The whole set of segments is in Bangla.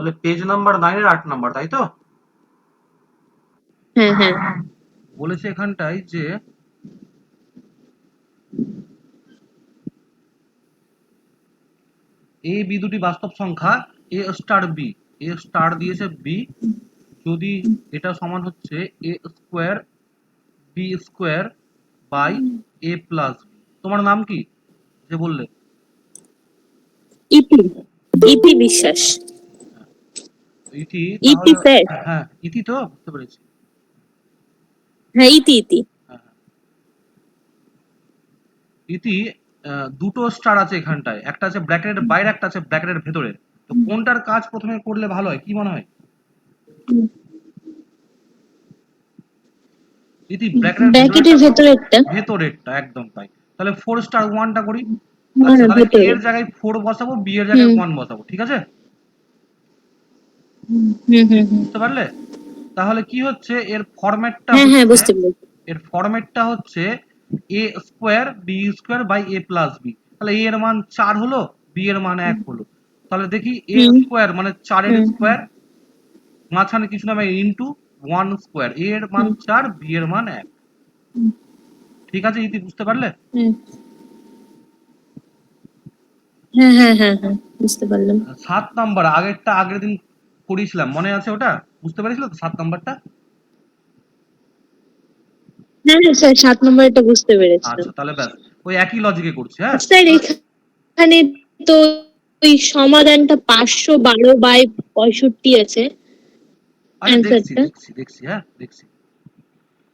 তাহলে পেজ নাম্বার 9 এর 8 নাম্বার, তাই তো? হ্যাঁ হ্যাঁ বলেছে এখানটায় যে এ বি দুটি বাস্তব সংখ্যা, A star B, A star দিয়েছে বি, যদি এটা সমান হচ্ছে A square B square by A plus B. তোমার নাম কি যে বললে? ইতি ইতি বিশ্বাস। ইতি, ইতি তাহলে স্যার। হ্যাঁ ইতি তো বুঝতে পেরেছি। হ্যাঁ ইতি ইতি। হ্যাঁ হ্যাঁ। ইতি, দুটো স্টার আছে এখানটায়, একটা আছে ব্র্যাকেটের বাইরে, একটা আছে ব্র্যাকেটের ভেতরে। তো কোনটার কাজ প্রথমে করলে ভালো হয়, কি মনে হয়? ইতি ব্র্যাকেটের ব্র্যাকেটের ভেতরেরটা করো। ভেতরে একটা। ভেতরেরটা, একদম তাই। তাহলে 4 স্টার 1টা করি। আচ্ছা, হ্যাঁ তাহলে এ ভেতরে। এর জায়গায় 4 বসাবো, বি এর জায়গায় হুম 1 বসাবো, ঠিক আছে? হুম হুম হুম। বুঝতে পারলে? তাহলে কি হচ্ছে, এর ফরম্যাটটা হ্যাঁ হ্যাঁ হচ্ছে, বুঝতে পেরেছি। এর ফরম্যাটটা হচ্ছে A square B square by A plus B. তাহলে এ এর মান 4 হলো, বি এর মান 1 হলো। তাহলে দেখি এ হুম স্কোয়ার মানে 4 এর হুম স্কোয়ার, মাঝখানে কিছু নামে ইনটু 1 স্কোয়ার, এ এর মান হুম 4, বি এর মান 1। হুম ঠিক আছে ইতি, বুঝতে পারলে? হুম। হ্যাঁ হ্যাঁ হ্যাঁ হ্যাঁ বুঝতে পারলাম। 7 নাম্বার, আগেরটা আগের দিন করিয়েছিলাম, মনে আছে ওটা? বুঝতে পেরেছিল তো 7 নাম্বারটা? হ্যাঁ হ্যাঁ স্যার 7 নম্বরটা বুঝতে পেরেছিলাম। আচ্ছা তাহলে ব্যাস, ওই একই লজিকে করছি, হ্যাঁ। স্যার এখানে তো ওই সমাধানটা 512/65 আছে আরে দেখছি অ্যান্সারটা। দেখছি দেখছি, হ্যাঁ দেখছি।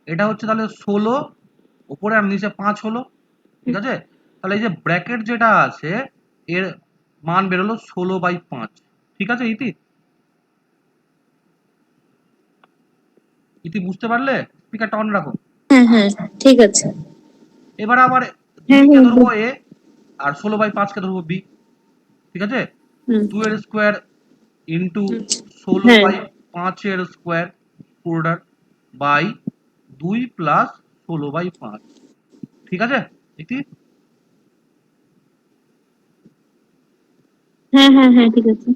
এটা হচ্ছে তাহলে 16, উপরে আর নিচে 5 হলো, ঠিক আছে? তাহলে এই যে ব্র্যাকেট যেটা আছে, এর মান বেরোলো 16/5। ঠিক আছে ইতি? ইতি বুঝতে পারলে? স্পিকারটা অন রাখো। হ্যাঁ হ্যাঁ ঠিক আছে। এবার আবার হ্যাঁ 2 কে হ্যাঁ ধরবো এ, আর 16/5 কে ধরবো বি, ঠিক আছে? হুম 2 এর স্কোয়ার ইন্টু ষোলো হ্যাঁ বাই পাঁচের স্কোয়ার পুরোটার বাই 2 প্লাস 16/5, ঠিক আছে ইতি? হ্যাঁ হ্যাঁ হ্যাঁ ঠিক আছে।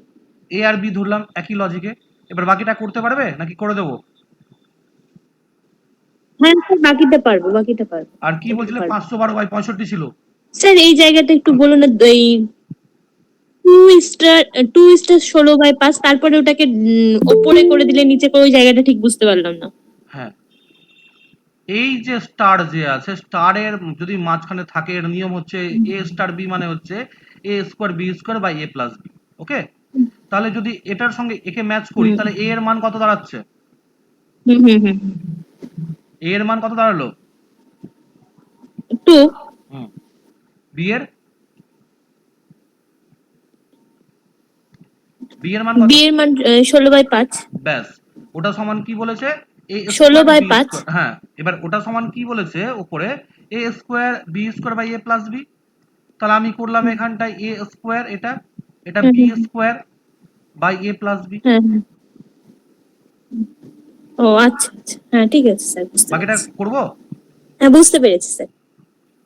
এ আর বি ধরলাম একই লজিকে। এবার বাকিটা করতে পারবে নাকি করে দেবো? হ্যাঁ স্যার বাকিটা পারবো, বাকিটা পারবো। আর কি একটু বলছিলে, পারবো। 512/65 ছিল? স্যার এই জায়গাটা একটু বলুন না, এই টু স্টার 2:16/5, তারপরে ওটাকে ওপরে করে দিলে নিচে করে, ওই জায়গাটা ঠিক বুঝতে পারলাম না। হ্যাঁ, এই যে স্টার যে আছে, স্টারের যদি মাঝখানে থাকে, এর নিয়ম হচ্ছে এ স্টার বি মানে হচ্ছে A square B square by A plus B. Okay, তাহলে যদি এটার সঙ্গে একে ম্যাচ করি, হুম তাহলে এ এর মান কত দাঁড়াচ্ছে? হুম হুম হুম। এ এর মান কত দাঁড়ালো? টু। হুম, বি এর, বি এর মান কত? বি এর মান 16/5। ব্যাস, ওটা সমান কি বলেছে? এ ষোলো স্কোয়ার বাই বি পাঁচ স্কোয়ার, হ্যাঁ। এবার ওটা সমান কি বলেছে উপরে? A square B square by A plus B. তাহলে আমি করলাম এখানটায় এ স্কোয়ার, এটা এটা হুম বি হুম square by A plus B. হ্যাঁ হ্যাঁ। ও আচ্ছা আচ্ছা, হ্যাঁ ঠিক আছে স্যার, বুঝতে বাকিটা পেরেছি। করবো? হ্যাঁ বুঝতে পেরেছি স্যার।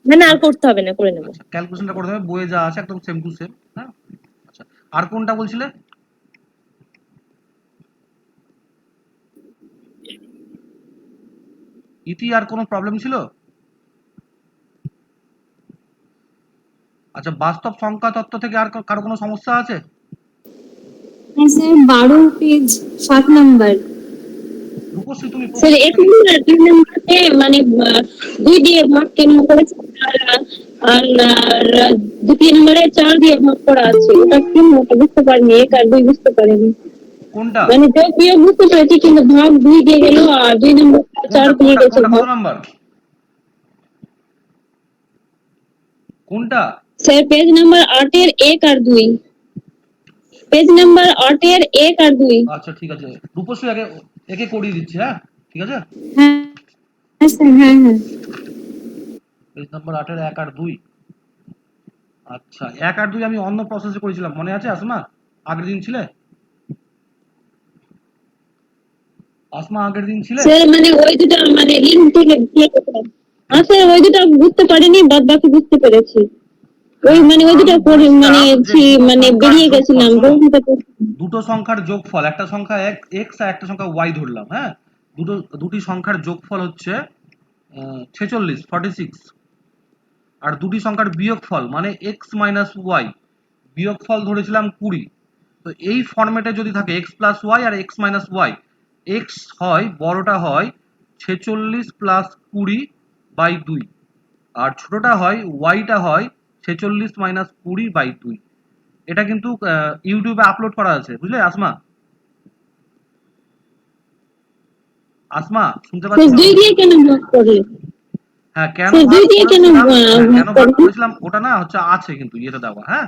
না না আর আচ্ছা করতে হবে না, করে নেবো। আচ্ছা, ক্যালকুলেশনটা করতে হবে, বইয়ে যা আছে একদম সেম টু সেম, হ্যাঁ। আচ্ছা, আর কোনটা বলছিলে? ইতি, আর কোনো প্রবলেম ছিল? আচ্ছা, বাস্তব সংখ্যা তত্ত্ব থেকে আর কারো কোনো সমস্যা আছে? হ্যাঁ স্যার 12 পেজ 7 নম্বর। রূপশ্রী, তুমি স্যার প্রথম থেকে। এখানে না 2 নম্বরে মানে 2 দিয়ে ভাগ কেন করেছে, আর আর আর 2 নম্বরে 4 দিয়ে ভাগ করা আছে, ওটা কি ওটা বুঝতে পারিনি, 1 আর 2 বুঝতে পারিনি। কোনটা? মানে যোগ বিয়োগ বুঝতে পেরেছি, কিন্তু ভাগ 2 দিয়ে গেল, আর 2 নম্বর 4 কোনটা দিয়ে কোনটা গেছে কোনটা কত ভাগ। নাম্বার? কোনটা? স্যার পেজ নাম্বার 8-এর 1 আর 2। পেজ নাম্বার 8-এর 1 আর 2। আচ্ছা ঠিক আছে, রূপশ্রী আগে একে করিয়ে দিচ্ছি, হ্যাঁ ঠিক আছে। হ্যাঁ হ্যাঁ স্যার হ্যাঁ হ্যাঁ। পেজ নাম্বার 8-এর 1 আর 2। আচ্ছা, 1 আর 2 আমি অন্য প্রসেসে করেছিলাম, মনে আছে আসমা? আগের দিন ছিলে? আসমা আগের দিন ছিলে? স্যার মানে ওই দুটো মানে লিঙ্ক থেকে দিয়ে গেছে। স্যার ওই দুটো বুঝতে পারিনি, বাদ বাকি বুঝতে পেরেছি। ওই মানে ওই দুটো করে মানে মানে সংখ্যার বেরিয়ে যোগফল, গেছিলাম শোনো, বন্ধুটা দুটো সংখ্যার যোগফল, একটা সংখ্যা এক্স আর একটা সংখ্যা ওয়াই ধরলাম, হ্যাঁ, দুটি সংখ্যার যোগফল হচ্ছে 46 আর দুটি সংখ্যার বিয়োগফল মানে এক্স মাইনাস ওয়াই, বিয়োগফল ধরেছিলাম 20। তো এই ফরম্যাটে যদি থাকে এক্স প্লাস ওয়াই আর এক্স মাইনাস ওয়াই, এক্স হয় বড়টা হয় 46 প্লাস 20/2 আর ছোটটা হয় ওয়াইটা হয় 46 মাইনাস 20/2। এটা কিন্তু ইউটিউবে আপলোড করা আছে, বুঝলে আসমা? আসমা শুনতে পাচ্ছ? দুই দিয়ে কেন ভাগ করে? হ্যাঁ, কেন দুই ভাগ দিয়ে কেন করেছিলাম, হ্যাঁ ভাগ কেন ভাগ করে? করেছিলাম ওটা না হচ্ছে আছে কিন্তু ইয়েতে দেওয়া, হ্যাঁ,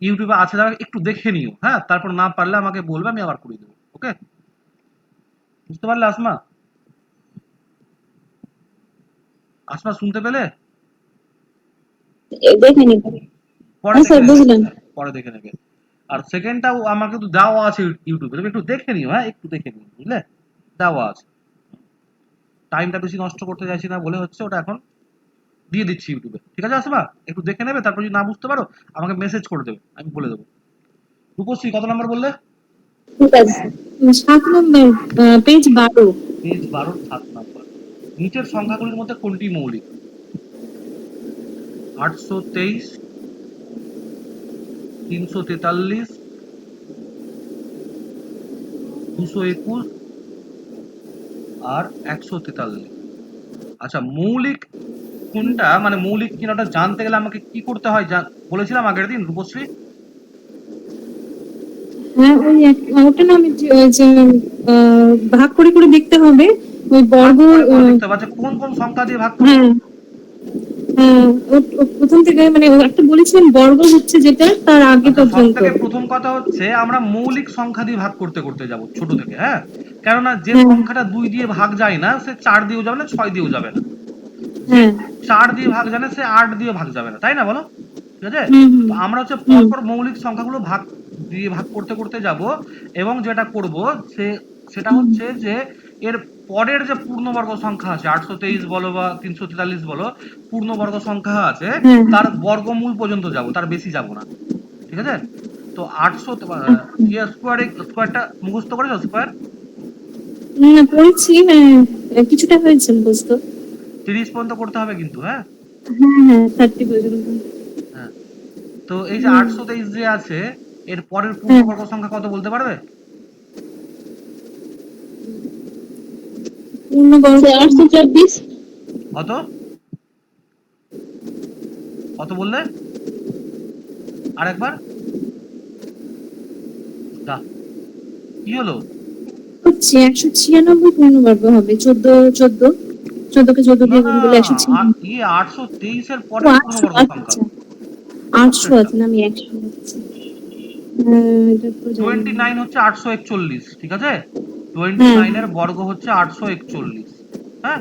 ইউটিউবে আছে দেওয়া, একটু দেখে নিও, হ্যাঁ, তারপর না পারলে আমাকে বলবে, আমি আবার করে দেবো, ওকে? বুঝতে পারলে আসমা? আসমা শুনতে পেলে? দেখে নিবো। পরে হ্যাঁ দেখে স্যার নেবে, বুঝলাম। পরে দেখে নেবে। আর সেকেন্ডটাও আমার কিন্তু দেওয়া আছে ইউটিউবে, তুমি একটু দেখে নিও, হ্যাঁ একটু দেখে নিও, বুঝলে? দেওয়া আছে। টাইমটা বেশি নষ্ট করতে চাইছি না বলে হচ্ছে ওটা এখন দিয়ে দিচ্ছি ইউটিউবে, ঠিক আছে আসমা? একটু দেখে নেবে, তারপর যদি না বুঝতে পারো আমাকে মেসেজ করে দেবে, আমি বলে দেবো। রূপশ্রী কত নাম্বার বললে? ঠিক আছে। 7 নম্বর, পেজ 12। Page 12 7 number. নিচের সংখ্যাগুলির মধ্যে কোনটি মৌলিক? 823, 343, 221 আর 143। আচ্ছা, মৌলিক কোনটা, মানে মৌলিক কিনা ওটা জানতে গেলে আমাকে কি করতে হয় বলেছিলাম আগের দিন রূপশ্রী? হ্যাঁ ওই ওটা না আমি ওই যে ভাগ করে করে দেখতে হবে ওই ভাগ বর্গ। করে করে দেখতে হবে। আচ্ছা, কোন কোন সংখ্যা দিয়ে ভাগ করবো? হ্যাঁ হ্যাঁ প্রথম থেকে মানে ও একটা বলেছিলেন বর্গ হচ্ছে যেটা তার আগে আচ্ছা, সব পর্যন্ত। থেকে প্রথম কথা হচ্ছে আমরা মৌলিক সংখ্যা দিয়ে ভাগ করতে করতে যাব ছোট থেকে, হ্যাঁ, কেননা যে হ্যাঁ সংখ্যাটা 2 দিয়ে ভাগ যায় না সে 4 দিয়েও যাবে না, 6 দিয়েও যাবে না। যে হ্যাঁ 4 দিয়ে ভাগ জানে সে 8 দিয়ে ভাগ যাবে না, তাই না বলো? ঠিক আছে? হুম হুম তো আমরা হচ্ছে হুম পরপর মৌলিক সংখ্যাগুলো ভাগ দিয়ে ভাগ করতে করতে যাব, এবং যেটা করব সেটা হুম হচ্ছে যে এর পরের যে পূর্ণবর্গ সংখ্যা আছে 823 বলো বা 343 বলো, পূর্ণবর্গ সংখ্যা আছে, হ্যাঁ তার বর্গমূল পর্যন্ত যাব, তার বেশি যাব না, ঠিক আছে? তো 800 আচ্ছা। ইয়ে স্কোয়ারটা মুখস্থ করেছো স্কোয়ার? না পড়েছি, হ্যাঁ কিছুটা হয়েছে বুঝতো। 30 পর্যন্ত করতে হবে কিন্তু, হ্যাঁ। হ্যাঁ হ্যাঁ 30 পর্যন্ত। হ্যাঁ, তো এই যে হুম 823 যে আছে এর পরের হ্যাঁ পূর্ণবর্গ সংখ্যা কত বলতে পারবে? পূর্ণবর্গ 824। কত কত বললে আরেকবার? দা, কি হলো? হচ্ছে 196 পূর্ণবর্গ হবে। 14 কে 14 না দিয়ে না, গুণ করলে 196। ইয়ে 823 এর ও পরের 800, পূর্ণবর্গ সংখ্যা, আচ্ছা 800 পরেরটা। আছে না, আমি 100 বলছি। এটা তো জানি না। 29 হচ্ছে 841, ঠিক আছে? হ্যাঁ 29 এর বর্গ হচ্ছে 841, হ্যাঁ।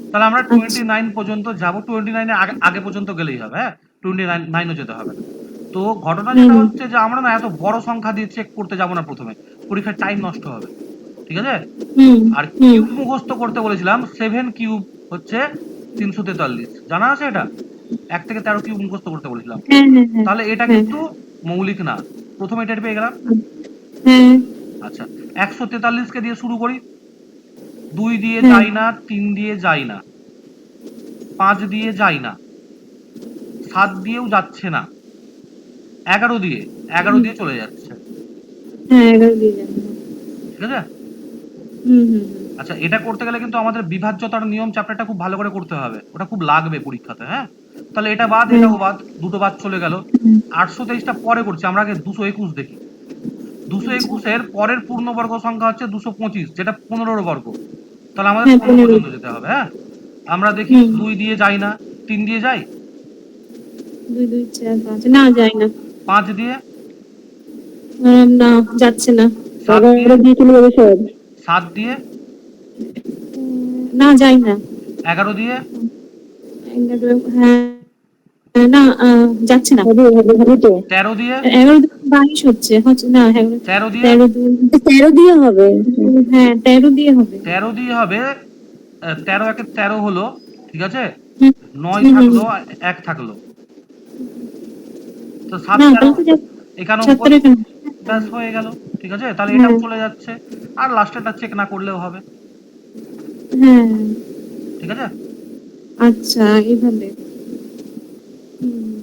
তাহলে আমরা আচ্ছা 29 পর্যন্ত যাব, 29 এর আগে আগে পর্যন্ত গেলেই হবে, হ্যাঁ, 29ও যেতে হবে না। তো ঘটনা হুম যেটা হুম হচ্ছে যে আমরা না এত বড় সংখ্যা দিয়ে চেক করতে যাব না প্রথমে, পরীক্ষার টাইম নষ্ট হবে, ঠিক আছে? হুম আর হুম কিউব মুখস্থ করতে বলেছিলাম, 7 কিউব হচ্ছে 343, জানা আছে এটা? 1 থেকে 13 কিউব মুখস্থ করতে বলেছিলাম। হ্যাঁ হ্যাঁ হ্যাঁ তাহলে এটা হ্যাঁ কিন্তু মৌলিক না, প্রথমে এটা পেয়ে গেলাম। হ্যাঁ আচ্ছা, 143 কে দিয়ে শুরু করি, 2 দিয়ে হ্যাঁ যাই না, 3 দিয়ে যাই না, 5 দিয়ে যাই না, 7 দিয়েও যাচ্ছে না, 11 দিয়ে, 11 দিয়ে চলে যাচ্ছে, হ্যাঁ 11 দিয়ে যাবে। ঠিক আছে? হুম হুম আচ্ছা, এটা করতে গেলে কিন্তু আমাদের বিভাজ্যতার নিয়ম চ্যাপ্টারটা খুব ভালো করে করতে হবে, ওটা খুব লাগবে পরীক্ষাতে, হ্যাঁ। তাহলে এটা বাদ, হ্যাঁ এটাও বাদ, দুটো বাদ চলে গেল। 823টা পরে করছি, আমরা আগে 221 দেখি। আচ্ছা 221 এর পরের পূর্ণবর্গ সংখ্যা হচ্ছে 225, যেটা 15 বর্গ। তাহলে আমাদের হ্যাঁ 15 15। পর্যন্ত যেতে হবে, হ্যাঁ। আমরা দেখি হুম 2 দিয়ে যাই না, 3 দিয়ে যাই, 2 2 4 5 না যায় না। 5 দিয়ে, না যাচ্ছে না। 7 দিয়ে, 11 দিয়ে চলে যাবে সব। 7 দিয়ে, না যায় না। 11 দিয়ে, 11, হ্যাঁ না যাচ্ছে না। হবে হবে হবে তো। 13 দিয়ে, 11 দিয়ে 22 হচ্ছে হচ্ছে না। 11 13 দিয়ে, 13 দিয়ে 13 দিয়ে হবে। হ্যাঁ 13 দিয়ে হবে। 13 দিয়ে হবে। 13 একে 13 হলো, ঠিক আছে? হুম 9 হুম হুম থাকলো, 1 থাকলো, তো 7 না, কেন তাহলে তো এখানেও 7 এখানে। ব্যাস হয়ে গেল। ঠিক আছে, তাহলে এটাও হ্যাঁ, চলে যাচ্ছে, আর লাস্টেরটা চেক না করলেও হবে। হ্যাঁ, ঠিক আছে, আচ্ছা এইভাবে। হুম,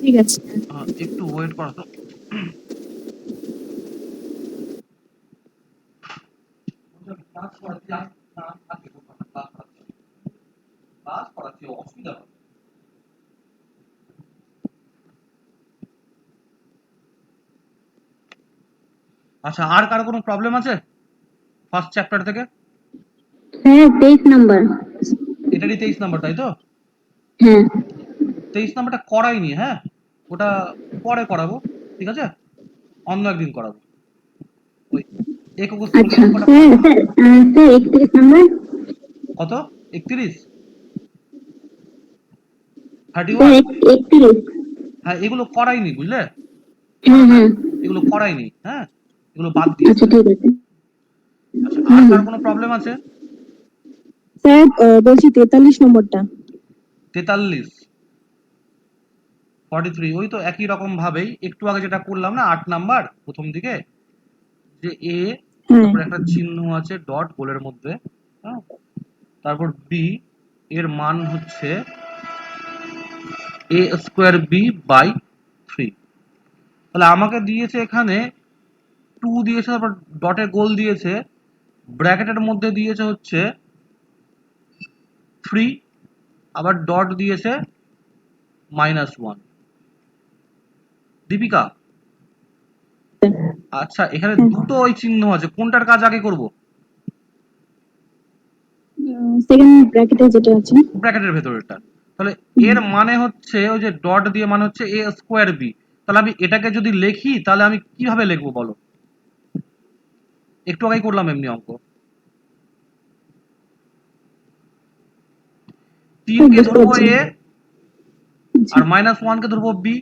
ঠিক আছে। একটু ওয়েট করো তো। অসুবিধা হবে। আচ্ছা, আর কারো কোনো প্রবলেম আছে ফার্স্ট চ্যাপ্টার থেকে? হ্যাঁ, 23 নাম্বার। এটারই 23 নাম্বার, তাই তো? হ্যাঁ, 23 নাম্বারটা করাইনি, হ্যাঁ, ওটা পরে করাবো। ঠিক আছে, অন্য একদিন করাবো। ওই একক স্থলী আচ্ছা অঙ্কটা স্যার, স্যার, স্যার 31 নাম্বার। কত? 31, স্যার 31? 31। হ্যাঁ, এগুলো করাইনি, বুঝলে? হ্যাঁ, হ্যাঁ, এগুলো করাইনি, হ্যাঁ, এগুলো বাদ দিয়েছি। আচ্ছা ঠিক আছে। আচ্ছা, আর হুম, কার কোনো প্রবলেম আছে? স্যার বলছি 43 নম্বরটা। 43, 43, ওই তো একই রকম ভাবেই একটু আগে যেটা করলাম না, 8 নাম্বার প্রথম দিকে, যে এ, হ্যাঁ, তারপর একটা চিহ্ন আছে ডট গোলের মধ্যে, হ্যাঁ, তারপর বি, এর মান হচ্ছে এ স্কোয়ার বি বাই 3। তাহলে আমাকে দিয়েছে এখানে 2 দিয়েছে, তারপর ডটে গোল দিয়েছে, ব্র্যাকেটের মধ্যে দিয়েছে হচ্ছে 3, আবার ডট দিয়েছে -1। দীপিকা, আচ্ছা এখানে হ্যাঁ, দুটো ওই চিহ্ন আছে, কোনটার কাজ আগে করব? সেকেন্ড ব্র্যাকেটে যেটা আছে। ব্র্যাকেটের ভেতরেরটা। তাহলে হুম, এর মানে হচ্ছে ওই যে ডট দিয়ে মানে হচ্ছে এ স্কোয়ার বি। তাহলে আমি এটাকে যদি লিখি তাহলে আমি কিভাবে লিখবো বলো? একটু আগেই করলাম এমনি অঙ্ক। স্যার 3 কে বুঝতে ধরবো পারছি। এ, আচ্ছা, আর -1 কে ধরবো বি।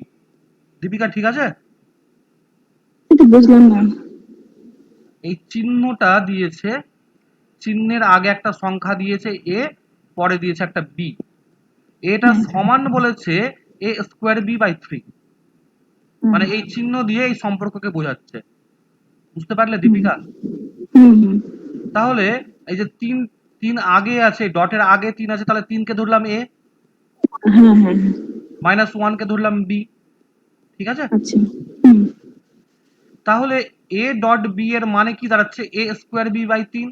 দীপিকা ঠিক আছে? এটা বুঝলাম না। এই চিহ্নটা দিয়েছে, চিহ্নের আগে একটা সংখ্যা দিয়েছে এ, পরে দিয়েছে একটা বি, এটা হ্যাঁ, সমান বলেছে এ স্কোয়ার বি বাই 3। হ্যাঁ, মানে এই চিহ্ন দিয়ে এই সম্পর্ককে বোঝাচ্ছে। বুঝতে পারলে হুম, দীপিকা? হুম, হুম, তাহলে এই যে 3, 3 আগে আছে, ডটের আগে 3 আছে, তাহলে 3 কে ধরলাম এ, হ্যাঁ, হ্যাঁ, -1 কে ধরলাম বি। ঠিক আছে, আচ্ছা, হুম, তাহলে এ ডট বি এর মানে কি দাঁড়াচ্ছে? এ স্কোয়ার বি বাই 3।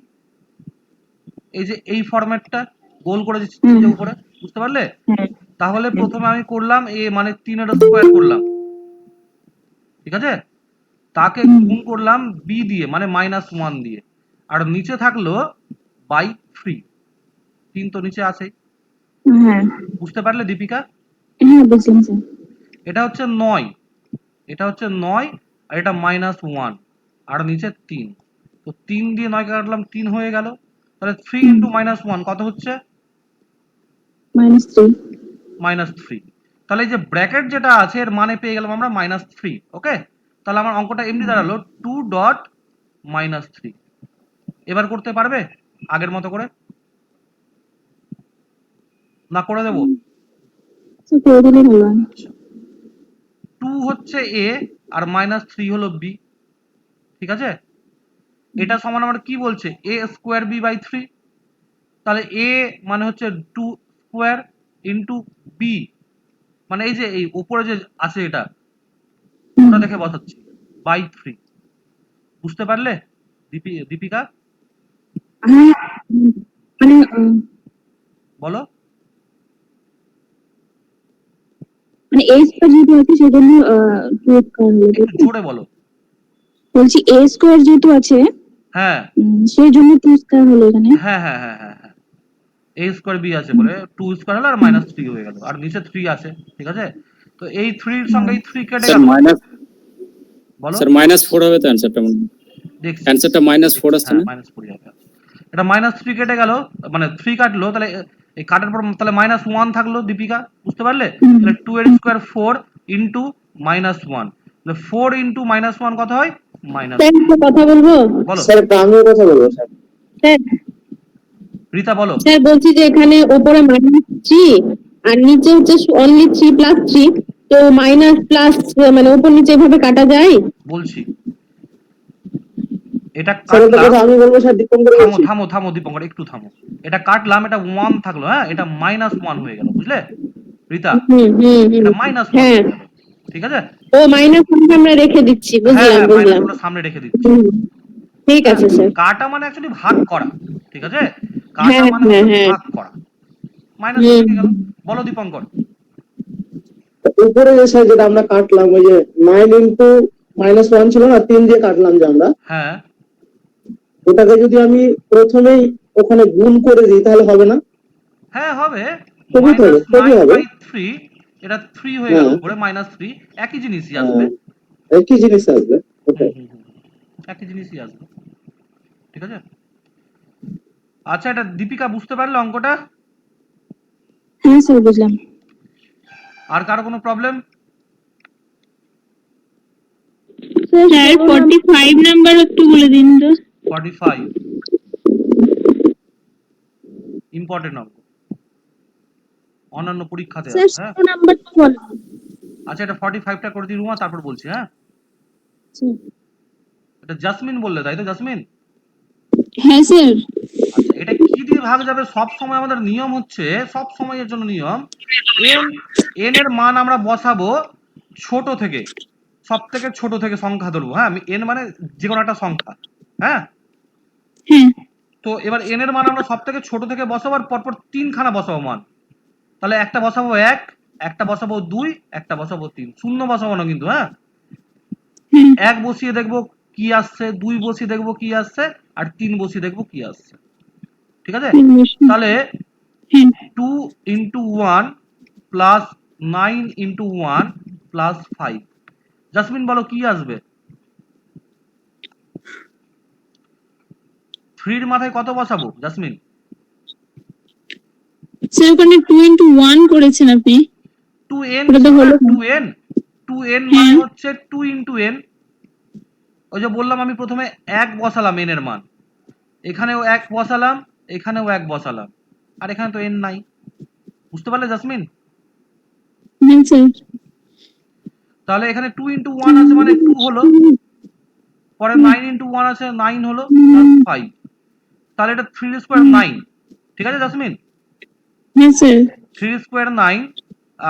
এই যে এই ফরম্যাটটা গোল করে দিচ্ছি হুম, যে উপরে, বুঝতে পারলে? হ্যাঁ, তাহলে হ্যাঁ, প্রথমে আমি করলাম এ মানে 3 এর স্কোয়ার করলাম, ঠিক আছে, তাকে হুম, গুণ করলাম বি দিয়ে মানে -1 দিয়ে, আর নিচে থাকলো বাই 3। 3 তো নিচে আছে, হ্যাঁ, বুঝতে পারলে দীপিকা? হ্যাঁ, বুঝলাম স্যার। এটা হচ্ছে 9, এটা হচ্ছে 9, আর এটা -1, আর নিচে 3। তো 3 দিয়ে 9 কাটলাম, 3 হয়ে গেল। তাহলে 3 হুম, ইন্টু -1 কত হচ্ছে? -3। -3। তাহলে এই যে ব্র্যাকেট যেটা আছে এর মানে পেয়ে গেলাম আমরা -3। ওকে, তাহলে আমার অঙ্কটা এমনি দাঁড়ালো 2 ডট -3। এবার করতে পারবে আগের মতো করে, না করে দেবো? স্যার করে দিলেই হলো। আচ্ছা, 2 হচ্ছে এ, আর -3 হলো বি। ঠিক আছে, এটা সমান আমার কি বলছে? এ স্কোয়ার বি বাই 3। তাহলে এ মানে হচ্ছে 2 স্কোয়ার ইন্টু বি, মানে এই যে এই উপরে যে আছে এটা, হুম, ওটা দেখে বসাচ্ছি, বাই 3। বুঝতে পারলে দীপিকা? হ্যাঁ, মানে বলো। মানে এ স্কোয়ার যেহেতু আছে সেজন্য 2 স্কোয়ার হলো, তাই একটু তো? জোরে বলো। বলছি এ স্কোয়ার যেহেতু আছে, হ্যাঁ, সেই জন্য 2 স্কোয়ার হলো এখানে। হ্যাঁ, হ্যাঁ, হ্যাঁ, হ্যাঁ, হ্যাঁ, এ স্কোয়ার বি আছে হুম, বলে 2 স্কোয়ার হলো, আর হুম, -3 হয়ে গেল, আর নিচে 3 আছে। ঠিক আছে, তো এই 3 এর সঙ্গে হ্যাঁ, এই 3 কেটে স্যার গেল। মাইনাস বলো। স্যার -4 হবে তো অ্যান্সারটা মনে হয়। দেখছি, অ্যান্সারটা -4 আসছে হ্যাঁ না? -4 হবে। এটা -3 কেটে গেল, মানে 3 কাটলো, তাহলে এই কাটার পর তাহলে -1 থাকলো দীপিকা, বুঝতে পারলে? হুম, তাহলে 2 এর হুম। স্কোয়ার 4 ইন্টু -1, তাহলে 4 ইন্টু -1 কত হয়? স্যার -3। একটা কথা বলবো? বলো। স্যার একটা আমিও কথা বলবো স্যার। স্যার, রীতা বলো। স্যার বলছি যে এখানে উপরে -3 আর নিচে হচ্ছে অনলি 3+3, তো মাইনাস প্লাস মানে উপর নিচে এভাবে কাটা যায়? বলছি, এটা স্যার ওটা কাটলাম, কথা আমি বলবো স্যার, দীপঙ্কর থামো বলছি। থামো থামো দীপঙ্কর, একটু থামো। এটা কাটলাম, এটা 1 থাকলো, হ্যাঁ, এটা -1 হয়ে গেল, বুঝলে রীতা? হুম হুম হুম। এটা -1 হ্যাঁ, হয়ে গেল, ঠিক আছে? ও মাইনাস আমরা রেখে দিচ্ছি, হ্যাঁ বুঝলাম হ্যাঁ, মাইনাস বুঝলাম। আমরা সামনে রেখে দিচ্ছি। হুম, ঠিক হ্যাঁ, আছে স্যার। কাটা মানে অ্যাকচুয়ালি ভাগ করা, ঠিক আছে? কাটা হ্যাঁ মানে হ্যাঁ হচ্ছে হ্যাঁ। ভাগ করা, মাইনাসটা হুম। থেকে গেল। বলো দীপঙ্কর। উপরে যে স্যার যেটা আমরা কাটলাম, ওই যে 9 × -1 ছিল না, 3 দিয়ে কাটলাম যে আমরা, হ্যাঁ ওটাকে যদি আমি প্রথমেই ওখানে গুণ করে দিই তাহলে হবে না? হ্যাঁ হবে, তবু তো হবে, তবু হবে। -9/3, এটা 3 হয়ে গেল হ্যাঁ উপরে, -3 একই জিনিসই হ্যাঁ, আসবে। একই জিনিস আসবে হুম ওটাই। হুম হুম, একই জিনিসই আসবে, ঠিক আছে? আচ্ছা, এটা দীপিকা বুঝতে পারলে অঙ্কটা? হ্যাঁ স্যার, বুঝলাম। আর কারো কোনো প্রবলেম? স্যার 45 নাম্বার একটু বলে দিন তো। 45 ইম্পর্টেন্ট অঙ্ক, অন্যান্য পরীক্ষাতে স্যার আসে, হ্যাঁ। 16 নাম্বারটা বলেন। আচ্ছা, এটা 45টা করে দিই রুমা, তারপর বলছি, হ্যাঁ। এটা জাসমিন বললে, তাই তো জাসমিন? হ্যাঁ স্যার। আচ্ছা, এটা কি দিয়ে ভাগ যাবে? সব সময় আমাদের নিয়ম হচ্ছে, সব সময়ের জন্য নিয়ম, এন এন এর মান আমরা বসাবো ছোট থেকে, সব থেকে ছোট থেকে সংখ্যা ধরবো, হ্যাঁ। আমি এন মানে যে কোনো একটা সংখ্যা, হ্যাঁ। হ্যাঁ। তো এবার এন এর মান আমরা সব থেকে ছোট থেকে বসাবো, আর পরপর 3খানা বসাবো মান। তাহলে একটা বসাবো 1, একটা বসাবো 2, একটা বসাবো 3, শূন্য বসাবো না কিন্তু, হ্যাঁ। 1 বসিয়ে দেখবো কি আসছে, 2 বসিয়ে দেখবো কি আসছে, আর 3 বসিয়ে দেখবো কি আসছে, ঠিক আছে? তাহলে 2 × 1 প্লাস 9 × 1 প্লাস 5, জাসমিন বলো কি আসবে? 3 এর মাথায় কত বসাবো জাসমিন? স্যার ওখানে 2 × 1 করেছেন আপনি। 2n ওটা তো ছিল না, হলো না। 2n মানে হ্যাঁ। হচ্ছে 2 × n। ওই যে বললাম আমি প্রথমে 1 বসালাম n এর মান, এখানেও 1 বসালাম, এখানেও 1 বসালাম, আর এখানে তো n নাই। বুঝতে পারলে জাসমিন? হ্যাঁ স্যার। তাহলে এখানে 2 × 1 আছে মানে 2 হলো, পরে 9 × 1 আছে 9 হলো, প্লাস 5। তাহলে এটা 3² 9, ঠিক আছে জাসমিন? হ্যাঁ স্যার। 3² 9,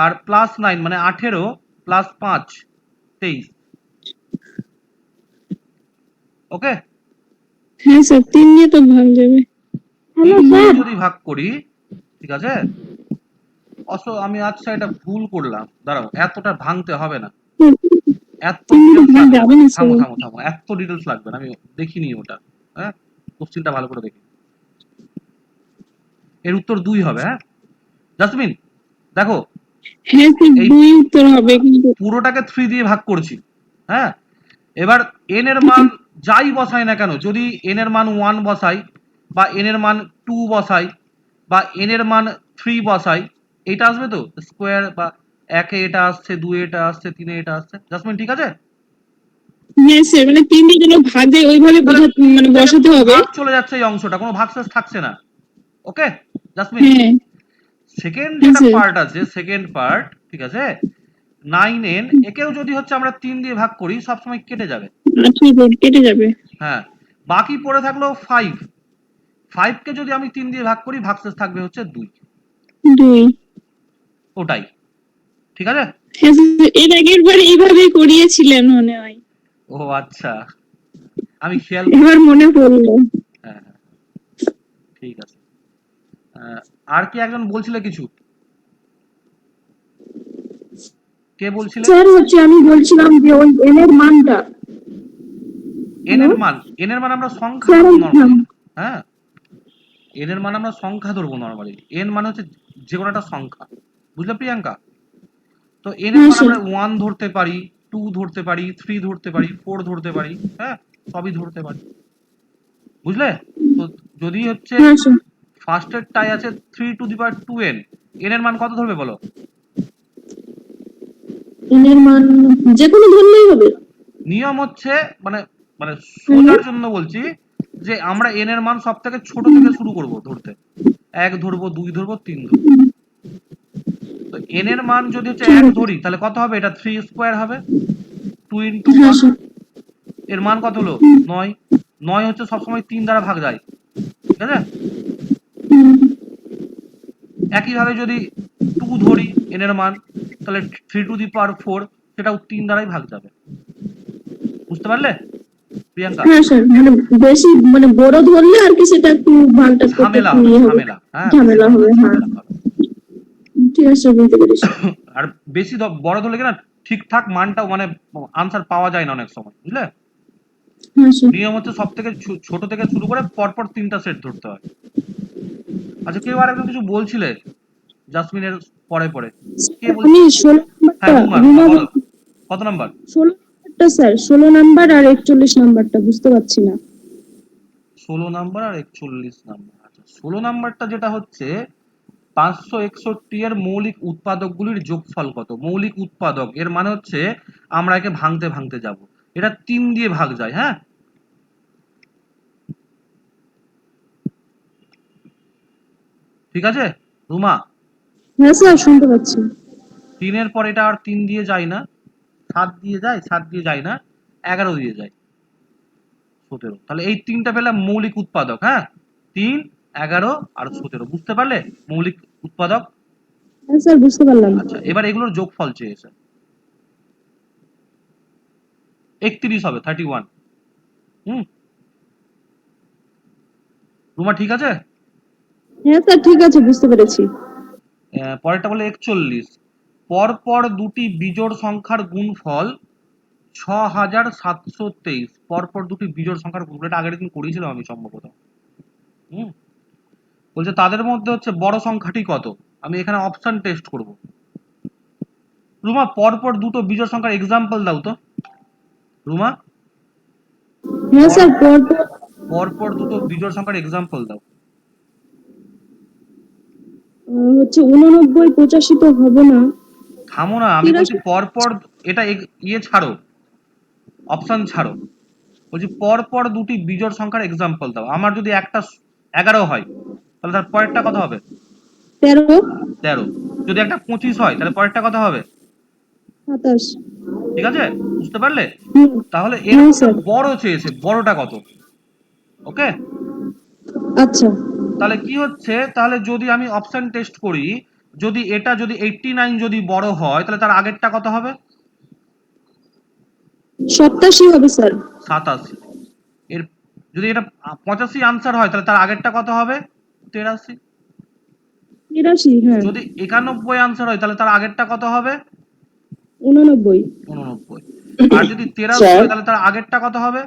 আর প্লাস 9 মানে 18, প্লাস 5 23, ওকে? হ্যাঁ স্যার, 3 দিয়ে তো ভাগ যাবে। হ্যালো 3 দিয়ে স্যার। যদি ভাগ করি, ঠিক আছে? আমি আচ্ছা এটা ভুল করলাম, দাঁড়াও, এতটা ভাঙতে হবে না, এত 3 দিয়ে ডিটেলস ভাগ লাগবে না। যাবে না থামো স্যার। থামো থামো, এত ডিটেলস লাগবে না, আমি দেখিনি ওটা, হ্যাঁ। কোশ্চিনটা ভালো করে দেখি, এর উত্তর 2 হবে, হ্যাঁ। জাসমিন দেখো, হ্যাঁ স্যার, এই 2 উত্তর হবে কিন্তু। পুরোটাকে 3 দিয়ে ভাগ করছি, হ্যাঁ। এবার n এর মান যাই বসাই না কেন, যদি n এর মান 1 বসাই, বা n এর মান 2 বসাই, বা n এর মান 3 বসাই, এটা আসবে তো স্কোয়ার, বা 1 এ এটা আসছে, 2 এ এটা আসছে, 3 এ এটা আসছে, জাসমিন ঠিক আছে? হ্যাঁ স্যার, মানে 3 দিয়ে যেন ভাগ যায় ওইভাবে তাহলে তিন মানে থেকে বসাতে পুরো হবে। ভাগ চলে যাচ্ছে, এই অংশটা কোনো ভাগশেষ থাকছে না, ওকে জাসমিন? হ্যাঁ। সেকেন্ড হ্যাঁ যেটা স্যার। পার্ট আছে, সেকেন্ড পার্ট, ঠিক আছে, 9n, একেও যদি হচ্ছে আমরা 3 দিয়ে ভাগ করি, সবসময় কেটে যাবে, ঠিক আছে, কেটে যাবে। হ্যাঁ। বাকি পড়ে থাকলো 5, 5 কে যদি আমি 3 দিয়ে ভাগ করি, ভাগশেষ থাকবে হচ্ছে 2, 2। ওটাই, ঠিক আছে? হ্যাঁ স্যার, এর আগের বার এইভাবেই করিয়েছিলেন মনে হয়। ও আচ্ছা, আমি খেয়াল এবার করি, মনে পড়লো। হ্যাঁ হ্যাঁ, ঠিক আছে। আর কি একজন বলছিলে কিছু, কে বলছিলে? স্যার হচ্ছে আমি বলছিলাম যে ওই এন এর মানটা। n এর মান, n এর মান আমরা সংখ্যা স্যার ধরবো নরমালি, হ্যাঁ। n এর মান আমরা সংখ্যা ধরবো নরমালি, n মানে হচ্ছে যে কোনো একটা সংখ্যা, বুঝলে প্রিয়াঙ্কা? তো n এর হ্যাঁ মান স্যার। আমরা 1 ধরতে পারি, 2 ধরতে পারি, 3 ধরতে পারি, 4 ধরতে পারি, হ্যাঁ, সবই ধরতে পারি, বুঝলে? তো যদি হচ্ছে হ্যাঁ স্যার। ফার্স্টের টাই আছে 3⁻2n, n এর মান কত ধরবে বলো? এন এর মান যে কোনো ধরলেই হবে। নিয়ম হচ্ছে, মানে মানে সোজার জন্য বলছি, যে আমরা n এর মান সব থেকে ছোট থেকে শুরু করব ধরতে, 1 ধরবো, 2 ধরবো, 3 ধরবো, তো n এর মান যদি হচ্ছে ঠিক 1 আছে। ধরি তাহলে কত হবে, এটা 3 স্কোয়ার হবে, 2 ইন্টু হ্যাঁ 1, স্যার। এর মান কত হলো 9। 9 হচ্ছে সবসময় 3 দ্বারা ভাগ যায়, ঠিক আছে। একইভাবে যদি 2 ধরি n এর মান, তাহলে 3 টু দি পাওয়ার 4 সেটাও 3 দ্বারাই ভাগ যাবে। বুঝতে পারলে প্রিয়াঙ্কা? হ্যাঁ স্যার, মানে বেশি মানে বড় ধরলে আর কি সেটা একটু ভাগটাগ করতে ঝামেলা একটু হবে, ইয়ে হবে, ঝামেলা, হ্যাঁ, বেশি ঝামেলা বড় হবে। হলে হ্যাঁ ঝামেলা হবে। ঠিক আছে স্যার, বুঝতে পেরেছি। আর বেশি বড় ধরলে কি না, ঠিকঠাক মানটাও মানে আনসার পাওয়া যায় না অনেক সময়, বুঝলে। হ্যাঁ স্যার। নিয়ম হচ্ছে সব থেকে ছোট থেকে শুরু করে পরপর 3টা সেট ধরতে হয়। আচ্ছা, কেউ আর একজন কিছু বলছিলে জাসমিনের পরে পরে, কে স্যার, বলছে? আমি 16 হ্যাঁ, নাম্বারটা, রুমা, রুমা রুমা বলো, কত নাম্বার? 16 নাম্বারটা স্যার, 16 নাম্বার আর 41 নাম্বারটা বুঝতে পারছি না। 16 নাম্বার আর 41 নাম্বার। আচ্ছা, 16 নাম্বারটা যেটা হচ্ছে 561 এর মৌলিক উৎপাদকগুলির যোগফল কত। মৌলিক উৎপাদক এর মানে হচ্ছে আমরা একে ভাঙতে ভাঙতে যাব, এটা 3 দিয়ে ভাগ যায়, হ্যাঁ। ঠিক আছে রুমা? হ্যাঁ স্যার, শুনতে পাচ্ছি। 3 এর পর এটা আর 3 দিয়ে যায় না, 7 দিয়ে যায়, 7 দিয়ে যায় না, 11 দিয়ে যায়, 17। তাহলে এই 3টা পেলাম মৌলিক উৎপাদক, হ্যাঁ, 3, 11 আর 17। বুঝতে পারলে মৌলিক উৎপাদক? হ্যাঁ স্যার, বুঝতে পারলাম। আচ্ছা, এবার এগুলোর যোগফল চেয়েছে, 31 হবে, 31। হুম, রুমা ঠিক আছে? হ্যাঁ স্যার, ঠিক আছে, বুঝতে পেরেছি। পরেরটা বলে 41, পরপর দুটি বিজোড় সংখ্যার গুণফল 6723। পরপর দুটি বিজোড় সংখ্যার গুণফল, এটা আগের দিন করেছিলাম আমি সম্ভবত। হুম, বলছে তাদের মধ্যে হচ্ছে বড় সংখ্যাটি কত। আমি এখানে অপশন টেস্ট করব। রুমা, পরপর দুটো বিজোড় সংখ্যার এক্সাম্পল দাও তো। রুমা, হ্যাঁ পর স্যার, পরপর পরপর দুটো বিজোড় সংখ্যার এক্সাম্পল দাও। হচ্ছে 89, 85 তো হবে না। থামো না, আমি বলছি 83। পরপর, এটা ইয়ে ছাড়ো, অপশন ছাড়ো। বলছি পরপর দুটি বিজোড় সংখ্যার এক্সাম্পল দাও। আমার যদি একটা 11 হয় তাহলে তার পরেরটা কত হবে? 13। 13। যদি একটা 25 হয় তাহলে পরেরটা কত হবে? 27। ঠিক আছে, বুঝতে পারলে? হুম। তাহলে এর হ্যাঁ মধ্যে স্যার। বড় চেয়েছে, বড়টা কত। ওকে, আচ্ছা। তাহলে কি হচ্ছে, তাহলে যদি আমি অপশন টেস্ট করি, যদি এটা যদি 89 যদি বড় হয় তাহলে তার আগেরটা কত হবে? 87 হবে স্যার। 87। এর যদি এটা 85 আনসার হয় তাহলে তার আগেরটা কত হবে? 83। 83। হ্যাঁ। যদি 91 আনসার হয় তাহলে তার আগেরটা কত হবে? 89। 89। আর যদি 83 স্যার, হয় তাহলে তার আগেরটা কত হবে?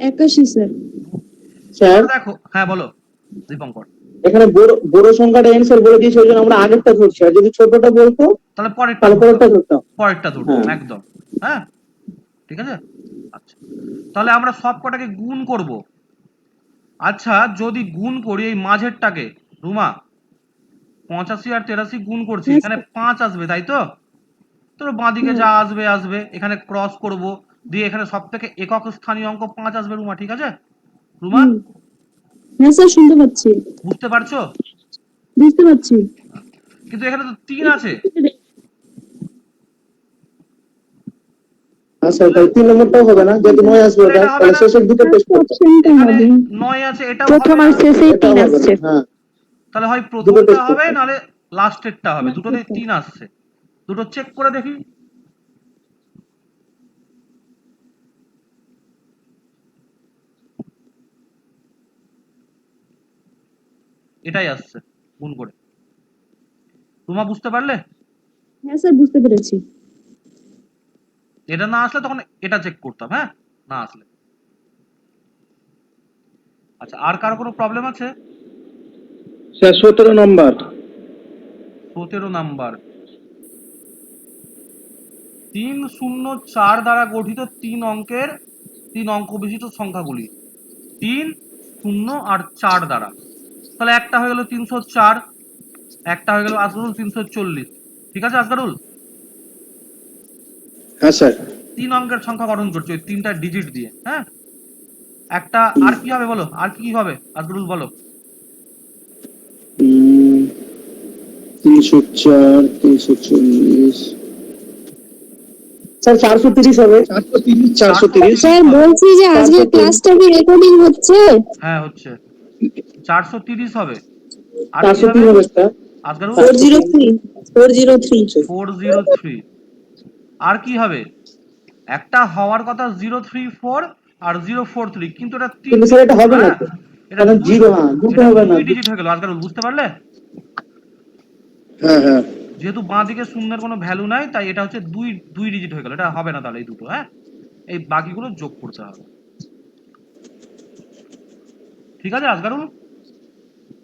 81 স্যার। স্যার, এবার দেখো, হ্যাঁ বলো দীপঙ্কর। এখানে বড় বড় সংখ্যাটা অ্যান্সার বলে দিয়েছে, ওই জন্য আমরা আগেরটা ধরছি, আর যদি ছোটটা বলতো তাহলে পরেরটা তাহলে ধরতাম, পরেরটা ধরতাম। পরেরটা ধরতাম হ্যাঁ। একদম। হ্যাঁ, ঠিক আছে। আচ্ছা, তাহলে আমরা সব কটাকে গুণ করব। আচ্ছা, যদি গুণ করি এই মাঝেরটাকে, রুমা, 85 আর 83 গুণ করছি, হ্যাঁ এখানে স্যার। 5 আসবে, তাই তো? তো বাঁদিকে হ্যাঁ। যা আসবে আসবে, এখানে ক্রস করব, দিয়ে এখানে সব থেকে একক স্থানীয় অঙ্ক 5 আসবে রুমা, ঠিক আছে? রুমা, হুম। হ্যাঁ স্যার, শুনতে পাচ্ছি। বুঝতে পারছো? বুঝতে পারছি। কিন্তু এখানে তো 3 একটু আছে, আচ্ছা, বুঝলে? তাহলে 3 নম্বরটাও হবে না, যেহেতু 9 আসবে তাহলে ওটা, এটা হবে তাহলে না, শেষের দিকে টেস্ট করতে হবে। অপশনটা এখানে হবে। 9 আছে, এটাও প্রথম হবে আর না। শেষেই এটাও 3 হবে আসছে। না, হ্যাঁ। তাহলে হয় দুটো প্রথমটা টেস্ট হবে, করতে হবে। নাহলে লাস্টেরটা হবে, দুটোতেই লাস্টেরটা। 3 আসছে। দুটো চেক করে দেখি। এটাই আসছে গুণ করে। তোমরা বুঝতে পারলে? হ্যাঁ স্যার, বুঝতে পেরেছি। এটা না আসলে তখন এটা চেক করতাম, হ্যাঁ, না আসলে। আচ্ছা, আর কারো কোনো প্রবলেম আছে? স্যার, 17 নম্বর। 17 নাম্বার, 304 দ্বারা গঠিত 3 অঙ্ক বিশিষ্ট সংখ্যাগুলি 3, 0 আর 4 দ্বারা। তাহলে একটা হয়ে গেল 304, একটা হয়ে গেল আসগারুল 340। ঠিক আছে আসগারুল? হ্যাঁ স্যার। 3 অঙ্কের সংখ্যা গঠন করছে ওই 3টা ডিজিট দিয়ে, হ্যাঁ। একটা আর কি হবে বলো, আর কি কি হবে আসগারুল বলো। 3 304 340 স্যার 430 হবে 430 স্যার বলছি যে আজকে ক্লাসটা কি রেকর্ডিং হচ্ছে? হ্যাঁ হচ্ছে। 430 হবে। আর কি 430 হবে হবে স্যার আজগারু? 403 403 403। আর কি হবে? একটা হওয়ার কথা 034 আর 043, কিন্তু এটা তিন কিন্তু স্যার এটা হবে না হ্যাঁ, তো এটা কারণ দুই, জিরো দুটো এটা হবে না 2 ডিজিট হয়ে গেল আজগারু, বুঝতে পারলে? হ্যাঁ হ্যাঁ যেহেতু বাঁ দিকে শূন্যের কোনো ভ্যালু নাই, তাই এটা হচ্ছে দুই দুই ডিজিট হয়ে গেল। এটা হবে না তাহলে এই দুটো, হ্যাঁ, এই বাকিগুলো যোগ করতে হবে। ঠিক আছে আজগারুল?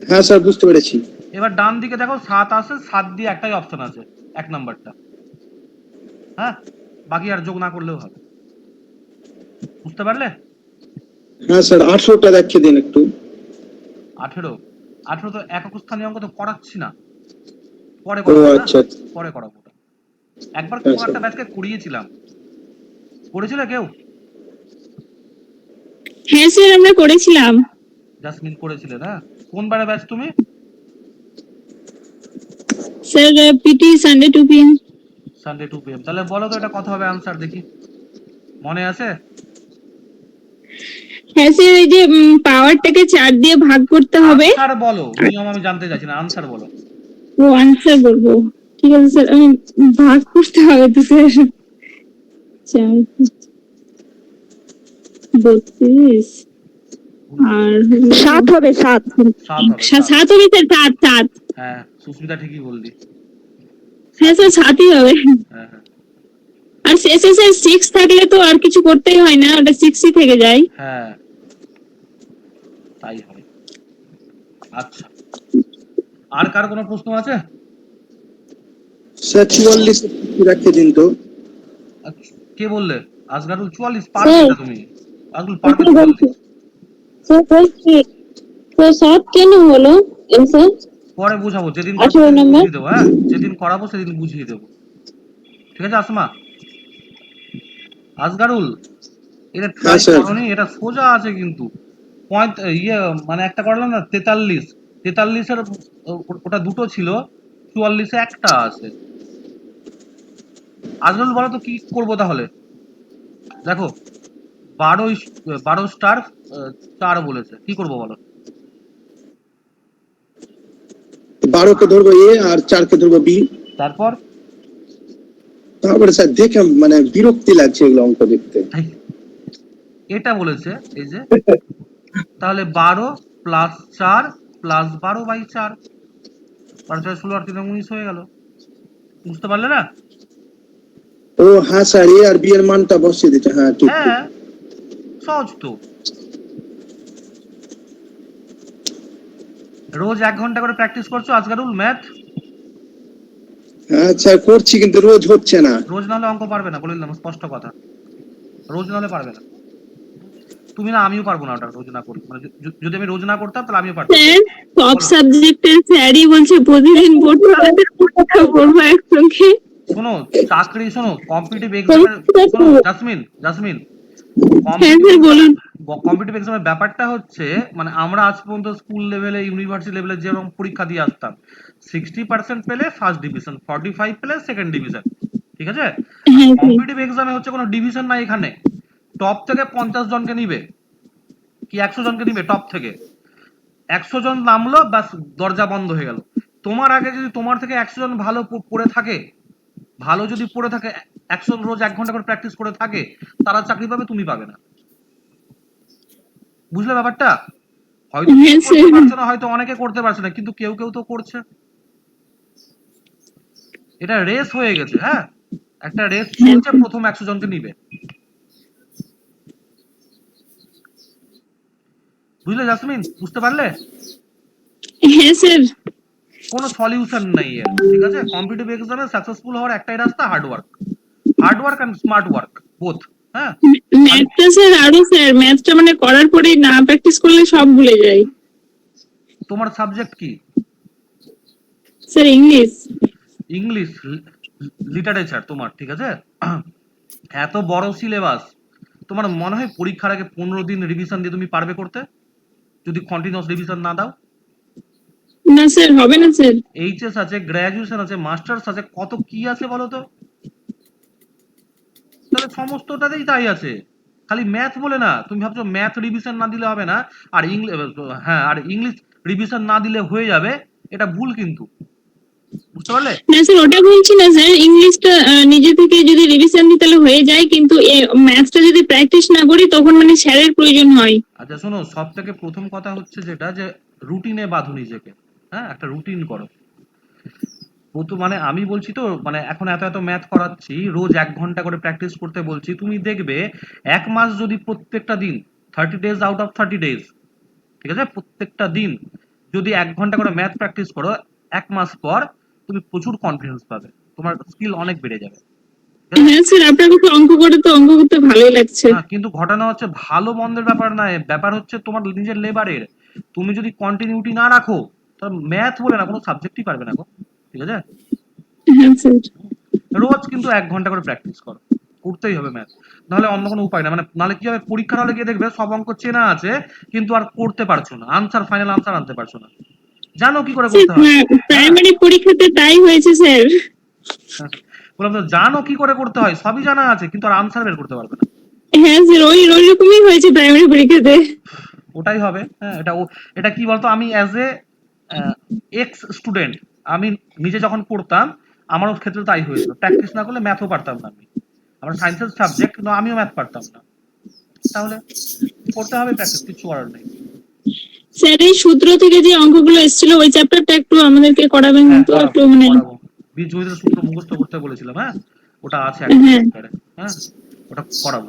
হ্যাঁ স্যার বুঝতে পেরেছি এবার ডান দিকে দেখো 7 আছে, 7 দিয়ে একটাই অপশন আছে, এক নাম্বারটা, হ্যাঁ, বাকি আর যোগ না করলেও হবে। বুঝতে পারলে? হ্যাঁ স্যার 18টা দেখিয়ে দিন একটু 18, 18 তো একক স্থানীয় অঙ্ক তো করাচ্ছি না, পরে ও করাবো, হ্যাঁ আচ্ছা পরে করাবো ওটা। একবার কোনো আচ্ছা একটা ব্যাচকে করিয়েছিলাম, করেছিলে কেউ? হ্যাঁ স্যার আমরা করেছিলাম। জাসমিন করেছিলে না? কোন বারে ব্যাচ তুমি? Sir PT Sunday 2 PM। Sunday 2 PM। তাহলে বলো তো এটা কত হবে আনসার দেখি, মনে আছে? হ্যাঁ স্যার এই যে পাওয়ারটাকে 4 দিয়ে ভাগ করতে হবে। আনসার বলো, নিয়ম আমি জানতে চাইছি না, আনসার বলো। ও আনসার বলবো, ঠিক আছে স্যার, আমি ভাগ করতে হবে তো স্যার। 4 32 আর 7 হবে 7 7 হবে, 7। 7 হবে স্যার, 7 7। হ্যাঁ সুস্মিতা ঠিকই বললি, হ্যাঁ স্যার 7ই হবে। হ্যাঁ হ্যাঁ আর শেষে স্যার 6 থাকলে তো আর কিছু করতেই হয় না, ওটা 6ই থেকে যায়। হ্যাঁ তাই হয়। আচ্ছা, আর কার কোনো প্রশ্ন আছে? স্যার 44 রাখিয়ে দিন তো আচ্ছা, কে বললে? আজগারুল 44 পারবে স্যার এটা তুমি? আজগারুল পারবে স্যার বলছি, 44? স্যার বলছি, স্যার 7 কেন হলো স্যার? পরে বুঝাবো, যেদিন করাবো 18 সেদিন নম্বর। বুঝিয়ে দেবো, হ্যাঁ যেদিন করাবো সেদিন বুঝিয়ে দেবো, ঠিক আছে আসমা? আজগারুল, এটা হ্যাঁ ট্রাই স্যার করনি, এটা সোজা আছে কিন্তু। ইয়ে মানে একটা করলাম না, 43, 43-এর ওটা দুটো ছিল, 44-এ একটা আছে। আজগারুল বলো তো কি করবো তাহলে? দেখো 12 স্টার 4 বলেছে, কি করবো বলো? 12 কে ধরবো এ আর 4 কে ধরবো বি তারপর তারপরে স্যার দেখে মানে বিরক্তি লাগছে এগুলো অঙ্ক দেখতে এই, এটা বলেছে এই যে, তাহলে 12 প্লাস 4 প্লাস 12/4, 12 4 16 আর 3 19 হয়ে গেল। বুঝতে পারলে না? ও হ্যাঁ স্যার এ আর বি এর মানটা বসিয়ে দিতে হ্যাঁ ঠিক ঠিক হ্যাঁ সহজ তো। রোজ 1 ঘন্টা করে প্র্যাকটিস করছো আজগারুল ম্যাথ? হ্যাঁ স্যার করছি কিন্তু রোজ হচ্ছে না রোজ না হলে অঙ্ক পারবে না, বলে দিলাম স্পষ্ট কথা, রোজ না হলে পারবে না তুমি, না আমিও পারবো না ওটা রোজ না করলে, মানে যদি আমি রোজ না করতাম তাহলে আমিও পারতাম না। স্যার সব বলো। সাবজেক্টের স্যারই বলছে প্রতিদিন পড়তে হবে, পড়বো একসঙ্গে। শোনো চাকরি, শোনো কম্পিটিটিভ এক্সামের, শোনো জাসমিন জাসমিন, হ্যাঁ স্যার বলুন। কম্পিটিটিভ এক্সামের ব্যাপারটা হচ্ছে, মানে আমরা আজ পর্যন্ত স্কুল লেভেলে ইউনিভার্সিটি লেভেলে যেরকম পরীক্ষা দিয়ে আসতাম, 60% পেলে ফার্স্ট ডিভিশন, 45 পেলে সেকেন্ড ডিভিশন, ঠিক আছে? হ্যাঁ স্যার। কম্পিটিটিভ এক্সামে হচ্ছে কোনো ডিভিশন নাই এখানে, টপ থেকে 50 জনকে নিবে কি 100 জনকে নিবে, টপ থেকে 100 জন নামলো, ব্যাস দরজা বন্ধ হয়ে গেল। তোমার আগে যদি তোমার থেকে 100 জন ভালো পড়ে থাকে, ভালো যদি পড়ে থাকে, 100 রোজ 1 ঘন্টা করে প্র্যাকটিস করে থাকে, তারা চাকরি পাবে, তুমি পাবে না। বুঝলে ব্যাপারটা? হয়তো হ্যাঁ কেউ করতে স্যার। পারছে না, হয়তো অনেকে করতে পারছে না, কিন্তু কেউ কেউ তো করছে। এটা রেস হয়ে গেছে, হ্যাঁ একটা রেস চলছে, প্রথম 100 জনকে নিবে। বুঝলে জাসমিন, বুঝতে পারলে? হ্যাঁ স্যার। কোনো সলিউশন নাই এর, ঠিক আছে? কম্পিটিটিভ এক্সামে সাকসেসফুল হওয়ার একটাই রাস্তা, hard work and smart work, both, হ্যাঁ। খালি ম্যাথটা স্যার আরো স্যার, ম্যাথটা মানে করার পরেই না প্র্যাকটিস করলে সব ভুলে যাই। তোমার সাবজেক্ট কি? Sir English. ইংলিশ লিটারেচার তোমার, ঠিক আছে? এত বড় সিলেবাস, তোমার মনে হয় পরীক্ষার আগে 15 দিন রিভিশন দিয়ে তুমি পারবে করতে, যদি কন্টিনিউয়াস রিভিশন না দাও? না স্যার, হবে না স্যার। এইচএস আছে, গ্র্যাজুয়েশন আছে, মাস্টার্স আছে, কত কি আছে বলো তো? তাহলে সমস্তটাতেই তাই আছে। খালি ম্যাথ বলে না, তুমি ভাবছো ম্যাথ রিভিশন না দিলে হবে না, আর হ্যাঁ, আর ইংলিশ রিভিশন না দিলে হয়ে যাবে, এটা ভুল কিন্তু, বুঝতে পারলে? না স্যার, ওটা বলছি না স্যার, ইংলিশটা নিজে থেকে যদি রিভিশন দিই তাহলে হয়ে যায়, কিন্তু ম্যাথসটা যদি প্র্যাকটিস না করি তখন মানে স্যারের প্রয়োজন হয়। আচ্ছা শোনো, সব থেকে প্রথম কথা হচ্ছে যেটা, যে রুটিনে বাঁধো নিজেকে। হ্যাঁ, একটা রুটিন করো। মানে আমি বলছি তো, মানে এখন এত এত ম্যাথ করাচ্ছি, রোজ 1 ঘন্টা করে প্র্যাকটিস করতে বলছি, তুমি দেখবে 1 মাস যদি প্রত্যেকটা দিন, 30 days আউট অফ 30 days, ঠিক আছে, প্রত্যেকটা দিন যদি 1 ঘন্টা করে ম্যাথ প্র্যাকটিস করো, 1 মাস পর তুমি প্রচুর কনফিডেন্স পাবে, তোমার স্কিল অনেক বেড়ে যাবে, ঠিক আছে? হ্যাঁ স্যার, আপনার কাছে অঙ্ক করে তো অঙ্ক করতে ভালোই লাগছে। না, কিন্তু ঘটনা হচ্ছে ভালো মন্দের ব্যাপার নয়, ব্যাপার হচ্ছে তোমার নিজের লেবারের। তুমি যদি কন্টিনিউটি না রাখো, তাহলে ম্যাথ বলে না কোনো সাবজেক্টই পারবে না গো, ঠিক আছে? হ্যাঁ স্যার। রোজ কিন্তু 1 ঘন্টা করে প্র্যাকটিস করো, করতেই হবে ম্যাথ, নাহলে অন্য কোনো উপায় না। মানে নাহলে কি হবে, পরীক্ষার হলে গিয়ে দেখবে সব অঙ্ক চেনা আছে, কিন্তু আর করতে পারছো না, আনসার, ফাইনাল আনসার আনতে পারছো না, জানো কি করে করতে হয়? হ্যাঁ, প্রাইমারি পরীক্ষাতে তাই হয়েছে স্যার। বললাম তো, জানো কি করে করতে হয়, সবই জানা আছে, কিন্তু আর আনসার বের করতে পারবে না। হ্যাঁ স্যার, ওই ওই রকমই হয়েছে প্রাইমারি পরীক্ষাতে। ওটাই হবে। হ্যাঁ, এটা কি বলতো, আমি অ্যাজ এ এক্স স্টুডেন্ট, আমি নিজে যখন পড়তাম, আমারও ক্ষেত্রে তাই হয়েছিল, প্র্যাকটিস না করলে ম্যাথও পারতাম না আমি। আমার সায়েন্সের সাবজেক্ট, কিন্তু আমিও ম্যাথ পারতাম না। তাহলে করতে হবে প্র্যাকটিস, কিছু করার নেই। স্যার, এই সূত্র থেকে যে অঙ্কগুলো এসেছিল ওই চ্যাপ্টারটা একটু আমাদেরকে করাবেন হ্যাঁ, তো, করাবো একটু মানে। করাবো। বীজগণিতের সূত্র মুখস্থ করতে বলেছিলাম, হ্যাঁ, ওটা আছে একটা হ্যাঁ, চ্যাপ্টারে। হ্যাঁ, ওটা করাবো।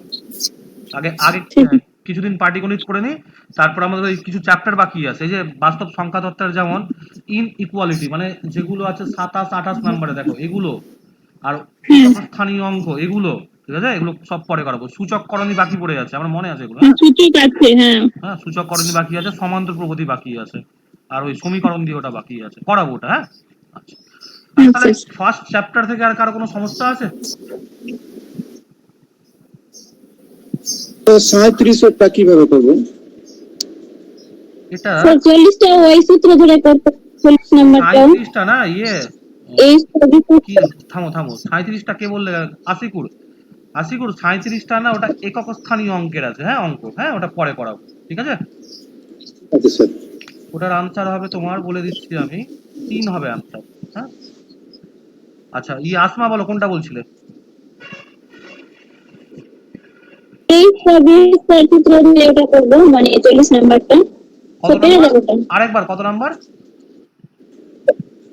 আগে আগে ঠিক আছে। কিছুদিন পাটিগণিত করে নিই, তারপর আমাদের ওই কিছু চ্যাপ্টার বাকি আছে, এই যে বাস্তব সংখ্যা তত্ত্বের, যেমন ইন ইকুয়ালিটি, মানে যেগুলো আছে 27-28 নম্বরে, দেখো এগুলো, আর হ্যাঁ, একক স্থানীয় অঙ্ক এগুলো, ঠিক আছে, এগুলো সব পরে করাবো। সূচককরণী বাকি পড়ে আছে, আমার মনে আছে এগুলো, হ্যাঁ। সূচক আছে, হ্যাঁ। হ্যাঁ, সূচককরণী বাকি আছে, সমান্তর প্রগতি বাকি আছে, আর ওই সমীকরণ দিয়ে ওটা বাকি আছে, করাবো ওটা, হ্যাঁ। আচ্ছা, আচ্ছা, তাহলে আচ্ছা। ফার্স্ট চ্যাপ্টার থেকে আর কারো কোনো সমস্যা আছে? তো 37টা কিভাবে করবো? এটা স্যার, 40টা ওই সূত্র ধরে করতে, 40 নাম্বারটা 37টা না, ইয়ে, এই কি, থামো থামো, 37টা কে বললে? আশিকুর, আশিকুর, 37টা না, ওটা একক স্থানীয় অঙ্কের আছে, হ্যাঁ, অঙ্ক, হ্যাঁ, ওটা পরে করাবো, ঠিক আছে। আচ্ছা স্যার। ওটার আনসার হবে তোমার, বলে দিচ্ছি আমি, 3 হবে আনসার, হ্যাঁ। আচ্ছা, আসমা বলো, কোনটা বলছিলে? এই সবই স্যার সূত্র ধরে ওটা করবো, মানে 40 নাম্বারটা কত তো পেরে নাম্বার? যাবো তো। আরেকবার, কত নাম্বার?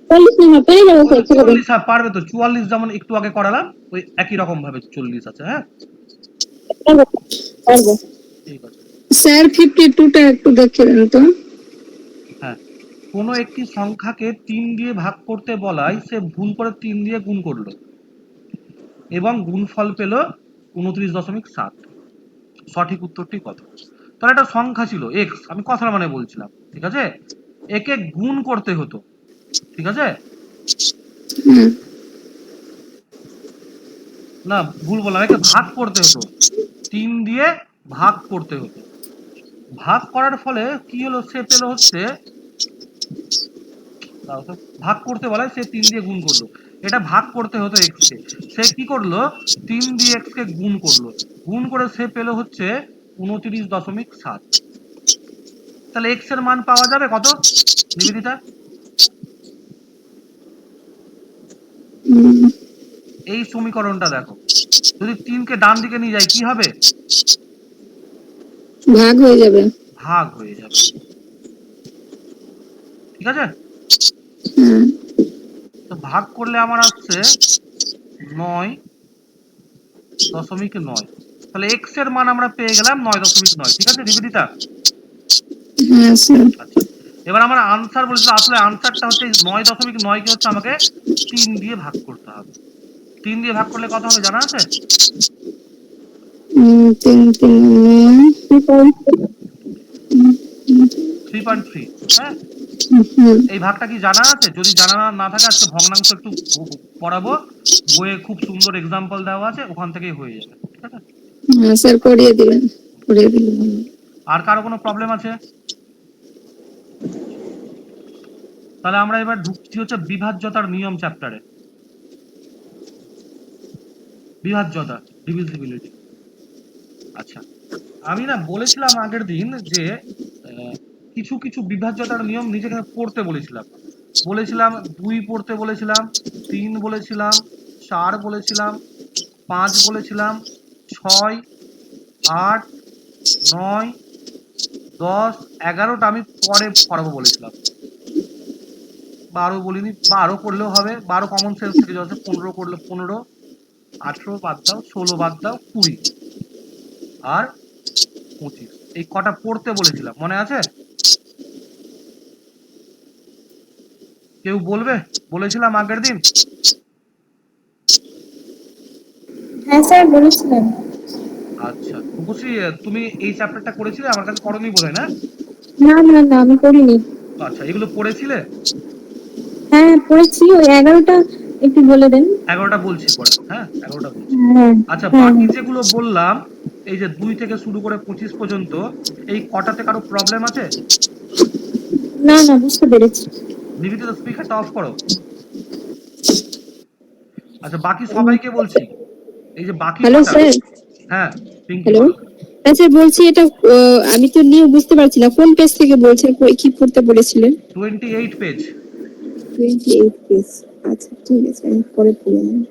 40 নাম্বার পেরে যাবো স্যার, ছেড়ে দিন। 44, হ্যাঁ পারবে তো, 44 যেমন একটু আগে করালাম, ওই একই রকম ভাবে 40 আছে, হ্যাঁ। পারবো, পারবো। ঠিক আছে। স্যার, 52টা একটু দেখে দেন তো। হ্যাঁ, কোনো একটি সংখ্যাকে 3 দিয়ে ভাগ করতে বলায় সে ভুল করে 3 দিয়ে গুণ করলো এবং গুণফল পেল 29.7, সঠিক উত্তরটি কত? তাহলে একটা সংখ্যা ছিল এক্স, আমি কথার মানে বলছিলাম, ঠিক আছে, একে গুণ করতে হতো, ঠিক আছে, হুম। না ভুল বললাম, একে ভাগ করতে হতো, 3 দিয়ে ভাগ করতে হতো। ভাগ করার ফলে কি হলো, সে পেল হচ্ছে, ভাগ করতে বলে সে 3 দিয়ে গুণ করলো, এটা ভাগ করতে হতো এক্স কে, সে কি করলো, 3 দিয়ে এক্স কে গুণ করলো, গুণ করে সে পেল হচ্ছে 29.7। তাহলে এক্স এর মান পাওয়া যাবে কত, নিবেদিতা? এই সমীকরণটা দেখো, যদি 3 কে ডান দিকে নিয়ে যাই কি হবে, ভাগ হয়ে যাবে। ভাগ হয়ে যাবে, ঠিক আছে। হ্যাঁ। তো ভাগ করলে আমার আসছে 9.9, তাহলে এক্স এর মান আমরা পেয়ে গেলাম 9.9, ঠিক আছে নিবেদিতা? হ্যাঁ স্যার। আচ্ছা, এবার আমার আনসার বলেছিল, আসলে আনসারটা হচ্ছে 9.9 কে হচ্ছে আমাকে 3 দিয়ে ভাগ করতে হবে। 3 দিয়ে ভাগ করলে কত হবে জানা আছে? 3.3, হ্যাঁ। এই ভাগটা কি জানা আছে? যদি জানা না থাকে, আজকে ভগ্নাংশ একটু পড়াবো, বইয়ে খুব সুন্দর এক্সাম্পল দেওয়া আছে, ওখান থেকেই হয়ে যাবে, ঠিক আছে। হ্যাঁ স্যার, করিয়ে দিবেন, করিয়ে দিলেন। আর কারো কোনো প্রবলেম আছে? তাহলে আমরা এবার ঢুকছি হচ্ছে বিভাজ্যতার নিয়ম চ্যাপ্টারে। বিভাজ্যতা, ডিভিজিবিলিটি। আচ্ছা, আমি না বলেছিলাম আগের দিন যে কিছু কিছু বিভাজ্যতার নিয়ম নিজেকে পড়তে বলেছিলাম। বলেছিলাম 2 পড়তে বলেছিলাম, 3 বলেছিলাম, 4 বলেছিলাম, 5 বলেছিলাম, 6, 8, 9, 10, 11টা আমি পরে পড়াবো বলেছিলাম। 12 বলিনি, 12 করলেও হবে, 12 কমন সেন্স থেকে যাচ্ছে, 15 করলে 15, 18 বাদ দাও, 16 বাদ দাও, 20 আর 25, এই কটা পড়তে বলেছিলাম, মনে আছে? কেউ বলবে? বলেছিলাম আগের দিন। হ্যাঁ স্যার বলেছিলেন। আচ্ছা, রূপশ্রী, তুমি এই চ্যাপ্টারটা করেছিলে? আমার কাছে করোনি বোধহয়, না? না না না, আমি করিনি। আচ্ছা, এগুলো পড়েছিলে? হ্যাঁ পড়েছি, ওই 11টা একটু বলে দেন। 11টা বলছি পরে, হ্যাঁ 11টা বলছি। হ্যাঁ আচ্ছা, হ্যাঁ বাকি হ্যাঁ। যেগুলো বললাম, এই যে 2 থেকে শুরু করে 25 পর্যন্ত, এই কটাতে কারো প্রবলেম আছে? না না, বুঝতে পেরেছি। নিবেদিত, স্পিকারটা অফ করো। আচ্ছা, বাকি সবাইকে বলছি, এই যে বাকি হ্যালো কটা। স্যার। হ্যাঁ, পিঙ্কি হ্যালো। বলো। আচ্ছা বলছি, এটা আমি তো নিয়ে বুঝতে পারছি না, কোন পেজ থেকে বলছেন, কি পড়তে বলেছিলেন? 28 পেজ। 28 পেজ। আচ্ছা ঠিক আছে, আমি পরে পড়ে নেব।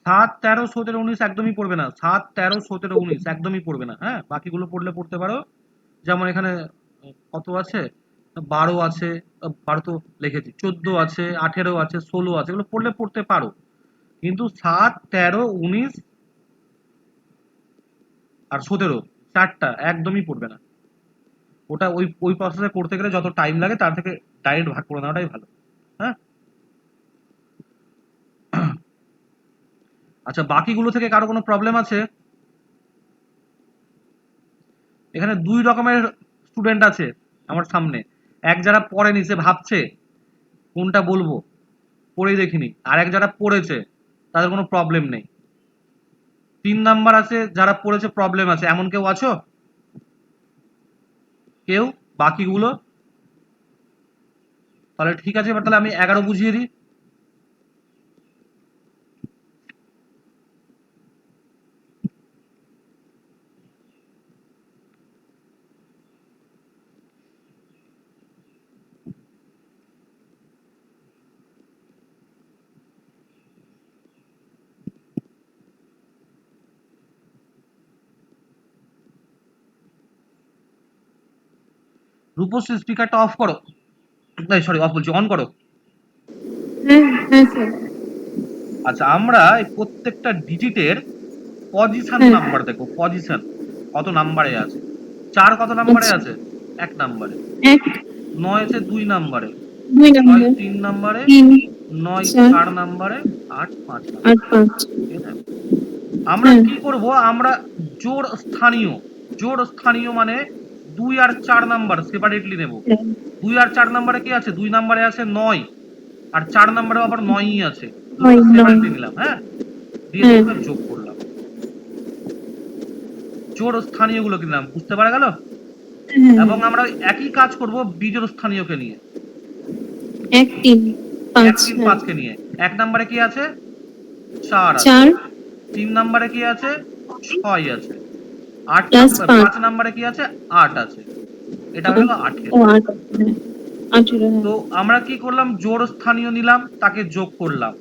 সাত, 13, 17, 19 একদমই পড়বে না। 7, 13, 17, 19 একদমই পড়বে না। হ্যাঁ, বাকিগুলো পড়লে পড়তে পারো। যেমন এখানে কত আছে? 12 আছে, 12 তো লিখেছি, 14 আছে, 18 আছে, 16 আছে, এগুলো পড়লে পড়তে পারো। কিন্তু 7, 13, 19 আর 17, চারটা একদমই পড়বে না। ওটা ওই ওই প্রসেসে করতে গেলে যত টাইম লাগে তার থেকে ডাইরেক্ট ভাগ করে নেওয়াটাই ভালো। হ্যাঁ। আচ্ছা, বাকিগুলো থেকে কারো কোনো প্রবলেম আছে? এখানে 2 রকমের স্টুডেন্ট আছে আমার সামনে। এক যারা পড়েনি, সে ভাবছে কোনটা বলবো, পড়েই দেখিনি। আর এক যারা পড়েছে, তাদের কোনো প্রবলেম নেই। 3 নাম্বার আছে যারা পড়েছে, প্রবলেম আছে, এমন কেউ আছো? কেউ? বাকিগুলো? তাহলে ঠিক আছে, এবার তাহলে আমি 11 বুঝিয়ে দিই। রূপশ্রী, স্পিকারটা অফ করো। সরি, অফ বলছি, অন করো। হ্যাঁ হ্যাঁ স্যার। আচ্ছা, আমরা এই প্রত্যেকটা ডিজিটের পজিশন হ্যাঁ। নাম্বার দেখো, পজিশন কত নাম্বারে আছে। 4 কত নাম্বারে আচ্ছা। আছে? 1 নাম্বারে। 1, 9 আছে 2 নাম্বারে। 2 6 নম্বর, 3 নাম্বারে। 3, 9 4, 4 নাম্বারে। 8 5 নাম্বারে। 8, 5। ঠিক আছে? আমরা হ্যাঁ। কি করব? আমরা জোড় স্থানীয়, জোড় স্থানীয় মানে 2 আর 4 নাম্বার সেপারেটলি নেব। 2 আর 4 নাম্বারে কি আছে? 2 নাম্বারে আছে 9, আর 4 নাম্বারে আবার 9ই আছে। দুটোকে 9, 9। সেপারেটলি নিলাম, হ্যাঁ, দিয়ে হ্যাঁ দুটোকে যোগ করলাম। জোড় স্থানীয়গুলো কিনলাম, বুঝতে পারা গেল? হ্যাঁ। এবং আমরা একই কাজ করব বিজোড় স্থানীয়কে নিয়ে। 1, 3, 1 5। 3 হ্যাঁ। 5 কে নিয়ে। 1 নাম্বারে কি আছে? 4 আছে। 4 3 নাম্বারে কি আছে? 6 আছে। 8 প্লাস নাম্বার 5। 5 নাম্বারে কি আছে? 8 আছে। এটা হলো 8 ও 8। হ্যাঁ 18। হ্যাঁ। তো আমরা কি করলাম? জোড় স্থানীয় নিলাম, তাকে যোগ করলাম।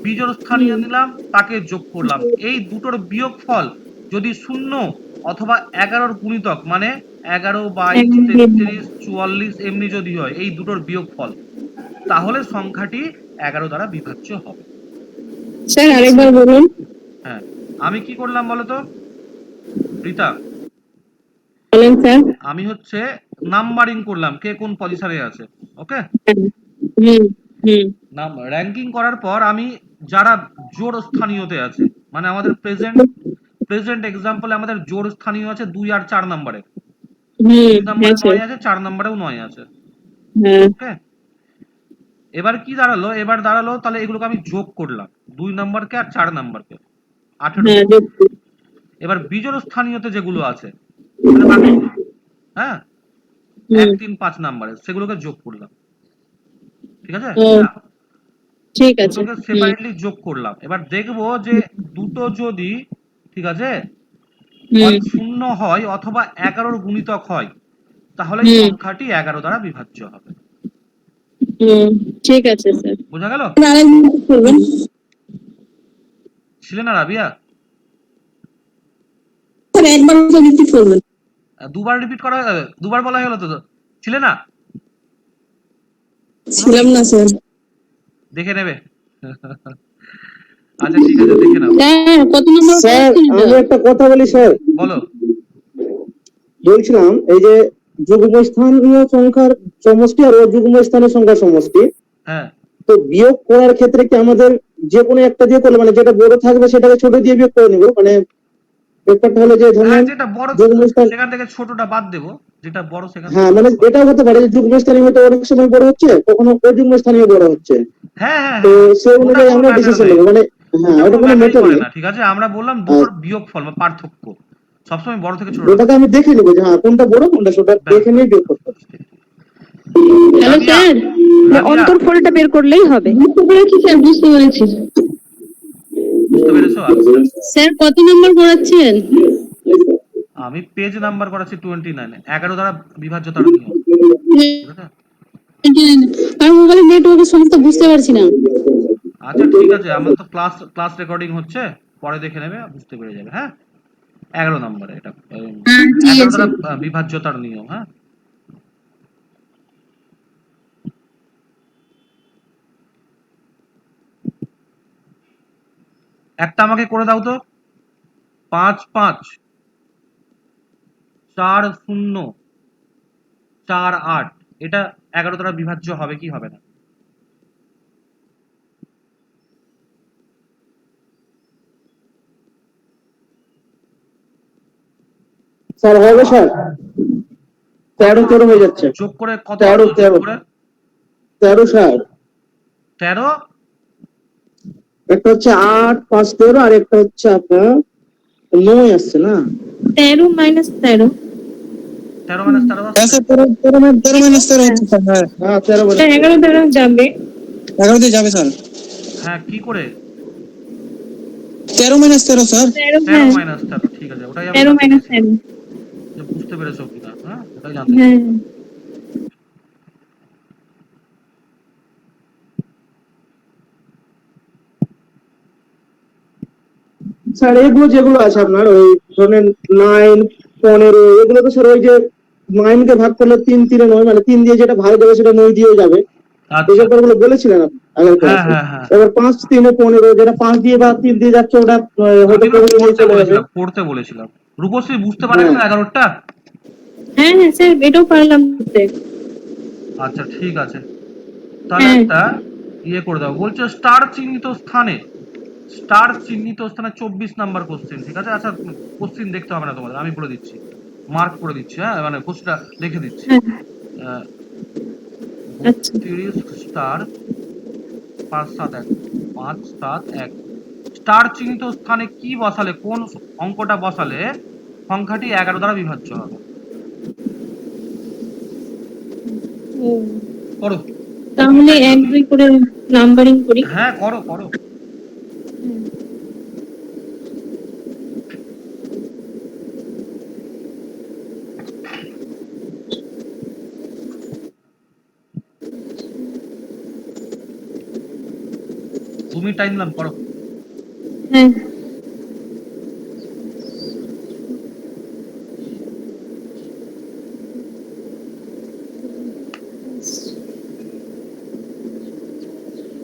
বিজোড় স্থানীয় হুম। নিলাম, তাকে যোগ করলাম। এই দুটোর বিয়োগফল যদি 0 অথবা 11র গুণিতক মানে 11, 22, 33, 44 এমনি যদি হয়, এই দুটোর বিয়োগফল, তাহলে সংখ্যাটি 11 দ্বারা বিভাজ্য হবে। স্যার আরেকবার বলুন। হ্যাঁ, আমি কি করলাম বলতো রীতা? বলেন স্যার। আমি হচ্ছে নাম্বারিং করলাম, কে কোন পজিশনে আছে। ওকে, হ্যাঁ। হুম হুম। নাম র্যাঙ্কিং করার পর আমি যারা জোড় স্থানীয়তে আছে, মানে আমাদের প্রেজেন্ট প্রেজেন্ট এক্সাম্পলে আমাদের জোড় স্থানীয় আছে 2 আর 4 নাম্বারে। হুম। 2 হ্যাঁ নাম্বারে স্যার। 9 আছে, 4 নাম্বারেও 9 আছে। হ্যাঁ। ওকে, এবার কি দাঁড়ালো, এবার দাঁড়ালো তাহলে এগুলোকে আমি যোগ করলাম 2 নাম্বারকে আর 4 নাম্বারকে 18। হ্যাঁ যোগ করি। এবার বিজোড় স্থানীয়তে যেগুলো আছে মানে বাকিগুলো, হ্যাঁ 1 হুম 3 5 নাম্বারের সেগুলোকে যোগ করলাম, ঠিক আছে? ও ঠিক আছে। দুটোকে সেপারেটলি যোগ করলাম। এবার দেখবো যে দুটো যদি, ঠিক আছে, হয় হুম 0 হয় অথবা 11 গুণিতক হয়, তাহলে এই হুম সংখ্যাটি 11 দ্বারা বিভাজ্য হবে। হুম ঠিক আছে স্যার। বোঝা গেল? আরেকবার করবেন? ছিলে না রাবিয়া? স্যার একবার রিপিট করবেন। দুবার রিপিট করা, দুবার বলা গেল তো, ছিলে না? শুনোনি? ছিলাম না স্যার। দেখে নেবে। আচ্ছা ঠিক আছে, দেখে নাও। স্যার কত নম্বর স্যার কোয়েশ্চেন আমি এটা? একটা কথা বলি স্যার, বলো। বলছিলাম এই যে যুগ্মস্থানীয় সংখ্যার সমষ্টি আর অযুগ্ম স্থানীয় সংখ্যার সমষ্টি, হ্যাঁ তো বিয়োগ করার ক্ষেত্রে কি আমাদের যে কোনো একটা দিয়ে করলে মানে যেটা বড় থাকবে সেটাকে ছোট দিয়ে বিয়োগ করে নিব, মানে ব্যাপারটা হলো যে হ্যাঁ, ধরুন যেটা বড় যুগ্মস্থান, সেখান থেকে ছোটটা বাদ দেবো, যেটা বড় সেখান থেকে হ্যাঁ মানে ছোটটা বাদ এটাও দেবো। হতে পারে যে যুগ্মস্থানীয় হয়তো অনেক সময় বড় হচ্ছে, কখনো অযুগ্ম স্থানীয় বড় হচ্ছে, হ্যাঁ হ্যাঁ তো হ্যাঁ, সেই ওটা অনুযায়ী কোনো আমরা ম্যাটার ডিসিশন নেই, নেবো মানে। হ্যাঁ ওটা ওটা কোনো কোনো ম্যাটারই ম্যাটার করে নেই। না, ঠিক আছে? আমরা বললাম আর দুটোর বিয়োগফল বা পার্থক্য সবসময় বড় থেকে ছোটটা ওটাকে থাকে। আমি দেখে নিবো যে হ্যাঁ কোনটা বড় কোনটা ছোট, ব্যাস দেখে ব্যাস নিয়ে বিয়োগ ব্যাস করতে হবে। ব্যাস, ঠিক ঠিক। হ্যালো রাবিয়া, স্যার, রাবিয়া, অন্তর্ফলটা বের করলেই হবে। বুঝতে পেরেছি স্যার, বুঝতে পেরেছি। বুঝতে পেরেছো? আচ্ছা, স্যার কত নম্বর পড়াচ্ছেন? আমি পেজ নাম্বার করাচ্ছি 29, 11 দ্বারা বিভাজ্যতার নিয়ম, ঠিক আছে? আর মোবাইলের নেটওয়ার্কের সমস্যা, বুঝতে পারছি না। আচ্ছা ঠিক আছে, আমার তো ক্লাস ক্লাস রেকর্ডিং হচ্ছে, পরে দেখে নেবে, বুঝতে পেরে যাবে। হ্যাঁ, 11 নম্বরে এটা, হ্যাঁ ঠিক 11 আছে। দ্বারা বিভাজ্যতার নিয়ম। হ্যাঁ, একটা আমাকে করে দাও তো। 5 5 4 0 4 8, এটা 11 দ্বারা বিভাজ্য হবে কি হবে না? স্যার হবে স্যার, কত 13 হয়ে যাচ্ছে। যোগ করে, কত 13 আসলো যোগ 13 করে? 13 স্যার, 13। একটা হচ্ছে 8 5 13 আর একটা হচ্ছে আপনার 9 আসছে না? 13 মাইনাস 13। 13 - 13 হ্যাঁ আসছে। স্যার, 13 -13 হচ্ছে স্যার। হ্যাঁ, হ্যাঁ 13 বলে। 11 দ্বারা যাবে। 11 দিয়ে যাবে স্যার। হ্যাঁ, কি করে? 13 - 13 স্যার। 13 13 হ্যাঁ, - 13, ঠিক আছে, ওটাই আমি 13 জানতে মাইনাস চেয়েছিলাম 13। যে বুঝতে পেরেছো কিনা। হ্যাঁ, ওটাই জানতে হ্যাঁ চেয়েছিলাম। স্যার এগুলো যেগুলো আছে আপনার ওই ধরেন 9 15 এগুলো তো স্যার ওই যে 9 কে ভাগ করলে 3 3 9 মানে 3 দিয়ে যেটা ভাগ দেবে সেটা 9 দিয়ে যাবে, এই আচ্ছা, ব্যাপারগুলো বলেছিলেন আপনি আগের হ্যাঁ ক্লাসে। হ্যাঁ হ্যাঁ, এবার 5 3 15 যেটা 5 দিয়ে বা 3 দিয়ে যাচ্ছে ওটা হয়তো আমি পনেরো দিয়ে পড়তে চলে যাবে। বলেছিলাম, পড়তে বলেছিলাম। রূপশ্রী বুঝতে পারে হ্যাঁ গেল 11টা। হ্যাঁ হ্যাঁ স্যার, এটাও পারলাম বুঝতে। আচ্ছা ঠিক আছে, তাহলে হ্যাঁ একটা ইয়ে করে দাও। বলছো স্টার চিহ্নিত স্থানে, স্টার চিহ্নিত স্থানে 24 নাম্বার কোশ্চেন, ঠিক আছে? আচ্ছা, কোশ্চেন দেখতে হবে না তোমাদের, আমি বলে দিচ্ছি, মার্ক করে দিচ্ছি। হ্যাঁ, মানে কোশ্চেনটা লিখে দিচ্ছি। হ্যাঁ। আহ, আচ্ছা 32 স্টার 5 7 1 5 7 1, স্টার চিহ্নিত স্থানে কি বসালে, কোন অঙ্কটা বসালে সংখ্যাটি 11 দ্বারা বিভাজ্য হবে? ও, করো। তাহলে 1 2 করে নাম্বারিং করি। হ্যাঁ, করো করো। তুমি টাইম দিলাম, করো। হ্যাঁ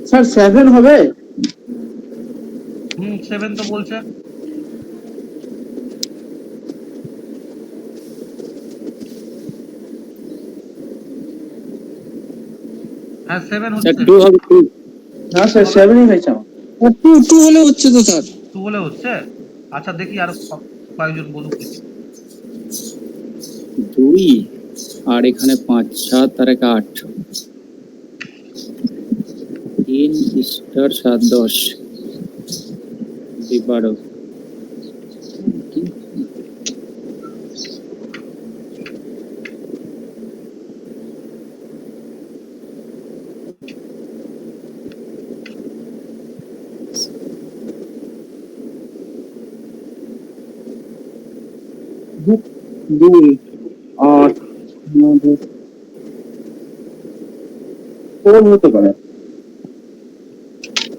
স্যার 7 হবে। 7 তো বলছে। হ্যাঁ 7 স্যার হচ্ছে। 2 হবে, 2। হ্যাঁ স্যার 7ই হয়েছে আমার। 2 হলে হচ্ছে তো স্যার। 2 বলে হচ্ছে। আচ্ছা দেখি আর কয়েকজন বলুক দেখি। 2 আর এখানে 5 7 আর 1 8। 3 স্টার 7 10 12 2 8 9 4 হতে পারে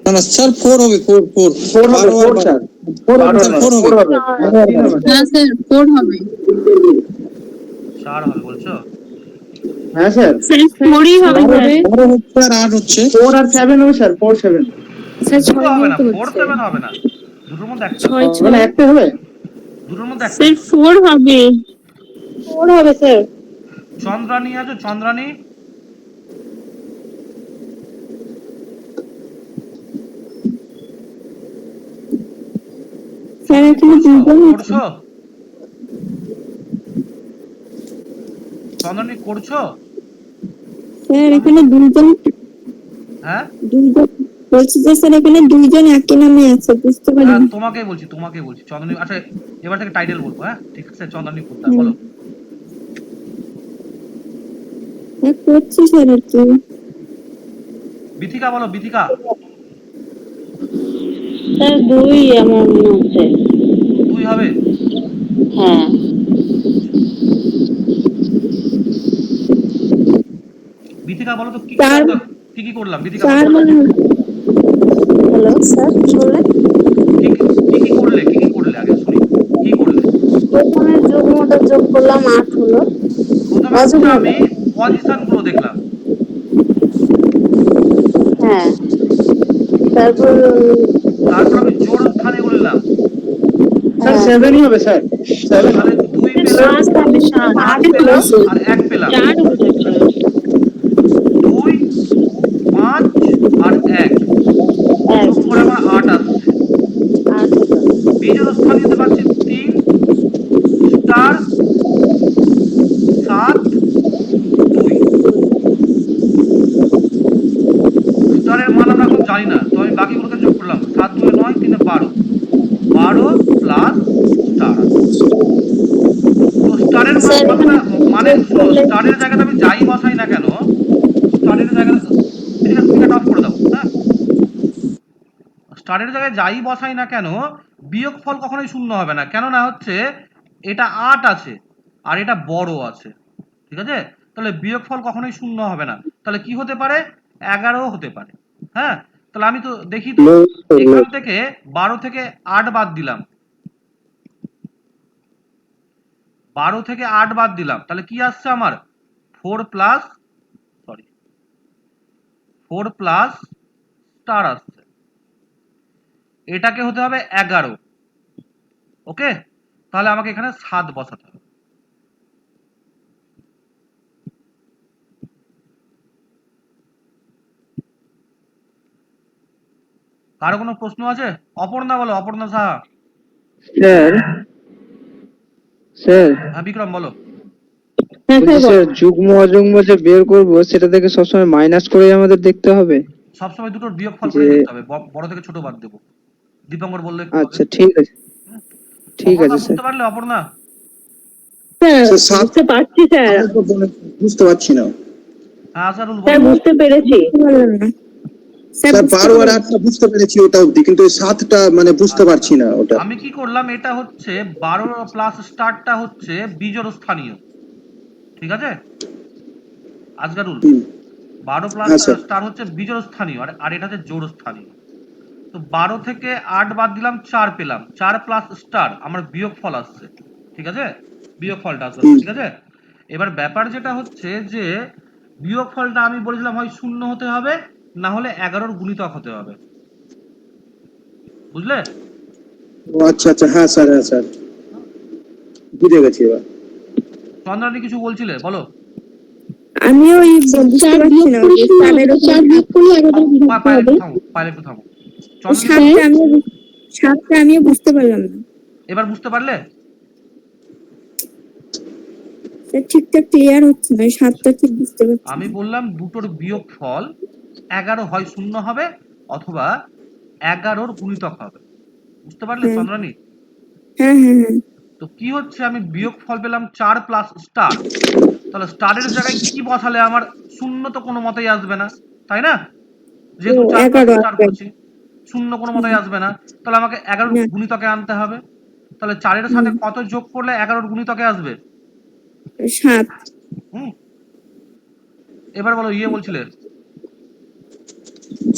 না না স্যার 4 হবে 4 4 4 হবে 4 স্যার 4 হবে স্যার 4 হবে 4 হবে হ্যাঁ, তিন হবে। হ্যাঁ স্যার 4 হবে 4 হবে বলছো? হ্যাঁ স্যার স্যার 4ই হবে স্যার 4 হচ্ছে আর 8 হচ্ছে 4 আর 7 হবে স্যার 4 7 স্যার দুটো 6 হবে না, বলতে 4 হচ্ছে 7 হবে না, দুটোর মধ্যে একটা, 6 মানে 6 একটা হবে দুটোর মধ্যে একটা। স্যার 4 হবে 4 হবে স্যার চন্দ্রানী আছো? চন্দ্রানী স্যার এখানে দুজন আছে করছো? চন্দ্রানী করছো? স্যার এখানে দুজন হ্যাঁ বলছি যে স্যার এখানে দুইজন একই নামে আছে বুঝতে হ্যাঁ, পারিনি তোমাকেই বলছি চন্দ্রানী। আচ্ছা এবার থেকে টাইটেল বলবো, হ্যাঁ ঠিক আছে। চন্দ্রানী কোথা বলো? হ্যাঁ করছি স্যার আর কি বিথিকা বলো, বিথিকা। স্যার 2 আমার মনে হচ্ছে 2 হবে। হ্যাঁ বিথিকা বলো তো কি কি চার করলাম, কি কি করলাম বিথিকা বলো। 4 মনে হচ্ছে হ্যালো স্যার কি বললেন কি কি কি করলে, কি কি করলে আগে শুনি, কি করলে? প্রথমে যুগ্মটা যোগ করলাম 8 হলো প্রথমে হচ্ছে আমি পজিশন গুলো দেখলাম। হ্যাঁ তারপর তারপর আমি জোড় স্থানে গুনলাম। স্যার 7ই হবে স্যার 7 তাহলে 2 পেলাম, 8 পেলাম আর 1 পেলাম। 2 5 আর 1 যোগ করে আমার 8 আসছে। বিজোড় স্থানীয়তে পাচ্ছি 3 স্টার 7 2। স্টারের মান আমরা এখন জানি না, তো আমি বাকিগুলোকে যোগ করলাম। 7 2 9 3 12, 12 প্লাস স্টার আছে। তো স্টারের মান মানে শুনো, স্টারের জায়গাতে আমি যাই বসাই না কেন, স্টারের জায়গাতে স্পিকারটা অফ করে দাও, হ্যাঁ। স্টারের জায়গায় যাই বসাই না কেন বিয়োগফল কখনোই শূন্য হবে না, কেননা হচ্ছে এটা 8 আছে আর এটা বড় আছে, ঠিক আছে। তাহলে বিয়োগফল কখনোই শূন্য হবে না। তাহলে কি হতে পারে? 11 হতে পারে, হ্যাঁ। তাহলে আমি তো দেখি তো, এখান থেকে 12 থেকে 8 বাদ দিলাম, 12 থেকে 8 বাদ দিলাম, তাহলে কি আসছে আমার? 4 প্লাস স্টার আসছে। এটাকে হতে হবে 11। ওকে, তাহলে আমাকে এখানে 7 বসাতে হবে। কারো কোনো প্রশ্ন আছে? অপর্ণা বলো, অপর্ণা সাহা। স্যার স্যার হ্যাঁ বিক্রম বলো। বলছি স্যার যুগ্ম অযুগ্ম যে বের করব সেটা থেকে সবসময় মাইনাস করে আমাদের দেখতে হবে। সবসময় দুটোর বিয়োগফল করে যে দেখতে হবে, বড় থেকে ছোট বাদ দেবো। দীপঙ্কর বললে একটু হবে। আচ্ছা ঠিক আছে ঠিক অপর্ণা আছে স্যার। বুঝতে পারলে? অপর্ণা স্যার বুঝতে পারছি স্যার বুঝতে পারছি না হ্যাঁ আসারুল স্যার বলো। বুঝতে পেরেছি স্যার 12 আর 8টা বুঝতে পেরেছি ওটা অবধি, কিন্তু 7টা মানে বুঝতে পারছি না ওটা। আমি কি করলাম, এটা হচ্ছে 12 প্লাস স্টারটা হচ্ছে বিজোড় স্থানীয়, ঠিক আছে আজগারুল। 12 প্লাস হ্যাঁ স্যার। স্টার হচ্ছে বিজোড় স্থানীয় আর এটা হচ্ছে জোড় স্থানীয়। তো 12 থেকে 8 বাদ দিলাম, 4 পেলাম, 4 প্লাস স্টার আমার বিয়োগফল আসছে, ঠিক আছে। বিয়োগফলটা আসবে, ঠিক আছে। এবার ব্যাপার যেটা হচ্ছে যে বিয়োগফলটা আমি বলেছিলাম হয় শূন্য হতে হবে, না হলে 11-র গুণিতক হতে হবে, বুঝলে? ও আচ্ছা আচ্ছা হ্যাঁ স্যার হ্যাঁ স্যার বুঝে গেছি এবার। চন্দ্রানী কিছু বলছিলে, বলো। আমিও এই বুঝতে পারছি না যে স্যারের চার বিয়োগ করলে 11 পায়েল একটু থামো, পায়েল একটু থামো। চন্দ্রানী সাতটা আমিও বুঝতে পারলাম না এবার বুঝতে পারলে? ঠিকঠাক ক্লিয়ার হচ্ছে না সাতটা ঠিক বুঝতে পারছি আমি বললাম দুটোর বিয়োগফল 11 হয় শূন্য হবে অথবা 11 গুণিতক হবে। বুঝতে পারলে চন্দ্রানী? তো কি হচ্ছে, আমি বিয়োগ ফল পেলাম 4 প্লাস স্টার, তাহলে স্টারের জায়গায় কি বসালে আমার শূন্য তো কোনো মতেই আসবে না, তাই না? যেহেতু 4 প্লাস স্টার বলছি, শূন্য কোনো মতেই আসবে না, তাহলে আমাকে 11 গুণিতকে আনতে হবে। তাহলে 4 সাথে কত যোগ করলে 11 গুণিতকে আসবে? 7। হুম, এবার বলো, ইয়ে বলছিলে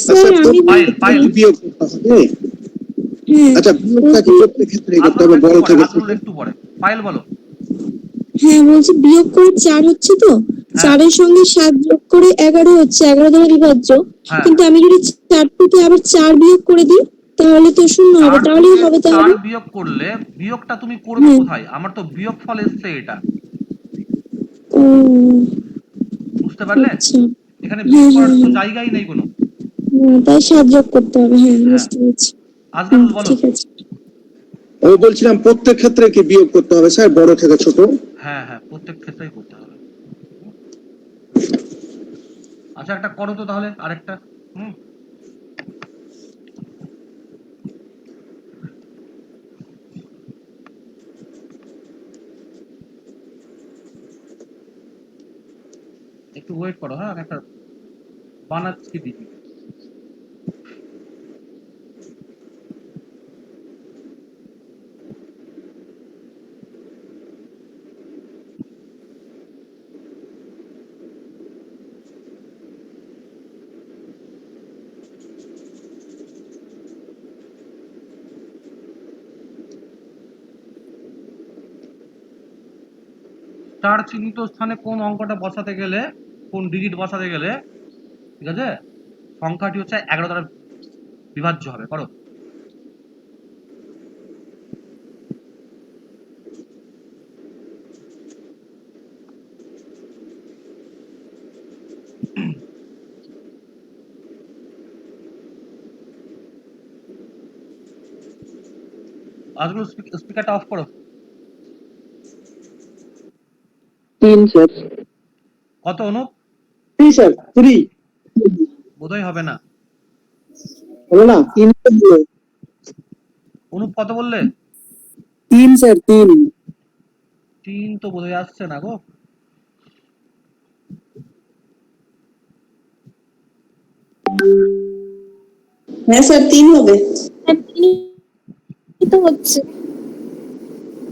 স্যার আমি পায়েল বিয়োগ করতে হবে। আচ্ছা, বিয়োগটা কি প্রত্যেক ক্ষেত্রে করতে হবে, বড় থেকে ছোট? একটু পরে পায়েল বলো। হ্যাঁ বলছি বিয়োগ করে 4 হচ্ছে তো, হ্যাঁ। 4 এর সঙ্গে 7 যোগ করে 11 হচ্ছে, 11 দ্বারা বিভাজ্য। হ্যাঁ। কিন্তু আমি যদি 4 থেকে আবার 4 বিয়োগ করে দিই তাহলে তো শূন্য হবে, তাহলেই হবে তাহলে। 4 বিয়োগ করলে বিয়োগটা তুমি করবে কোথায়? আমার তো বিয়োগ ফল এসছে এটা, ও বুঝতে পারলে? আচ্ছা, এখানে বিয়োগ করার তো জায়গাই নেই কোনো। তাই 7 যোগ করতে হবে। হ্যাঁ হ্যাঁ। বুঝতে পেরেছি। আজকাল বলো। ঠিক আছে। আমি বলছিলাম প্রত্যেক ক্ষেত্রে কি বিয়োগ করতে হবে স্যার, বড় থেকে ছোট? হ্যাঁ হ্যাঁ, প্রত্যেক ক্ষেত্রেই করতে হবে। আচ্ছা, একটা করো তো তাহলে, আরেকটা। হুম, একটু ওয়েট করো। হ্যাঁ, আমি একটা বানাচ্ছি দিদি। স্টার চিহ্নিত স্থানে কোন অঙ্কটা বসাতে গেলে, কোন ডিজিট বসাতে গেলে, ঠিক আছে, সংখ্যাটি হচ্ছে 11 দ্বারা বিভাজ্য হবে? করো। আজগুলো স্পিকারটা অফ করো। 3 স্যার। কত অনুপ? 3 স্যার, 3 বোধহয় হবে না। হলো না? 3 অনুপ কত বললে? স্যার 3। 3 তো বোধহয় আসছে না গো। হ্যাঁ স্যার 3 হবে। তো হচ্ছে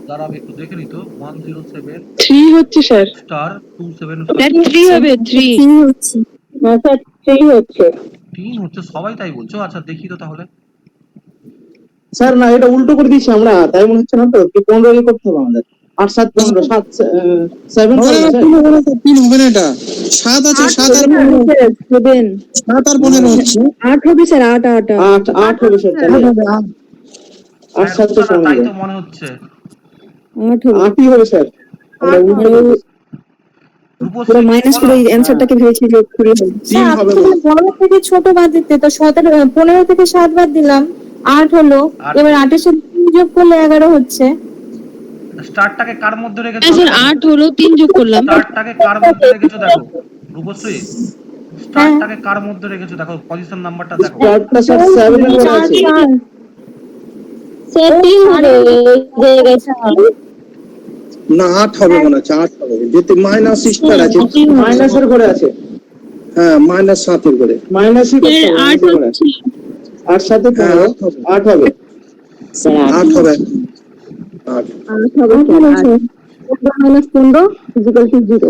দাঁড়াও, আমি একটু দেখে নিই তো। 107 3 হচ্ছে স্যার। স্টার 275 3 হবে 3 হচ্ছে। স্যার 3 হচ্ছে। 3 হচ্ছে, সবাই তাই বলছো। আচ্ছা দেখি তো তাহলে। স্যার না, এটা উল্টো করে দিচ্ছি আমরা, তাই মনে হচ্ছে না তো? কি 15 করতে হবে আমাদের? 8 7 15 7 7 হবে না, 3 হবে না, 3 হবে না, এটা 7 আছে, 7 আর 15, 7 আর 15 হচ্ছে। 8 হবে স্যার, 8 8 8 8 হবে স্যার, তাহলে 8 7 তো রূপসাদা, তাই সময় তো মনে হচ্ছে। 8 হবে। 8ই হবে স্যার, আমরা উল্টো করে দিচ্ছি। রূপশ্রী মাইনাস বলো। করে এই অ্যানসারটাকে ভেবেছি যোগ করে হবে। 3 হবে না। 12 থেকে ছোট বাদ দিতে তো 17 15 থেকে 7 বাদ দিলাম, 8 হলো। আর এবার 8 এর সাথে 3 যোগ করলে 11 হচ্ছে। স্টারটাকে কার মধ্যে রেখেছো? স্যার 8 হলো, 3 যোগ করলাম। স্টারটাকে কার মধ্যে রেখেছো দেখো রূপশ্রী, স্টারটাকে কার মধ্যে রেখেছো দেখো, পজিশন নাম্বারটা দেখো। স্টারটা স্যার 7 এর পরে আছে। স্যার 3 হবে না, 8 হবে মনে হচ্ছে, 8 হবে, যেতে মাইনাস স্টার আছে। মাইনাসের করে আছে, হ্যাঁ, মাইনাস 7 এর করে। মাইনাসই করতে হবে, মাইনাসের করে আছে। 8 7 হ্যাঁ, 15, 8 হবে। 8 হবে, 8। 8 হবে sir. 8 minus 15 equal to 0।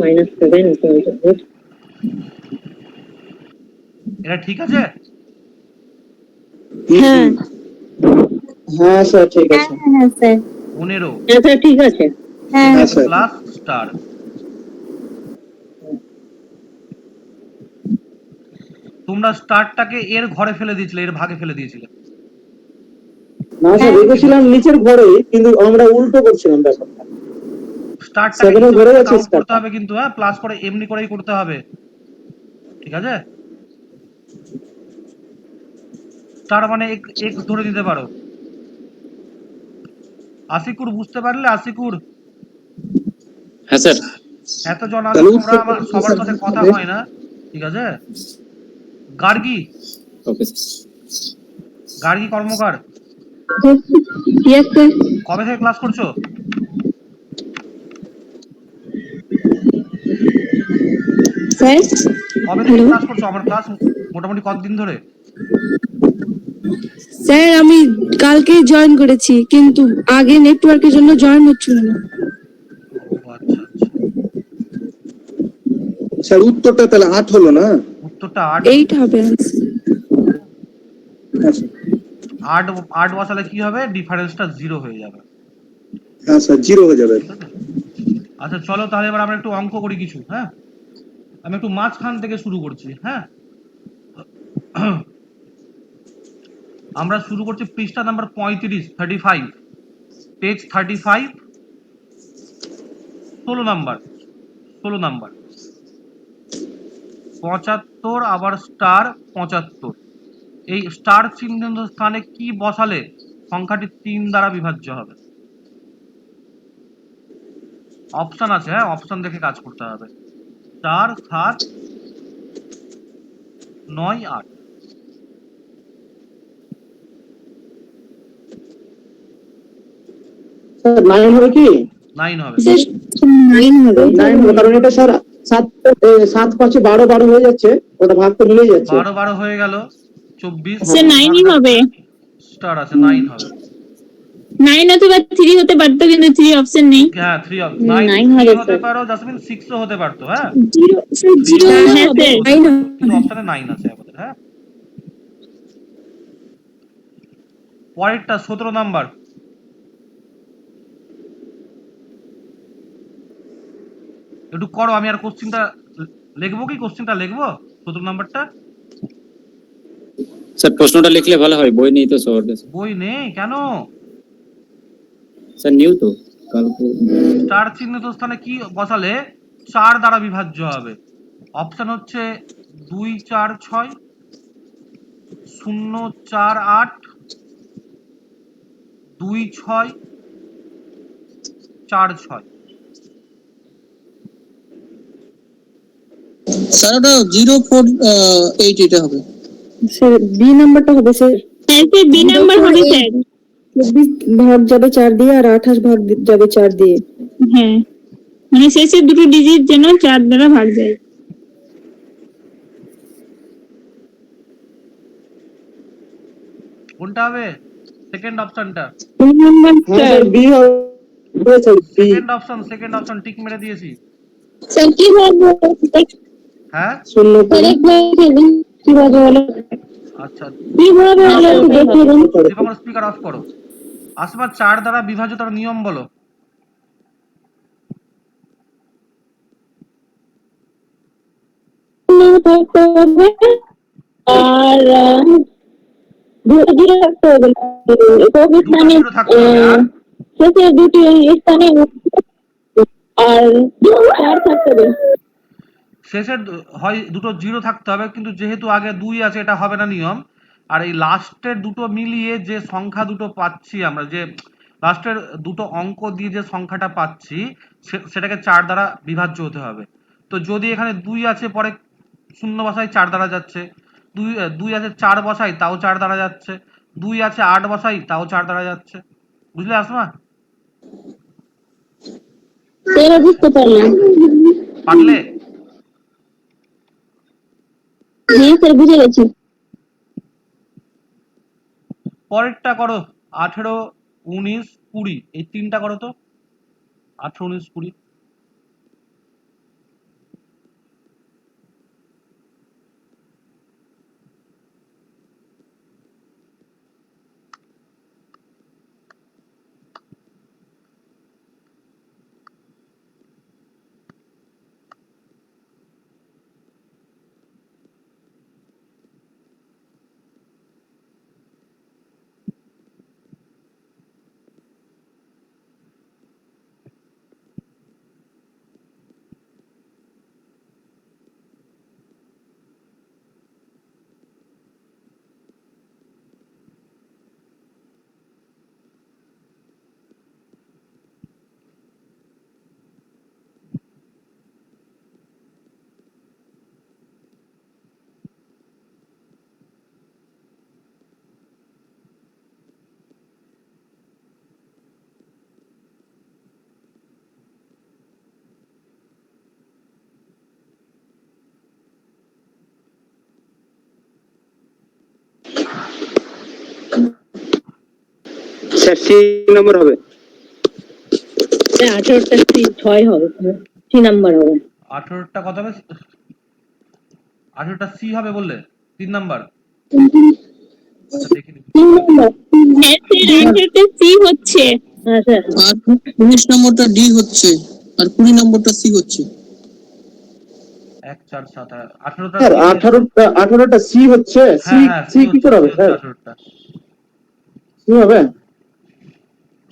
Minus 7 এটা ঠিক আছে? হ্যাঁ হ্যাঁ স্যার, ঠিক আছে। হ্যাঁ স্যার। 15 স্যার ঠিক আছে। হ্যাঁ হ্যাঁ স্যার। Plus star. তোমরা স্টারটাকে এর ঘরে ফেলে দিয়েছিলে, এর ভাগে ফেলে দিয়েছিলে। না স্যার, রেখেছিলাম নিচের ঘরে, কিন্তু আমরা উল্টো করছিলাম ব্যাপারটা। স্টারটাকে 7 এর ঘরে আছে কাউন্ট করতে স্টারটা। হবে কিন্তু, হ্যাঁ, প্লাস করে এমনি করেই করতে হবে, ঠিক আছে? স্টার মানে এক্স ধরে দিতে পারো। আশিকুর বুঝতে পারলে? আশিকুর, হ্যাঁ স্যার। এতজন আছো তাহলে তোমরা, উত্তরটা আমার কি সবার স্যার সাথে কথা হবে? হয় না, ঠিক আছে? গার্গী, ওকে গার্গী কর্মকার, ইয়েস স্যার। কবে থেকে ক্লাস করছো? স্যার কবে থেকে হ্যালো ক্লাস করছো? আমার ক্লাস মোটামুটি কতদিন ধরে? স্যার আমি কালকে জয়েন করেছি কিন্তু আগে নেটওয়ার্কের জন্য জয়েন হচ্ছিল না। ও আচ্ছা আচ্ছা, স্যার উত্তরটা তাহলে 8 হলো না? উত্তরটা 8। 8 হবে answer। হ্যাঁ স্যার। 8 8 বসালে কি হবে? ডিফারেন্সটা 0 হয়ে যাবে, হ্যাঁ স্যার 0 হয়ে যাবে। ঠিক আছে? আচ্ছা চলো তাহলে এবার আমরা একটু অঙ্ক করি কিছু, হ্যাঁ? আমি একটু মাঝখান থেকে শুরু করছি, হ্যাঁ? আমরা শুরু করছি পৃষ্ঠা নাম্বার 35, পেজ 35, 16 নাম্বার 75 আবার স্টার 75। এই স্টার চিহ্নিত স্থানে কি বসালে সংখ্যাটি 3 দ্বারা বিভাজ্য হবে? অপশন আছে, হ্যাঁ, অপশন দেখে কাজ করতে হবে। 4, 7, 9, 8। স্যার 9 হবে কি? 9 হবে। স্যার 9 হবে। 9 হবে, কারণ এটা স্যার 7 7 5 12 12 হয়ে যাচ্ছে, ওটা ভাগ তো মিলে যাচ্ছে। 12 12 হয়ে গেল, 24 স্যার 9ই হবে। স্টার আছে, 9 হবে। 9 অথবা 3 হতে পারতো কিন্তু 3 অপশন নেই। হ্যাঁ 3 হবে, 9 9 3 হবে হতে স্যার। পারো, জাসমিন 6 ও হতে পারতো, হ্যাঁ? 0 স্যার 3 0 হতে হ্যাঁ পারতো, স্যার। 6 হতে পারতো, কিন্তু অপশনে 9 আছে আমাদের, হ্যাঁ? পরেরটা 17 নাম্বার, একটু করো, আমি আর কোশ্চিনটা লিখবো কি? কোশ্চিনটা লিখবো 17 নাম্বারটা? স্যার প্রশ্নটা লিখলে ভালো হয়, বই নেই তো সবার কাছে। বই নেই কেন? স্যার নিউ তো কালকে। স্টার চিহ্নিত স্থানে কি বসালে 4 দ্বারা বিভাজ্য হবে? অপশন হচ্ছে 2 4 6, 0 4 8, 2 6, 4 6। স্যার ওটা 0488 এটা হবে। স্যার বি নাম্বারটা হবে স্যার। হ্যাঁ স্যার বি নাম্বার হবে স্যার। 24 ভাগ যাবে 4 দিয়ে আর 28 ভাগ যাবে 4 দিয়ে। হ্যাঁ মানে শেষের দুটো ডিজিট যেন 4 দ্বারা ভাগ যায়। কোনটা হবে? সেকেন্ড অপশনটা, বি নাম্বার হ্যাঁ স্যার। স্যার বি হবে sir, B. Second option tick মেরে দিয়েছি, স্যার কি বলবো? হ্যাঁ? 0 স্যার একবার দেখুন কিভাবে হলো। আচ্ছা, কিভাবে হলো একটু দেখিয়ে দিন। দীপঙ্কর স্পিকার অফ করো। আসবা 4 দ্বারা বিভাজ্যতার নিয়ম বলো। থাকতে হবে আর দুটো থাকতে হবে। কোভিড দুটো মানে জিরো থাকতে হবে, আর শেষের দুটি স্থানে আর 4 থাকতে হবে। শেষের হয় দুটো জিরো থাকতে হবে, কিন্তু যেহেতু আগে 2 আছে এটা হবে না নিয়ম। আর এই লাস্টের দুটো মিলিয়ে যে সংখ্যা দুটো পাচ্ছি আমরা, যে লাস্টের দুটো অঙ্ক দিয়ে যে সংখ্যাটা পাচ্ছি, সেটাকে 4 দ্বারা বিভাজ্য হতে হবে। তো যদি এখানে 2 আছে, পরে শূন্য বসাই 4 দ্বারা যাচ্ছে, 2 আছে 4 বসাই তাও 4 দ্বারা যাচ্ছে, 2 আছে 8 বসাই তাও 4 দ্বারা যাচ্ছে। বুঝলে আসমা? সেটা বুঝতে পারলাম। পারলে? হ্যাঁ স্যার বুঝে গেছি। পরেরটা করো, 18 19 20, এই তিনটা করো তো। 18 19 20। স্যার সি নম্বর হবে। 18টা 6 হবে, 3 নাম্বার হবে। 18টা কত হবে? 18টা সি হবে বললে, 3 নাম্বার। আচ্ছা দেখে নিবি। 3 নাম্বার। হ্যাঁ স্যার 18টা সি হচ্ছে। হ্যাঁ স্যার। আর 19 নম্বরটা ডি হচ্ছে আর 20 নম্বরটা সি হচ্ছে। 1 4 7 18টা স্যার সি হচ্ছে। 18টা সি হচ্ছে, সি হ্যাঁ হ্যাঁ সি কি করে হবে সি স্যার? হচ্ছে 18টা। সি হবে?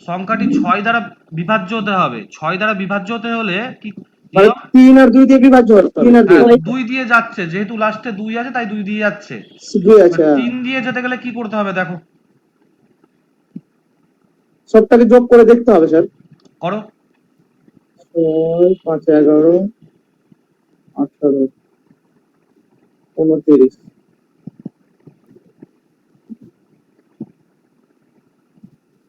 সংখ্যাটি 6 দ্বারা বিভাজ্য হতে হবে। 6 দ্বারা বিভাজ্য হতে হলে কি মানে নিয়ম? 3 আর 2 দিয়ে বিভাজ্য হবে, 3 আর 2 হ্যাঁ 2 দিয়ে যাচ্ছে, যেহেতু লাস্টে 2 আছে তাই 2 দিয়ে যাচ্ছে। 2 আছে। 3 দিয়ে যেতে গেলে কি করতে হবে দেখো, সবটাকে যোগ করে দেখতে হবে স্যার। করো। 6 5 11 18 29।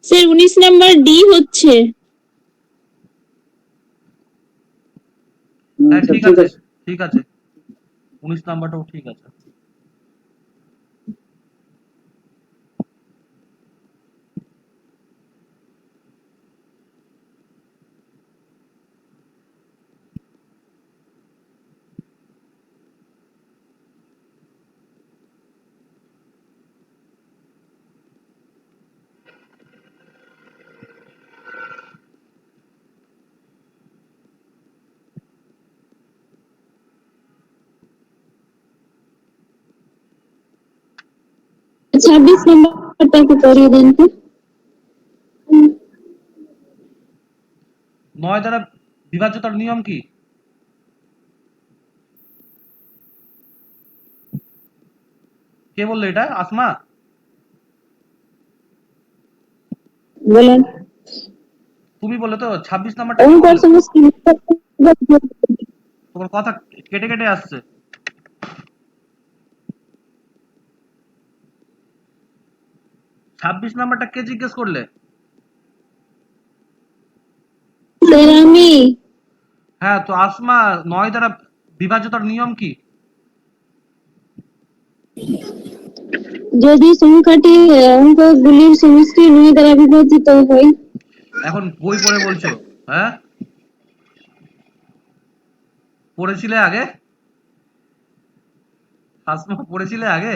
স্যার 19 নাম্বার ডি হচ্ছে। হ্যাঁ স্যার ঠিক আছে, ঠিক আছে, 19 নাম্বারটাও ঠিক আছে। ছাব্বিশ নাম্বারটা একটু করিয়ে দেন তো। 9 দ্বারা বিভাজ্যতার নিয়ম কি? কে বললো এটা? আসমা? বলেন। তুমি বললে তো 26 নাম্বারটা কি অঙ্ক বললে? সমস্ত তোমার কথা কেটে কেটে আসছে। ছাব্বিশ নাম্বারটা কে জিজ্ঞেস করলে? স্যার আমি। হ্যাঁ তো আসমা, 9 দ্বারা বিভাজ্যতার নিয়ম কি? যদি সংখ্যাটি অঙ্কগুলির সমষ্টি 9 দ্বারা বিভাজিত হয়। এখন বই পড়ে বলছো? হ্যাঁ পড়েছিলে আগে? আসমা পড়েছিলে আগে?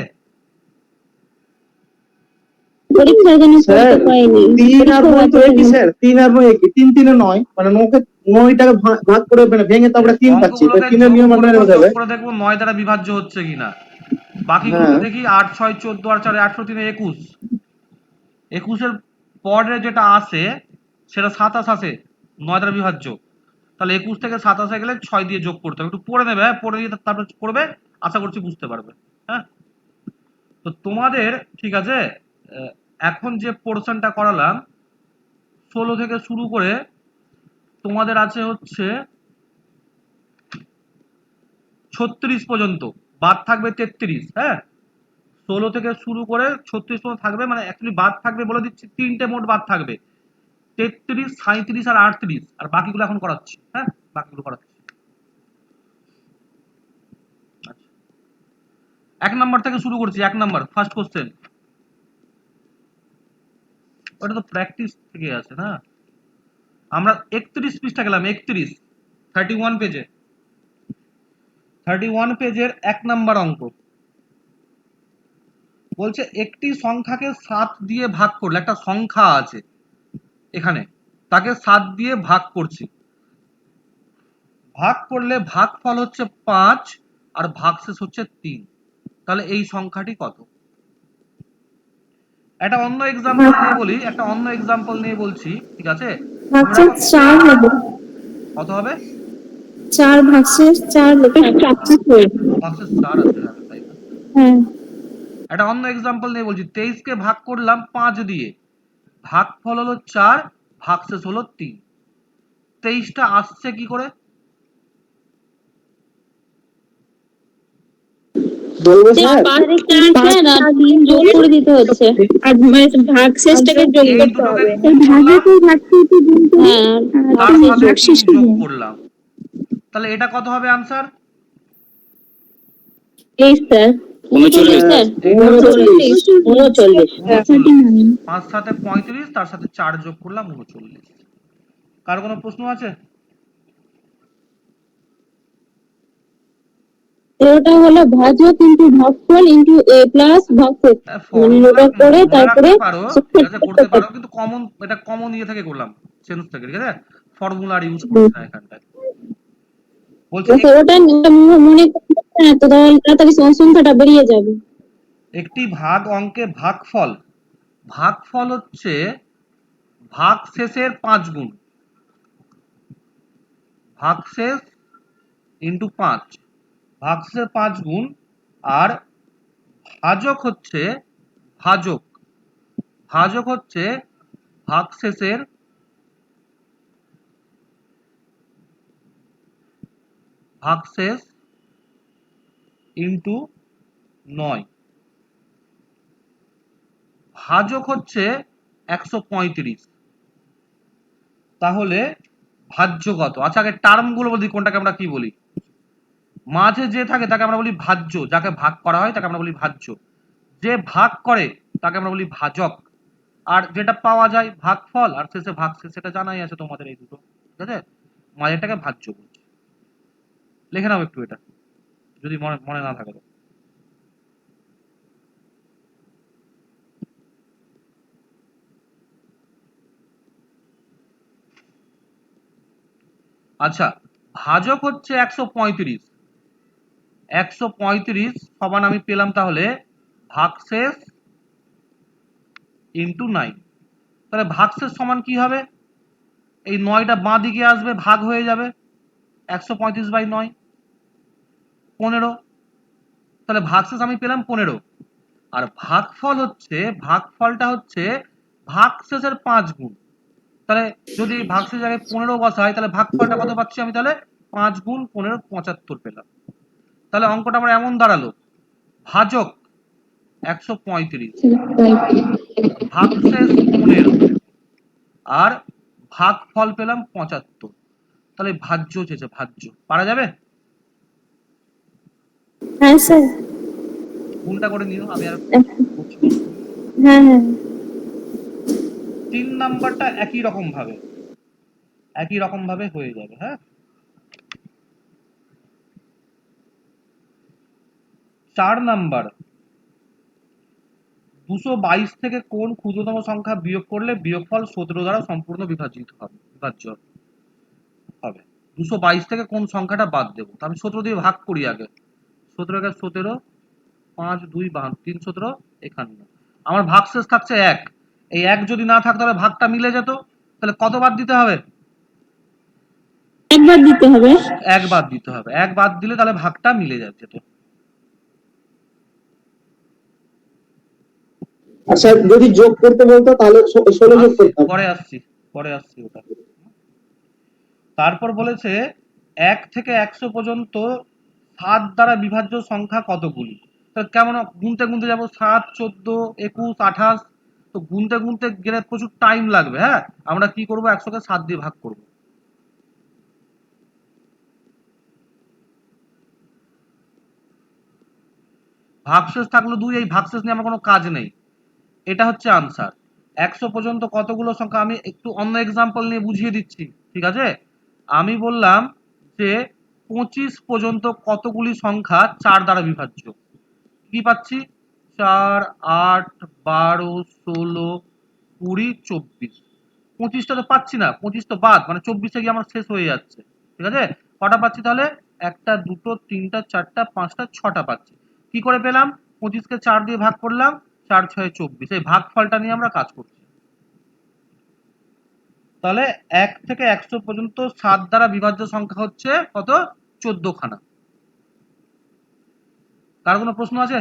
পরীক্ষার জন্য স্যার পড়তে পাইনি। 3 আর 9 তো একই স্যার, 3 আর 9 একই, 3 3 9 মানে 9টাকে ভাগ করে মানে ভেঙে তো আমরা 3 পাচ্ছি, তাই অঙ্কগুলোকে 3 এর যোগ নিয়ম করে আমরা যোগ হবে। করে দেখবো 9 দ্বারা বিভাজ্য হচ্ছে কিনা। বাকিগুলোকে হ্যাঁ দেখি 8 6 14 আর 4 18 3 21। 21-এর পরে যেটা আসে সেটা 27 আসে 9 দ্বারা বিভাজ্য। তাহলে 21 থেকে 27 গেলে 6 দিয়ে যোগ করতে হবে। একটু পড়ে নেবে, হ্যাঁ পড়ে নিয়ে তারপর করবে, আশা করছি বুঝতে পারবে। হ্যাঁ তো তোমাদের ঠিক আছে, এখন যে পোর্শনটা করালাম 16 থেকে শুরু করে তোমাদের আছে হচ্ছে 36 পর্যন্ত, বাদ থাকবে 33। হ্যাঁ 16 থেকে শুরু করে 36 পর্যন্ত থাকবে, মানে অ্যাকচুয়ালি বাদ থাকবে বলে দিচ্ছি, 3টে মোট বাদ থাকবে, 33 37 আর 38, আর বাকিগুলো এখন করাচ্ছি। হ্যাঁ বাকিগুলো করাচ্ছি। আচ্ছা 1 নাম্বার থেকে শুরু করছি। 1 নাম্বার ফার্স্ট কোশ্চেন, ওটা তো প্র্যাকটিস থেকে আছে না। আমরা 31 পৃষ্ঠা গেলাম, 31 পেজে, 31 পেজের 1 নাম্বার অঙ্ক বলছে একটি সংখ্যাকে 7 দিয়ে ভাগ করলে, একটা সংখ্যা আছে এখানে, তাকে 7 দিয়ে ভাগ করছি, ভাগ করলে ভাগফল হচ্ছে 5 আর ভাগশেষ হচ্ছে 3। তাহলে এই সংখ্যাটি কত? একটা অন্য এক্সাম্পল নিয়ে বলি, একটা অন্য এক্সাম্পল নিয়ে বলছি, ঠিক আছে? ভাগশেষ 4 হবে। কত হবে? 4 ভাগশেষ 4 লেখা ভাগশেষ 4 আছে, হ্যাঁ তাই না? হ্যাঁ। একটা অন্য এক্সাম্পল নিয়ে বলছি, 23 কে ভাগ করলাম 5 দিয়ে, ভাগফল হলো 4, ভাগশেষ হলো 3। 23টা আসছে কি করে? বলবো স্যার? 5 আর 3 যোগ করে দিতে হচ্ছে। আর ভাগশেষটাকে যোগ করতে হবে। এই ভাগে তো ভাগশেষে গুণ করে হ্যাঁ তার ভাগশেষ সাথে 3 ভাগশেষে যোগ গুণ। করলাম, তাহলে এটা কত হবে আনসার? 23 স্যার। 39 স্যার এইটা হচ্ছে 39 5 সাথে 35, তার সাথে 4 যোগ করলাম 39। কার কোনো প্রশ্ন আছে? ওটা হলো ভাজক ইন্টু ভাগফল ইন্টু এ প্লাস ভাগশেষ ফর্মুলা ওটা করে মনে তারপরে রাখতে পারো, ঠিক আছে, করতে পারো, কিন্তু কমন, এটা কমন ইয়ে থেকে করলাম, সেন্স থেকে, ঠিক আছে, ফর্মুলা আর ইউজ করছি না এখানটায়। বলছে স্যার ওটা মনে করতে না তো তাহলে তাড়াতাড়ি সংখ্যাটা বেরিয়ে যাবে। একটি ভাগ অঙ্কে ভাগফল, ভাগফল হচ্ছে ভাগশেষের 5 গুণ, ভাগশেষ ইন্টু 5, ভাগশেষের 5 গুণ, আর ভাজক হচ্ছে ভাজক, ভাজক হচ্ছে ভাগশেষের ভাগশেষ ইন্টু 9, ভাজক হচ্ছে 135। তাহলে ভাজ্য কত? আচ্ছা আগে টার্ম গুলো বলি, কোনটাকে আমরা কি বলি? মাঝে যে থাকে তাকে আমরা বলি ভাজ্য, যাকে ভাগ করা হয় তাকে আমরা বলি ভাজ্য, যে ভাগ করে তাকে আমরা বলি ভাজক, আর যেটা পাওয়া যায় ভাগফল, আর শেষে ভাগশেষ, সেটা জানাই আছে তোমাদের এই দুটো, ঠিক আছে। মাঝেরটাকে ভাজ্য বলছি, লিখে নাও একটু এটা, যদি মনে মনে না থাকে তো। আচ্ছা, ভাজক হচ্ছে 135, 135 সমান আমি পেলাম তাহলে ভাগশেষ ইন্টু 9। তাহলে ভাগশেষ সমান কি হবে? এই 9টা বাঁ দিকে আসবে, ভাগ হয়ে যাবে 135/9, 15। তাহলে ভাগশেষ আমি পেলাম 15, আর ভাগফল হচ্ছে, ভাগফলটা হচ্ছে ভাগশেষের 5 গুণ। তাহলে যদি ভাগশেষ জায়গায় 15 বসাই, তাহলে ভাগফলটা কত পাচ্ছি আমি? তাহলে 5 গুণ 15 75 পেলাম। তাহলে অঙ্কটা আমার এমন দাঁড়ালো, ভাজক 135, ভাগশেষ 15, আর ভাগফল পেলাম 75। তাহলে ভাজ্য চেয়েছে, ভাজ্য পারা যাবে? হ্যাঁ স্যার। গুণটা করে নিও, আমি আর করছি না। হ্যাঁ হ্যাঁ 3 নাম্বারটা একই রকম ভাবে হয়ে যাবে। হ্যাঁ, 4 নাম্বার, 222 থেকে কোন ক্ষুদ্রতম সংখ্যা বিয়োগ করলে বিয়োগফল 17 দ্বারা সম্পূর্ণ বিভাজ্য হবে। 222 থেকে কোন সংখ্যাটা বাদ দেবো? আমি 17 দিয়ে ভাগ করি আগে। 17 কে 17, 5 2 52, 3 17 51। আমার ভাগশেষ থাকছে 1, এই 1 যদি না থাকতো তাহলে ভাগটা মিলে যেত। তাহলে কত বাদ দিতে হবে? একবার দিতে হবে। 1 বাদ দিতে হবে, 1 বাদ দিলে তাহলে ভাগটা মিলে যেত। আচ্ছা যদি যোগ করতে বলতো তাহলে 16 যোগ আসছি, করতাম। পরে আসছি ওটা। তারপর বলেছে 1 থেকে 100 পর্যন্ত 7 দ্বারা বিভাজ্য সংখ্যা কতগুলি? তো কেমন গুনতে গুনতে যাবো, 7 14 21 28, তো গুনতে গুনতে গেলে প্রচুর টাইম লাগবে। হ্যাঁ, আমরা কি করব, 100 কে 7 দিয়ে ভাগ করব। ভাগশেষ থাকলো 2, এই ভাগশেষ নিয়ে আমার কোনো কাজ নেই, এটা হচ্ছে আনসার। 100 পর্যন্ত কতগুলো সংখ্যা, আমি একটু অন্য এক্সাম্পল নিয়ে বুঝিয়ে দিচ্ছি, ঠিক আছে। আমি বললাম যে 25 পর্যন্ত কতগুলি সংখ্যা 4 দ্বারা বিভাজ্য? কি পাচ্ছি? 4 8 12 16 20 24। 25টা তো পাচ্ছি না, 25 তো বাদ, মানে 24 গিয়ে আমার শেষ হয়ে যাচ্ছে, ঠিক আছে। কটা পাচ্ছি তাহলে? 1টা 2টো 3টা 4টা 5টা 6টা পাচ্ছি। কি করে পেলাম? 25কে 4 দিয়ে ভাগ করলাম, 4 6 24, এই ভাগফলটা নিয়ে আমরা কাজ করছি। তাহলে 1 থেকে 100 পর্যন্ত 7 দ্বারা বিভাজ্য সংখ্যা হচ্ছে কত? 14 খানা। কার কোনো প্রশ্ন আছে?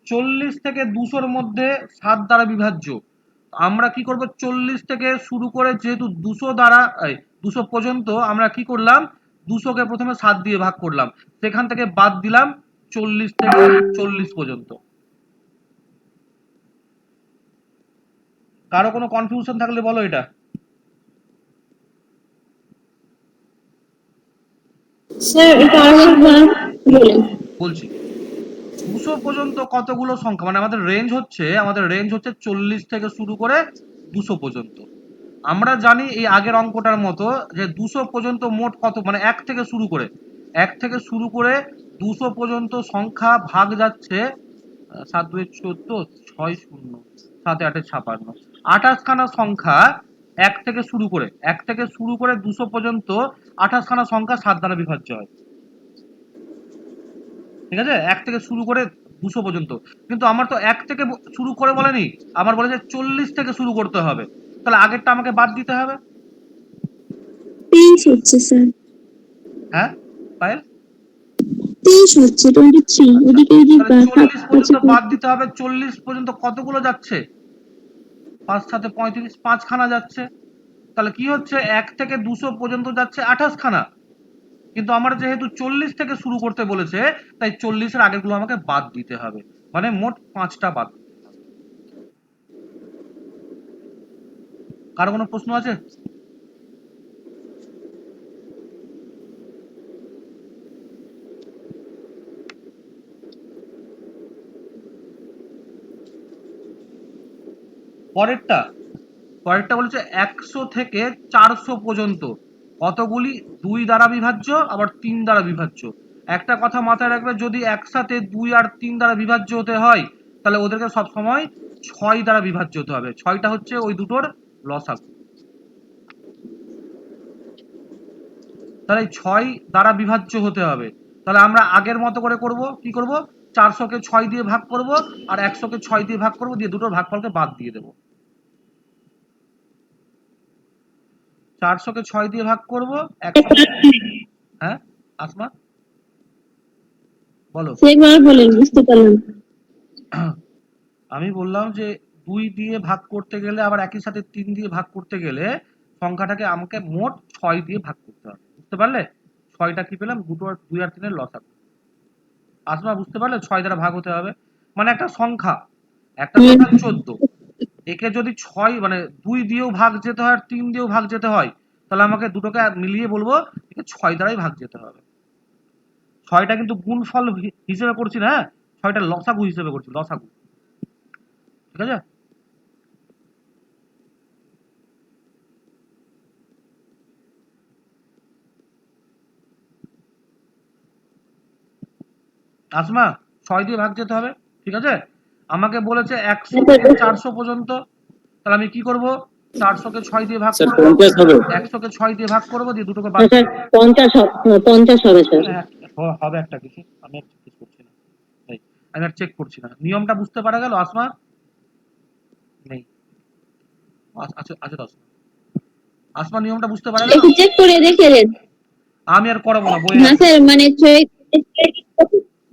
চল্লিশ থেকে 200-র মধ্যে 7 দ্বারা বিভাজ্য। আমরা কি করব? 40 থেকে শুরু করে, যেহেতু 200 দ্বারা 200 পর্যন্ত, আমরা কি করলাম, 200-কে প্রথমে 7 দিয়ে ভাগ করলাম, সেখান থেকে বাদ দিলাম 40 থেকে 40 পর্যন্ত। কারো কোনো কনফিউশন থাকলে বলো এটা। স্যার এটা আরেকবার বলেন। বলছি 200 পর্যন্ত কতগুলো সংখ্যা, মানে আমাদের রেঞ্জ হচ্ছে 40 থেকে শুরু করে 200 পর্যন্ত। আমরা জানি এই আগের অঙ্কটার মতো যে 200 পর্যন্ত মোট কত, মানে 1 থেকে শুরু করে 200 পর্যন্ত সংখ্যা ভাগ যাচ্ছে 7 2 14 6 0 7 8 56 28 খানা সংখ্যা 1 থেকে শুরু করে 200 পর্যন্ত 28 খানা সংখ্যা 7 দ্বারা বিভাজ্য হয়। ঠিক আছে, 1 থেকে শুরু করে 200 পর্যন্ত। কিন্তু আমার তো 1 থেকে শুরু করে বলেনি, আমার বলেছে 40 থেকে শুরু করতে হবে, তাহলে আগেরটা আমাকে বাদ দিতে হবে। 23 হচ্ছে স্যার, হ্যাঁ পায়েল, 23 হচ্ছে 23, ওদিকে ওই যে তাহলে 40 আছে পর্যন্ত বাদ দিতে হবে। 40 পর্যন্ত কতগুলো যাচ্ছে? 5 7 35, 5 খানা যাচ্ছে। তাহলে কি হচ্ছে, 1 থেকে 200 পর্যন্ত যাচ্ছে 28 খানা, কিন্তু আমার যেহেতু 40 থেকে শুরু করতে বলেছে, তাই 40 এর আগেরগুলো আমাকে বাদ দিতে হবে, মানে মোট 5টা বাদ দিতে হবে। কারো কোনো প্রশ্ন আছে? পরেরটা বলেছে 100 থেকে 400 পর্যন্ত কতগুলি 2 দ্বারা বিভাজ্য আবার 3 দ্বারা বিভাজ্য। একটা কথা মাথায় রাখবে, যদি একসাথে 2 আর 3 দ্বারা বিভাজ্য হতে হয়, তাহলে ওদেরকে সবসময় 6 দ্বারা বিভাজ্য হতে হবে। 6টা হচ্ছে ওই দুটোর লসাগু। তাহলে 6 দ্বারা বিভাজ্য হতে হবে। তাহলে আমরা আগের মতো করে করব, কি করব, 400 কে 6 দিয়ে ভাগ করব আর 100 কে 6 দিয়ে ভাগ করব, দিয়ে দুটোর ভাগফলকে বাদ দিয়ে দেব। 400 কে 6 দিয়ে ভাগ করব, 100 হ্যাঁ আসমা বলো। সেবার বলেন, বুঝতে পারলাম। আমি বললাম যে 2 দিয়ে ভাগ করতে গেলে, আবার একই সাথে 3 দিয়ে ভাগ করতে গেলে সংখ্যাটাকে আমাকে মোট 6 দিয়ে ভাগ করতে হবে। বুঝতে পারলে? 6টা কি পেলাম, 2 আর 3 এর লসাগু। আসমা বুঝতে পারলে? 6 দ্বারা ভাগ হতে হবে, মানে একটা সংখ্যা 14, একে যদি 6 মানে 2 দিয়েও ভাগ যেতে হয় আর 3 দিয়েও ভাগ যেতে হয়, তাহলে আমাকে দুটোকে মিলিয়ে বলবো একে 6 দ্বারাই ভাগ যেতে হবে। 6টা কিন্তু গুণফল হিসেবে করছি না, হ্যাঁ 6টা লসাগু হিসেবে করছি, লসাগু। ঠিক আছে? আসমা 6 দিয়ে ভাগ যেতে হবে, ঠিক আছে? আমাকে বলেছে 100 থেকে 400 পর্যন্ত, তাহলে আমি কি করব, 400 কে 6 দিয়ে ভাগ স্যার করব, 50 হবে। 100 কে 6 দিয়ে ভাগ করব, দিয়ে দুটোকে বাদ স্যার দেব। 50 হবে স্যার। হ্যাঁ, হবে একটা কিছু, আমি আর চেক করছি না, তাই আমি আর চেক করছি না। নিয়মটা বুঝতে পারা গেল আসমা? নেই, আছে আছে তো আসমা। আসমা নিয়মটা বুঝতে পারা গেল? একটু চেক করে দেখে নেন। আমি আর করাবো না, বইয়ে হ্যাঁ আছে, স্যার, মানে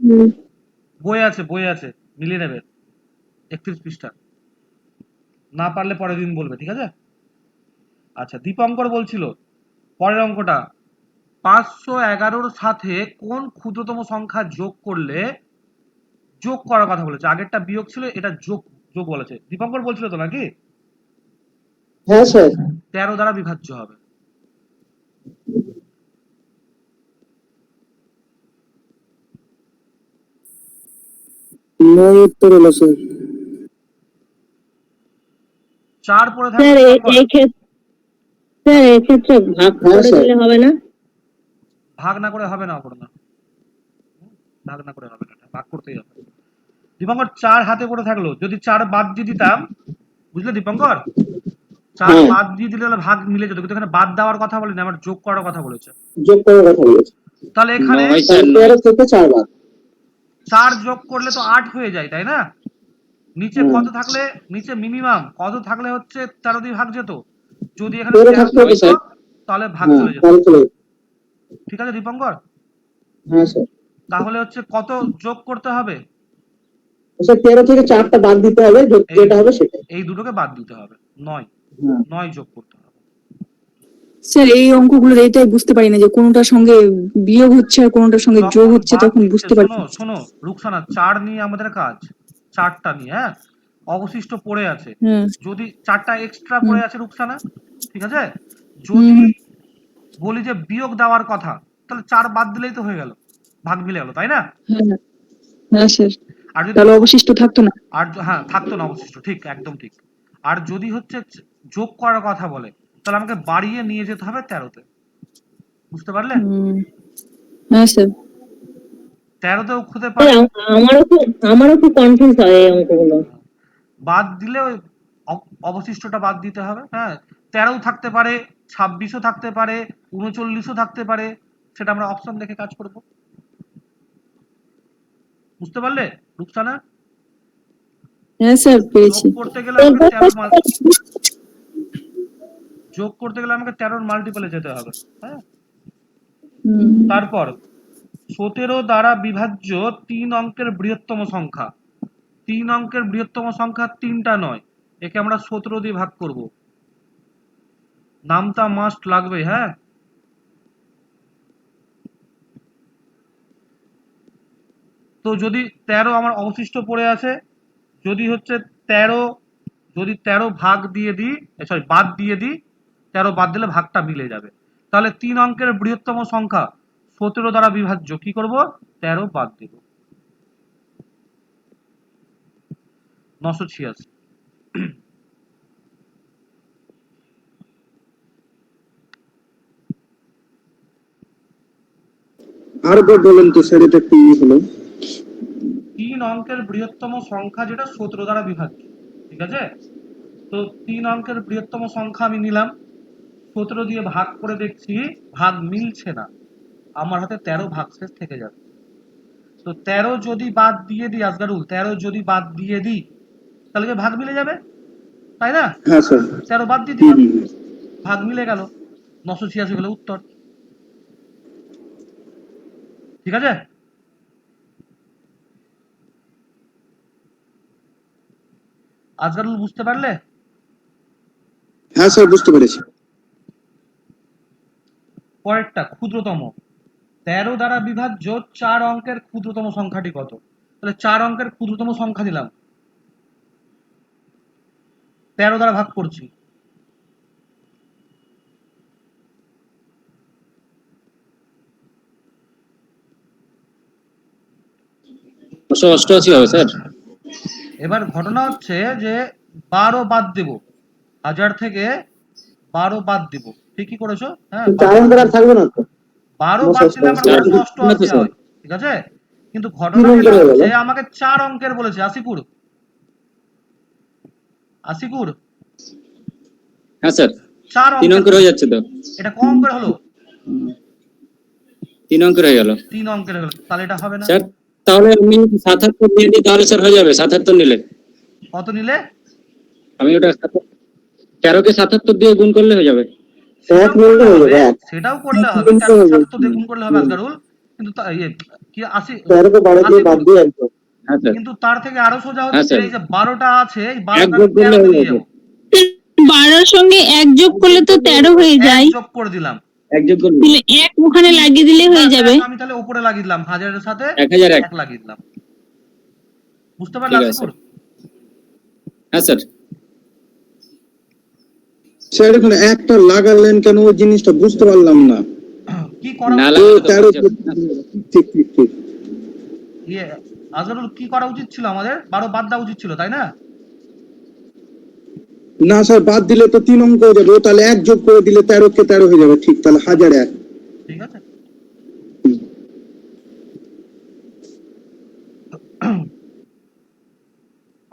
হুম। বইয়ে আছে, মিলিয়ে নেবে 31 পৃষ্ঠা। না পারলে পরের দিন বলবে, ঠিক আছে? আচ্ছা, দীপঙ্কর বলছিল পরের অঙ্কটা 511-র সাথে কোন ক্ষুদ্রতম সংখ্যা যোগ করার কথা বলেছে। আগেরটা বিয়োগ ছিল, এটা যোগ বলেছে। দীপঙ্কর বলছিল তো নাকি? হ্যাঁ স্যার। 13 দ্বারা বিভাজ্য হবে। নয় উত্তর হলো স্যার। 4 পড়ে স্যার থাকলে এই ক্ষেত্রে ভাগ হ্যাঁ, করে স্যার। দিলে হবে না? ভাগ না করে হবে না, করো না, ভাগ না করে হবে না, ভাগ করতেই হবে। দীপঙ্কর 4 হাতে পড়ে থাকলো, যদি 4 বাদ দিয়ে দিতাম, বুঝলে দীপঙ্কর, 4 বাদ দিয়ে দিলে হলে ভাগ মিলে যেত, কিন্তু এখানে বাদ দেওয়ার কথা বলেনি, আমার যোগ করার কথা বলেছে। যোগ করার কথা বলেছে। তাহলে এখানে 9 স্যার 13 থেকে 4 বাদ। 4 যোগ করলে তো 8 হয়ে যায়, তাই না? নিচে কত থাকলে, নিচে মিনিমাম কত থাকলে হচ্ছে 13 দিয়ে ভাগ যেত, যদি এখানে 13 13 থাকলে থাকতো, স্যার। তাহলে ভাগ হ্যাঁ চলে যেত। তাহলে চলে যেত। ঠিক আছে দীপঙ্কর? হ্যাঁ স্যার। তাহলে হচ্ছে কত যোগ করতে হবে? স্যার 13 থেকে 4টা বাদ দিতে হবে, যেটা হবে সেটা। এই দুটোকে বাদ দিতে হবে, 9 হ্যাঁ 9 যোগ করতে হবে। স্যার এই অঙ্কগুলো এটাই বুঝতে পারি না যে কোনটার সঙ্গে বিয়োগ হচ্ছে আর কোনটার সঙ্গে যোগ যখন হচ্ছে, বাদ তখন দিচ্ছে, বুঝতে পারছি শোনো না। শোনো রুকসানা, 4 নিয়ে আমাদের কাজ, 4টা নিয়ে, হ্যাঁ অবশিষ্ট পড়ে আছে, হ্যাঁ। যদি 4টা এক্সট্রা হুম পড়ে আছে রুকসানা, ঠিক আছে, হুম যদি হুম। বলি যে বিয়োগ দেওয়ার কথা, তাহলে 4 বাদ দিলেই তো হয়ে গেল, ভাগ মিলে গেল, তাই না? হ্যাঁ হ্যাঁ স্যার, আর যদি তাহলে অবশিষ্ট থাকতো না। হ্যাঁ থাকতো না অবশিষ্ট, ঠিক একদম ঠিক। আর যদি হচ্ছে যোগ করার কথা বলে তাহলে আমাকে বাড়িয়ে নিয়ে যেতে হবে 13-তে, বুঝতে পারলে? হ্যাঁ স্যার। 13-তেও হতে পারে, আমারও খুব কনফিউজ হয় এই অঙ্কগুলো। বাদ দিলে ওই অবশিষ্টটা বাদ দিতে হবে। হ্যাঁ, 13ও থাকতে পারে, 26ও থাকতে পারে, 39ও থাকতে পারে, সেটা আমরা অপশন দেখে কাজ করব। বুঝতে পারলে রুকসানা? হ্যাঁ স্যার পেয়েছি। যোগ করতে গেলে আমাকে 13 মাল্টিপলে যেতে হবে। হ্যাঁ, তারপর 17 দ্বারা বিভাজ্য 3 অঙ্কের বৃহত্তম সংখ্যা। 3 অঙ্কের বৃহত্তম সংখ্যা 3টা নয়, একে আমরা 17 দিয়ে ভাগ করব। নামটা মাস্ট লাগবে। হ্যাঁ, তো যদি 13 আমার অবশিষ্ট পড়ে আছে, যদি হচ্ছে 13 যদি 13 ভাগ দিয়ে দিই, সরি বাদ দিয়ে দিই, 13 বাদ দিলে ভাগটা মিলে যাবে। তাহলে 3 অঙ্কের বৃহত্তম সংখ্যা 17 দ্বারা বিভাজ্য, কি করব? 13 বাদ দেব, 986। আরেকবার বলেন তো স্যার, এটা কি হলো? 3 অঙ্কের বৃহত্তম সংখ্যা যেটা 17 দ্বারা বিভাজ্য, ঠিক আছে? তো 3 অঙ্কের বৃহত্তম সংখ্যা আমি নিলাম, 17 দিয়ে ভাগ করে দেখছি ভাগ মিলছে না, আমার হাতে 13 ভাগশেষ থেকে যাবে। তো 13 যদি বাদ দিয়ে দিই, আজগারুল 13 যদি বাদ দিয়ে দিই তাহলে কি ভাগ মিলে যাবে, তাই না? হ্যাঁ স্যার। 13 বাদ দিয়ে হুম দিলাম, হুম। ভাগ মিলে গেল, 986 হলো উত্তর। ঠিক আছে? আজগারুল বুঝতে পারলে? হ্যাঁ স্যার, বুঝতে পেরেছি। পরেরটা ক্ষুদ্রতম। 13 দ্বারা বিভাজ্য 4 অঙ্কের ক্ষুদ্রতম সংখ্যাটি কত? তাহলে 4 অঙ্কের ক্ষুদ্রতম সংখ্যা দিলাম, 13 দ্বারা ভাগ করছি, ছশো অষ্টআশি হবে স্যার। এবার ঘটনা হচ্ছে যে 12 বাদ দেব, 1000 থেকে 12 বাদ দিব, ঠিকই করেছো। হ্যাঁ, 4 অঙ্কের আর থাকবে না তো? 12 বাদ দিলে আমার স্যার 988 হয়, ঠিক আছে? কিন্তু 3 ঘটনা অঙ্কের যেটা হয়ে গেল। হচ্ছে আমাকে 4 অঙ্কের বলেছে। আসিকুর, আসিকুর, হ্যাঁ স্যার, 4 3 অঙ্কের অঙ্কের হয়ে যাচ্ছে তো। এটা কম অঙ্কের হলো, 3 অঙ্কের হয়ে গেল 3 অঙ্কের হলো, তাহলে এটা হবে না। স্যার। তাহলে আমি 77 দিয়ে দিই, তাহলে স্যার হয়ে যাবে 77 নিলে। কত নিলে? আমি ওটা 13কে 77 দিয়ে গুণ করলে হয়ে যাবে। এক মিনিটে হয়ে যাবে, এক সেটাও করলে হবে, মিনিটে 13 হয়ে যাবে। 77 দিয়ে গুণ করলে হবে আজগারুল, কিন্তু কি 13 কে 12 দিয়ে বাদ দিয়ে একদম। হ্যাঁ স্যার। কিন্তু তার থেকে আরো সোজা হ্যাঁ হচ্ছে স্যার, এই যে 12টা আছে, এই এক 12টা যোগ করলে 13 তে হয়ে নিয়ে যাবে। যাবো, 12 সঙ্গে 1 যোগ করলে তো 13 হয়ে এক যায়, যোগ করে দিলাম, এক যোগ করলে তাহলে 1 ওখানে লাগিয়ে দিলে হয়ে যাবে। আমি তাহলে উপরে লাগিয়ে দিলাম, 1000-এর সাথে 1001। 1 লাগিয়ে দিলাম। বুঝতে পারলে ঠিক আছে আসিকুর? হ্যাঁ স্যার। স্যার এখন একটা লাগালেন কেন, ওই জিনিসটা বুঝতে পারলাম না। কি করা না উচিত? লাগলে তো 13 হয়ে যাবে। ঠিক ঠিক ঠিক। আজগারুল কি করা উচিত ছিল? আমাদের 12 বাদ দেওয়া উচিত ছিল, তাই না? না স্যার, বাদ দিলে তো 3 অঙ্ক হয়ে যাবে, ও তাহলে এক যোগ করে দিলে 13 কে 13 হয়ে যাবে, ঠিক তাহলে 1001। ঠিক আছে।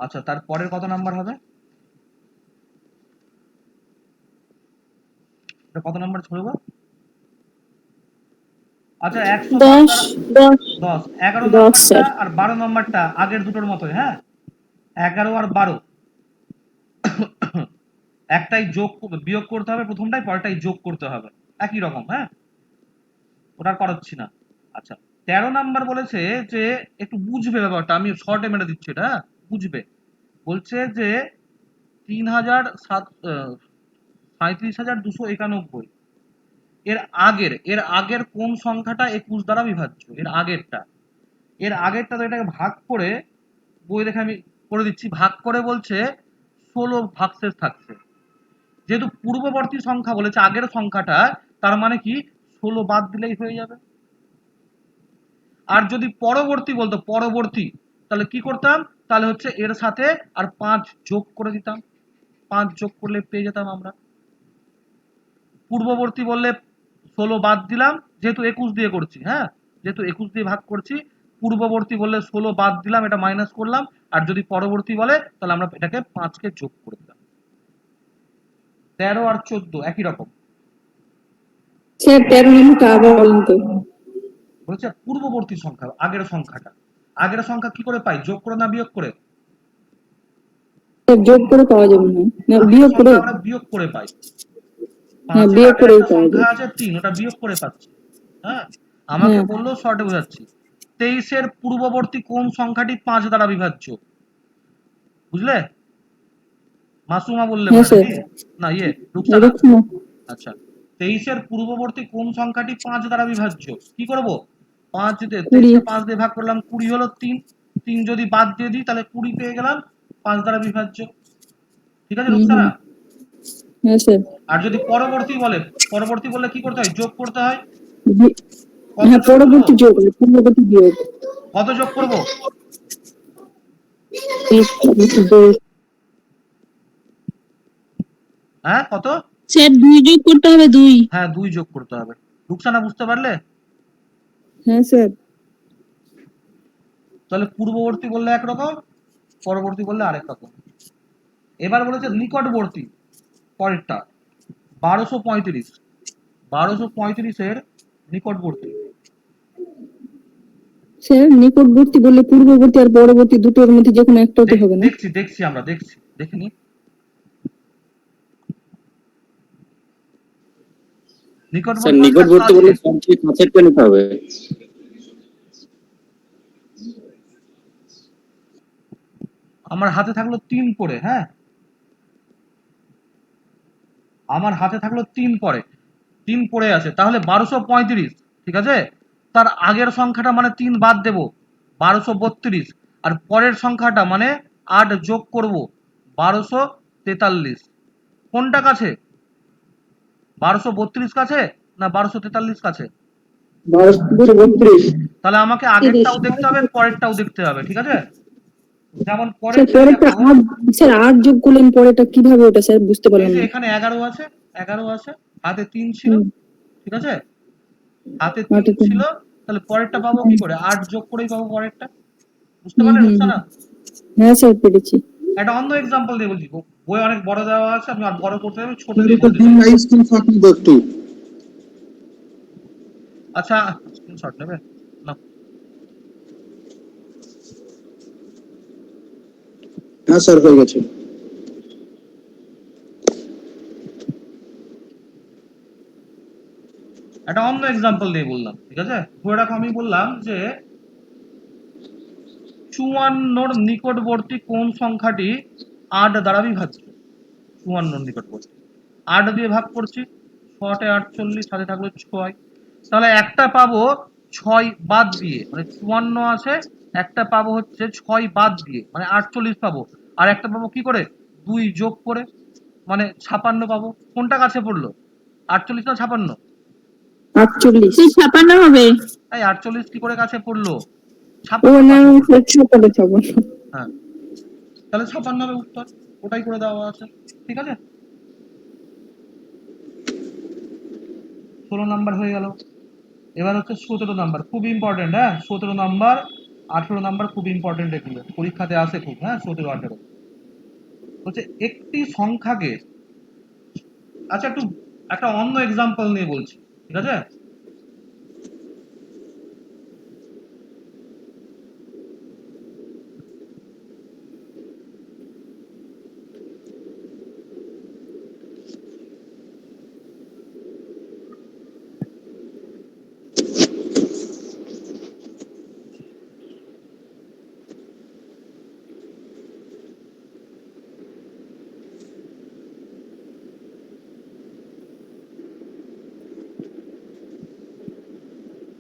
আচ্ছা, তার পরের কত নাম্বার হবে? এটা কত নাম্বার ছড়ব? আচ্ছা, 105 দ্বারা 10 10, 11 10 নাম্বারটা স্যার। আর 12 নাম্বারটা আগের দুটোর মতোই। হ্যাঁ, 11 আর 12 একটাই বিয়োগ করতে হবে, প্রথমটাই, পরেরটাই যোগ করতে হবে, একই রকম। হ্যাঁ, ওটা আর করাচ্ছি না। আচ্ছা, 13 নাম্বার বলেছে যে একটু বুঝবে ব্যাপারটা, আমি শর্টে মেরে দিচ্ছি এটা, হ্যাঁ? বুঝবে। বলছে যে 37,291 এর আগের কোন সংখ্যাটা 21 দ্বারা বিভাজ্য? এর আগেরটা তো এটাকে ভাগ করে, বই দেখে আমি করে দিচ্ছি, ভাগ করে বলছে 16 ভাগশেষ থাকছে। যেহেতু পূর্ববর্তী সংখ্যা বলেছে আগের সংখ্যাটা, তার মানে কি 16 বাদ দিলেই হয়ে যাবে। আর যদি পরবর্তী বলতো পরবর্তী, তাহলে কি করতাম, তাহলে হচ্ছে এর সাথে আর 5 যোগ করে দিতাম, 5 যোগ করলে পেয়ে যেতাম আমরা। পূর্ববর্তী বললে 16 বাদ দিলাম, যেহেতু 21 দিয়ে করছি, হ্যাঁ যেহেতু 21 দিয়ে ভাগ করছি, পূর্ববর্তী বললে 16 বাদ দিলাম, এটা মাইনাস করলাম, আর যদি পরবর্তী বলে তাহলে আমরা এটাকে 5 কে যোগ করে দিলাম। 13 আর 14 একই রকম। স্যার 13 নম্বরটা আবার বলেন তো। বলছে পূর্ববর্তী সংখ্যা, আগের সংখ্যাটা, আগের সংখ্যা কি করে পাই, যোগ করে না বিয়োগ করে? স্যার যোগ করে পাওয়া যাবে না, না আগের বিয়োগ করে? সংখ্যা আমরা বিয়োগ করে পাই। হ্যাঁ 5 এর বিয়োগ আগের করেই একটা পাওয়া সংখ্যা যায়। আছে 3, ওটা বিয়োগ করে পাচ্ছি। হ্যাঁ, আমাকে হ্যাঁ বললো শর্টে বোঝাচ্ছি, 23 এর পূর্ববর্তী কোন সংখ্যাটি 5 দ্বারা বিভাজ্য? বুঝলে? মাসুমা বললে হ্যাঁ মনে স্যার, নাকি না, রুকসানা। এরকম। আচ্ছা, 23 এর পূর্ববর্তী কোন সংখ্যাটি 5 দ্বারা বিভাজ্য? কি করব, 5 দিয়ে 23 20। কে 5 দিয়ে ভাগ করলাম, 20 হলো 3, 3 যদি বাদ দিয়ে দিই তাহলে 20 পেয়ে গেলাম, 5 দ্বারা বিভাজ্য। ঠিক আছে রুকসানা? হ্যাঁ স্যার। আর যদি পরবর্তী বলে, পরবর্তী বললে কি করতে হয়, যোগ করতে হয়। বি- কত হ্যাঁ যোগ করবো, পরবর্তী যোগ, পূর্ববর্তী বিয়োগ। কত যোগ করব? হ্যাঁ কত? স্যার 2 যোগ করতে হবে 2। হ্যাঁ 2 যোগ করতে হবে। রুকসানা বুঝতে পারলে? হ্যাঁ স্যার। তাহলে পূর্ববর্তী বললে একরকম, পরবর্তী বললে আরেক রকম। এবার বলেছে নিকটবর্তী, পরেরটা 1235, 1235 এর নিকটবর্তী। স্যার নিকটবর্তী বললে পূর্ববর্তী আর পরবর্তী দুটোর মধ্যে যে কোনো একটা হতে হবে না? দেখছি আমরা দেখিনি। স্যার নিকটবর্তী বলতে নিকটবর্তী বলে সবচেয়ে কাছেরটা নিতে হবে। আমার হাতে থাকলো 3 পড়ে, হ্যাঁ আমার হাতে থাকলো 3 পড়ে, 3 পড়ে আছে, তাহলে 1235, ঠিক আছে, তার আগের সংখ্যাটা মানে 3 বাদ দেব, 1232, আর পরের সংখ্যাটা মানে 8 যোগ করব, 1243। কোনটা কাছে, 1232 কাছে না 1243 কাছে? 1232। তাহলে আমাকে আগেরটাও দেখতে হবে, পরেরটাও দেখতে হবে, ঠিক আছে। যেমন স্যার পরেরটা পরেরটা দেখো, 8, স্যার 8 যোগ করলেন পরেরটা কিভাবে, ওটা স্যার বুঝতে এই পারলাম যে না। এখানে 11 আছে, 11 আছে, হাতে 3 ছিল, হুম, ঠিক আছে, হাতে 3 8 এ ছিল, তাহলে পরেরটা পাবো কি করে, 8 যোগ করেই পাবো পরেরটা। বুঝতে হুম পারলে হুম হুম। রুকসানা? হ্যাঁ স্যার পেরেছি। একটা অন্য এক্সাম্পল দিয়ে বলছি, বই অনেক বড় দেওয়া আছে, আপনি আর বড় করতে হবে, ছোট স্যার দিয়ে এটা বলতে দিন চাই। আই স্কুল ফাঁকি একটু। আচ্ছা স্ক্রিনশট নেবে না? হ্যাঁ স্যার হয়ে গেছে। একটা অন্য এক্সাম্পল দিয়ে বললাম, ঠিক আছে। ধরে রাখো আমি বললাম যে 54 নিকটবর্তী কোন সংখ্যাটি 8 দ্বারা বিভাজ্য। 54 নিকটবর্তী, 8 দিয়ে ভাগ করছি, 6 48, সাথে থাকলো 6, তাহলে একটা পাবো 6 বাদ দিয়ে, মানে 54 আছে, একটা পাবো হচ্ছে 6 বাদ দিয়ে, মানে 48 পাবো, আর একটা পাবো কি করে, 2 যোগ করে, মানে 56 পাবো। কোনটা কাছে পড়লো, 48 না 56? 48। 56 হবে। এই 48 কি করে কাছে পড়লো, ও 56 না কাছে পড়লো। স্যার ছোট ছাপানো। হ্যাঁ, তাহলে 56 হবে উত্তর, ওটাই করে দেওয়া আছে, ঠিক আছে। 16 নাম্বার হয়ে গেল। এবার হচ্ছে 17 নাম্বার, খুব ইম্পর্টেন্ট, হ্যাঁ 17 নাম্বার, 18 নাম্বার খুব ইম্পর্টেন্ট, এগুলো পরীক্ষাতে আসে খুব, হ্যাঁ 17 18 হচ্ছে একটি সংখ্যাকে, আচ্ছা একটু একটা অন্য এক্সাম্পল নিয়ে বলছি, ঠিক আছে।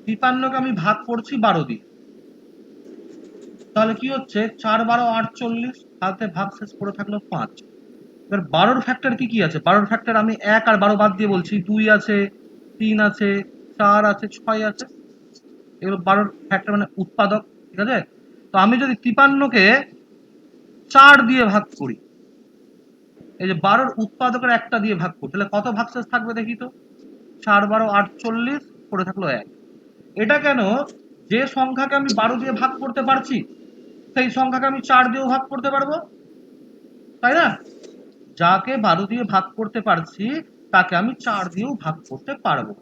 তিপান্নকে আমি ভাগ করছি 12 দিয়ে, তাহলে কি হচ্ছে 4 12 48, হাতে ভাগ শেষ করে থাকলো 5। এবার 12 ফ্যাক্টর কি কি আছে, 12 ফ্যাক্টর আমি 1 আর 12 বাদ দিয়ে বলছি, 2 আছে, 3 আছে, 4 আছে, 6 আছে, এগুলো 12 ফ্যাক্টর মানে উৎপাদক, ঠিক আছে। তো আমি যদি 53কে 4 দিয়ে ভাগ করি, এই যে 12 উৎপাদকের একটা দিয়ে ভাগ করি, তাহলে কত ভাগশেষ থাকবে দেখি তো। 4 12 48, পড়ে থাকলো 1। এটা কেন? যে সংখ্যাকে আমি 12 দিয়ে ভাগ করতে পারছি সেই সংখ্যাকে আমি 4 দিয়েও ভাগ করতে পারবো, তাই না? যাকে 12 দিয়ে ভাগ করতে পারছি তাকে আমি 4 দিয়েও ভাগ করতে পারবো।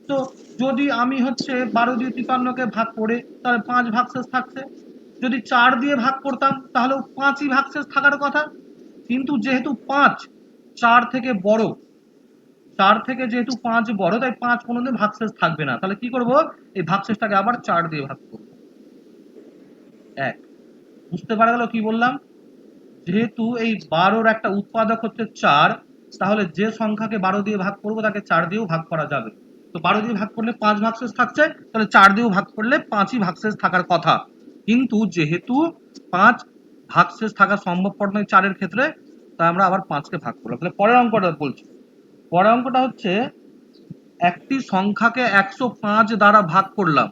তো যদি আমি হচ্ছে 12 দিয়ে 53কে ভাগ করে, তাহলে 5 ভাগশেষ থাকছে। যদি 4 দিয়ে ভাগ করতাম তাহলেও 5ই ভাগশেষ থাকার কথা, কিন্তু যেহেতু 5 4 থেকে বড়, 4 থেকে যেহেতু 5 বড়, তাই 5 কোনোদিন ভাগশেষ থাকবে না। তাহলে কি করব? এই ভাগশেষটাকে আবার 4 দিয়ে ভাগ করব। 1। বুঝতে পারা গেল কি বললাম? যেহেতু এই 12-র একটা উৎপাদক হচ্ছে 4, তাহলে যে সংখ্যাকে 12 দিয়ে ভাগ করব তাকে 4 দিয়েও ভাগ করা যাবে। তো 12 দিয়ে ভাগ করলে 5 ভাগশেষ থাকছে, তাহলে 4 দিয়েও ভাগ করলে 5ই ভাগশেষ থাকার কথা। কিন্তু যেহেতু 5 ভাগশেষ থাকা সম্ভবপর নয় 4-এর ক্ষেত্রে, তাই আমরা আবার 5কে ভাগ করলাম। তাহলে পরের অঙ্কটা বলছি। পরের অঙ্কটা হচ্ছে একটি সংখ্যাকে 105 দ্বারা ভাগ করলাম,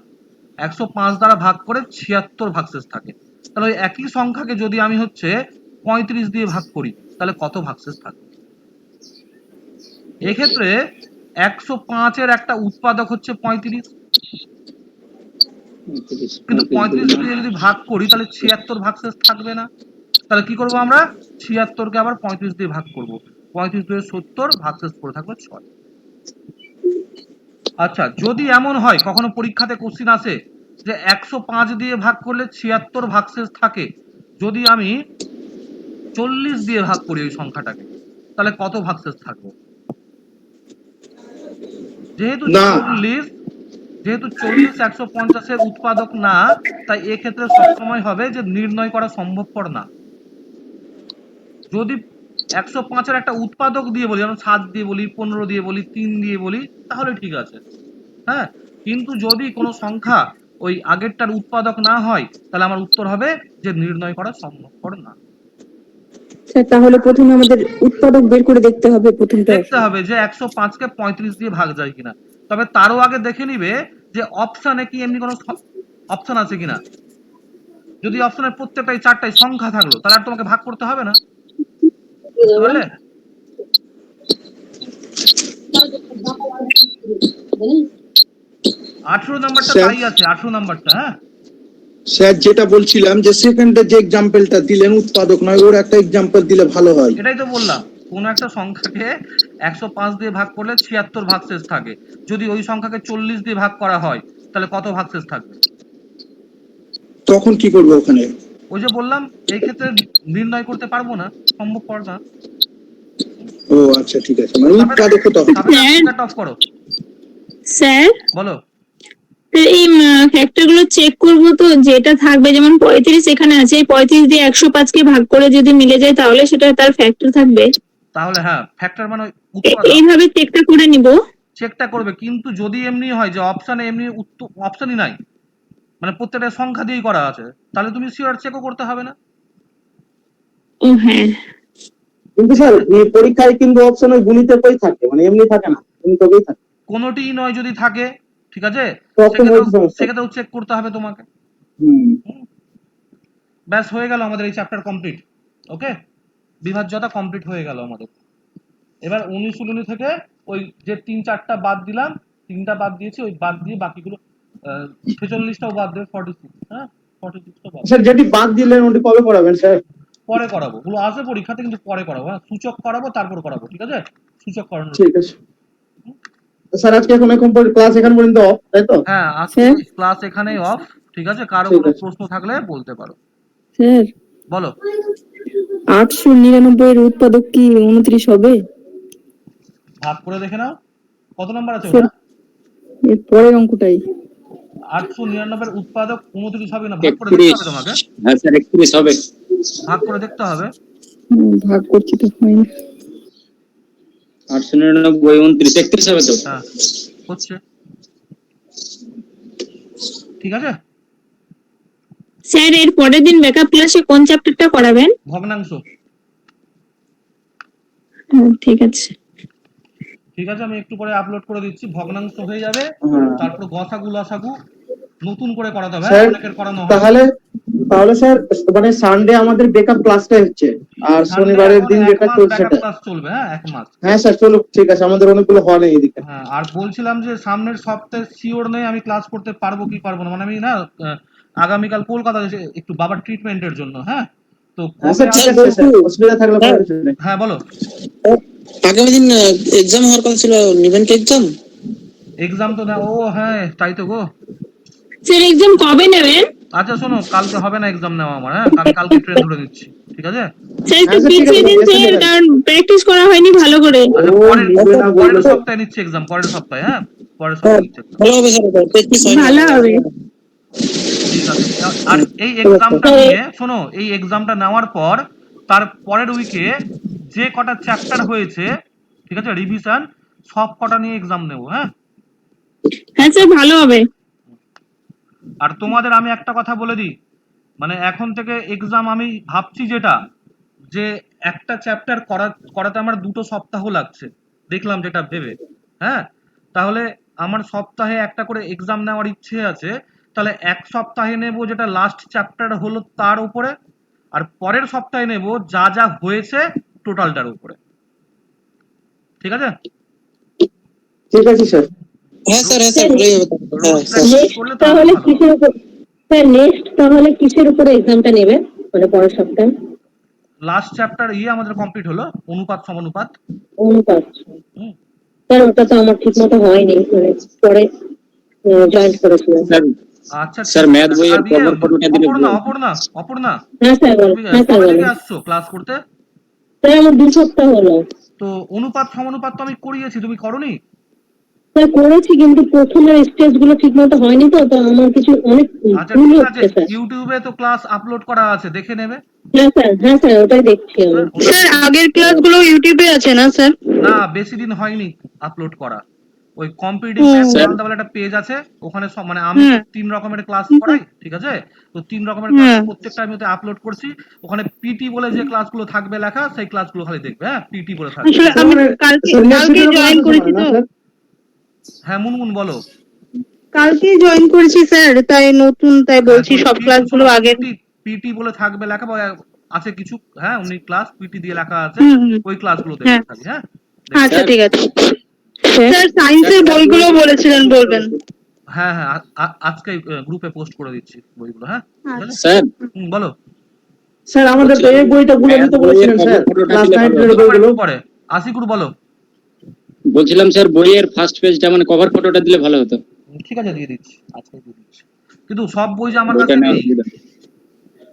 105 দ্বারা ভাগ করে 76 ভাগশেষ থাকে। তাহলে ওই একই সংখ্যাকে যদি আমি হচ্ছে 35 দিয়ে ভাগ করি, তাহলে কত ভাগশেষ থাকবে? এক্ষেত্রে 105-এর একটা উৎপাদক হচ্ছে 35, কিন্তু 35 দিয়ে যদি ভাগ করি তাহলে 76 ভাগশেষ থাকবে না। তাহলে কি করব আমরা? 76কে আবার 35 দিয়ে ভাগ করব। 35 দিয়ে 70, ভাগশেষ পড়ে থাকবে 6। আচ্ছা, যদি এমন হয় কখনো পরীক্ষাতে কোশ্চিন আসে যে 105 দিয়ে ভাগ করলে 76 ভাগশেষ থাকে, যদি আমি 40 দিয়ে ভাগ করি ওই সংখ্যাটাকে, তাহলে কত ভাগশেষ থাকবে? যেহেতু না। 40 150-এর উৎপাদক না, তাই এক্ষেত্রে সবসময় হবে যে নির্ণয় করা সম্ভবপর না। যদি 105-এর একটা উৎপাদক দিয়ে বলি, যেমন 7 দিয়ে বলি, 15 দিয়ে বলি, 3 দিয়ে বলি, তাহলে ঠিক আছে, হ্যাঁ। কিন্তু যদি কোনো সংখ্যা ওই আগেরটার উৎপাদক না হয়, তাহলে আমার উত্তর হবে যে নির্ণয় করা সম্ভবপর না। স্যার তাহলে প্রথমে আমাদের উৎপাদক বের করে দেখতে হবে প্রথমটা। দেখতে হবে যে 105-কে 35 দিয়ে ভাগ যায় কিনা। তবে তারও আগে দেখে নিবে যে অপশানে কি এমনি কোনো অপশন আছে কিনা। যদি অপশনের প্রত্যেকটাই 4টাই সংখ্যা থাকলো, তাহলে আর তোমাকে ভাগ করতে হবে না। বুঝতে পারলে? 18 নাম্বারটা তাই আছে, 18 নাম্বারটা। হ্যাঁ স্যার, যেটা বলছিলাম যে সেকেন্ডে যে এক্সাম্পলটা দিলেন উৎপাদক নয়, ওর একটা এক্সাম্পল দিলে ভালো হয়। এটাই তো বললাম, কোন একটা সংখ্যাকে 105 দিয়ে ভাগ করলে 76 ভাগশেষ থাকে। যদি ওই সংখ্যাকে 40 দিয়ে ভাগ করা হয়, তাহলে কত ভাগশেষ থাকবে? তখন কি করবো ওখানে? ওই যে বললাম, এই ক্ষেত্রে নির্ণয় করতে পারবো না, সম্ভবপর না। ও আচ্ছা, ঠিক আছে, মানে উৎপাদকটা হবে। অফ করো, স্যার বলো। এই ফ্যাক্টর গুলো চেক করবো তো, যেটা থাকবে যেমন 35 এখানে আছে, এই 35 দিয়ে 105 কে ভাগ করে যদি মিলে যায় তাহলে সেটা তার ফ্যাক্টর থাকবে। তাহলে হ্যাঁ, ফ্যাক্টর মানে উৎপাদক। এইভাবে চেকটা করে নিব। চেকটা করবে, কিন্তু যদি এমনি হয় যে অপশনে এমনি অপশনই নাই, মানে প্রত্যেকটা সংখ্যা দিয়েই করা আছে, তাহলে তুমি শিওর চেকও করতে হবে না। ও হ্যাঁ, কিন্তু স্যার এই পরীক্ষায় কিন্তু অপশন ওই গুণিতকই থাকে, মানে এমনি থাকে না, গুণিতকই থাকে। কোনোটিই নয় যদি থাকে, ঠিক আছে, তখন ওই সমস্যা। সেক্ষেত্রেও চেক করতে হবে তোমাকে। হুম। ব্যাস, হয়ে গেল আমাদের এই চ্যাপ্টার কমপ্লিট। ওকে, বিভাজ্যতা কমপ্লিট হয়ে গেল আমাদের। এবার অনুশীলনী থেকে ওই যে 3-4টা বাদ দিলাম, 3টা বাদ দিয়েছি, ওই বাদ দিয়ে বাকিগুলো 46টাও বাদ দেবে, 46। হ্যাঁ, 46টা বাদ স্যার যেটি বাদ দিলেন ওটি কবে করাবেন স্যার? পরে করাবো, ওগুলো আসবে পরীক্ষাতে, কিন্তু পরে করাবো। হ্যাঁ, সূচক করাবো, তারপর করাবো, ঠিক আছে? সূচক করানো। ঠিক আছে স্যার, আজকে এখন ক্লাস এখান পর্যন্ত অফ, তাই তো? হ্যাঁ, আজকে ক্লাস এখানেই অফ, ঠিক আছে। কারো কোনো প্রশ্ন থাকলে বলতে পারো। স্যার বলো। 899 এর উৎপাদক কি 29 হবে? ভাগ করে দেখে নাও কত নাম্বার আছে ওটা। এর পরের অঙ্কটাই 899 এর উৎপাদক 29 হবে না, ভাগ করে দেখতে হবে তোমাকে। হ্যাঁ স্যার, 31 হবে। ভাগ করে দেখতে হবে। ভাগ করছি তো হয় না। 899 29 31 হবে তো। হ্যাঁ, হচ্ছে, ঠিক আছে। স্যার এর পরের দিন ব্যাকআপ ক্লাসে কোন চ্যাপ্টারটা করাবেন? ভগ্নাংশ। ঠিক আছে। ঠিক আছে, আমি একটু পরে আপলোড করে দিচ্ছি, ভগ্নাংশ হয়ে যাবে, হ্যাঁ তারপর গসাগু লসাগু নতুন করে করাতে হবে, স্যার, অনেকের করানো হয়। তাহলে তাহলে স্যার মানে সানডে আমাদের বেকআপ ক্লাসটা হচ্ছে, আর সানডে শনিবারের এখন দিন এক যেটা মাস চলছে ব্যাকআপ সেটা। ক্লাস চলবে, হ্যাঁ 1 মাস। হ্যাঁ স্যার চলুক, ঠিক আছে, আমাদের অনেকগুলো হয় না এদিকে। হ্যাঁ, আর বলছিলাম যে সামনের সপ্তাহে শিওর নেই আমি ক্লাস করতে পারবো কি পারবো না, মানে আমি না আগামীকাল কলকাতা যাচ্ছি একটু বাবার ট্রিটমেন্টের জন্য, হ্যাঁ তো হ্যাঁ কবে স্যার ঠিক আসবো? আছে স্যার, অসুবিধা থাকলে স্যার, কোনো কিছু নেই। হ্যাঁ বলো। আগামী দিন এক্সাম হওয়ার কথা ছিল, নিবেন কি এক্সাম? এক্সাম তো না, ও হ্যাঁ তাই তো গো। স্যার এক্সাম কবে নেবেন? আচ্ছা শোনো, কালকে হবে না এক্সাম নেওয়া আমার, হ্যাঁ আমি কালকে ট্রেন ধরে নিচ্ছি, ঠিক আছে? স্যার একটু হ্যাঁ স্যার ঠিক আছে, পিছিয়ে দিন এসে স্যার, নেবেন। কারণ প্র্যাকটিস করা হয়নি ভালো করে। আচ্ছা ও পরের নিবে না পরের বললো স্যার। সপ্তাহে নিচ্ছি এক্সাম, পরের সপ্তাহে, হ্যাঁ পরের হ্যাঁ, সপ্তাহে নিচ্ছি exam। ভালো হবে স্যার, প্র্যাকটিস হয়নি। ভালো হবে। ঠিক আছে। আর এই এক্সামটা নিয়ে শোনো, এই এক্সামটা নেওয়ার পর তার পরের উইকে যে কটা চ্যাপ্টার হয়েছে, ঠিক আছে, রিভিশন সব কটা নিয়ে এক্সাম নেবো, হ্যাঁ। হ্যাঁ স্যার ভালো হবে। আর তোমাদের আমি একটা কথা বলে দিই, মানে এখন থেকে এক্সাম আমি ভাবছি যেটা, যে একটা চ্যাপ্টার করাতে আমার 2 সপ্তাহ লাগছে, দেখলাম যেটা ভেবে, হ্যাঁ তাহলে আমার সপ্তাহে একটা করে এক্সাম নেওয়ার ইচ্ছে আছে, তাহলে এক সপ্তাহে নেব যেটা লাস্ট চ্যাপ্টার হলো তার উপরে, আর পরের সপ্তাহে নেব যা যা হয়েছে টোটালটার উপরে, ঠিক আছে? ঠিক আছে স্যার। হ্যাঁ স্যার, হ্যাঁ স্যার, ভালোই হবে। হ্যাঁ রোজ স্যার। প্র্যাকটিস নেক্সট করলে তাহলে তাহলে ভালো হবে। কিসের উপর, স্যার নেক্সট তাহলে কিসের উপরে এক্সামটা নেবে, মানে পরের সপ্তাহে? লাস্ট চ্যাপ্টার আমাদের কমপ্লিট হলো, অনুপাত সমানুপাত। অনুপাত। হুম। স্যার ওটা তো আমার ঠিক মতো হয়নি, মানে পরে জয়েন করেছিলাম। স্যার আচ্ছা স্যার, ঠিক ম্যাথ আছে। বইয়ের আর কভার ফটোটা দিলে হ্যাঁ স্যার বলো, তুমি হ্যাঁ স্যার কবে বলো। থেকে আসছো ক্লাস করতে? স্যার আমার 2 সপ্তাহ হলো। তো অনুপাত সমানুপাত তো আমি করিয়েছি, তুমি করোনি? স্যার করেছি কিন্তু প্রথমের স্টেজ গুলো ঠিক মতো হয়নি, তো তো আমার কিছু অনেক আচ্ছা ভুল ঠিক আছে, হচ্ছে স্যার। ইউটিউবে তো ক্লাস আপলোড করা আছে, দেখে নেবে। হ্যাঁ স্যার ওটাই দেখছি আমি। হ্যাঁ ওটা স্যার আগের ক্লাসগুলো ইউটিউবে আছে না স্যার? না, বেশি দিন হয়নি আপলোড করা। ওই কম্পিটিটিভ হুম। ম্যাথ স্যার মালদা বলে একটা পেজ আছে, ওখানে সব মানে আমি তো হুম 3 রকমের ক্লাস করাই, ঠিক আছে? তো 3 রকমের ক্লাসের হুম। প্রত্যেকটা আমি ওতে আপলোড করছি। ওখানে পিটি বলে যে ক্লাসগুলো থাকবে লেখা, সেই ক্লাসগুলো খালি দেখবে, হ্যাঁ পিটি বলে থাকবে। আসলে আমি মানে কালকে স্যার নেক্সট কালকে উইকেরও ক্লাস জয়েন আছে করেছি মানে না তো, স্যার? হ্যাঁ মুনমুন বলো। কালকে জয়েন করেছি স্যার, তাই নতুন, তাই হ্যাঁ বলছি তো সব ক্লাসগুলো আগের। পিটি পিটি বলে থাকবে লেখা, বা আছে কিছু, হ্যাঁ উনি ক্লাস পিটি দিয়ে লেখা আছে, হুম হুম। ওই ক্লাসগুলো হ্যাঁ দেখবে খালি, হ্যাঁ দেখবে। আচ্ছা স্যার ঠিক আছে। স্যার সায়েন্সের বইগুলো বলেছিলেন বলবেন। হ্যাঁ হ্যাঁ আজকে গ্রুপে পোস্ট করে দিচ্ছি বইগুলো, হ্যাঁ ঠিক আছে। স্যার বলো। স্যার আমাদের তো এই বইটা গুলো ম্যাথ নিতে বইয়ের বলেছিলেন কভার স্যার, ফটোটা ক্লাস দিলে ভালো 9 এর হতো। বইগুলো। একটু পরে আশিকুর বলো। বলছিলাম স্যার, বইয়ের ফার্স্ট পেজটা মানে কভার ফটোটা দিলে ভালো হতো। ঠিক আছে দিয়ে দিচ্ছি, আজকে দিয়ে দিচ্ছি, কিন্তু সব বই যে আমার বইটা কাছে নেওয়ার নেই। সুবিধা।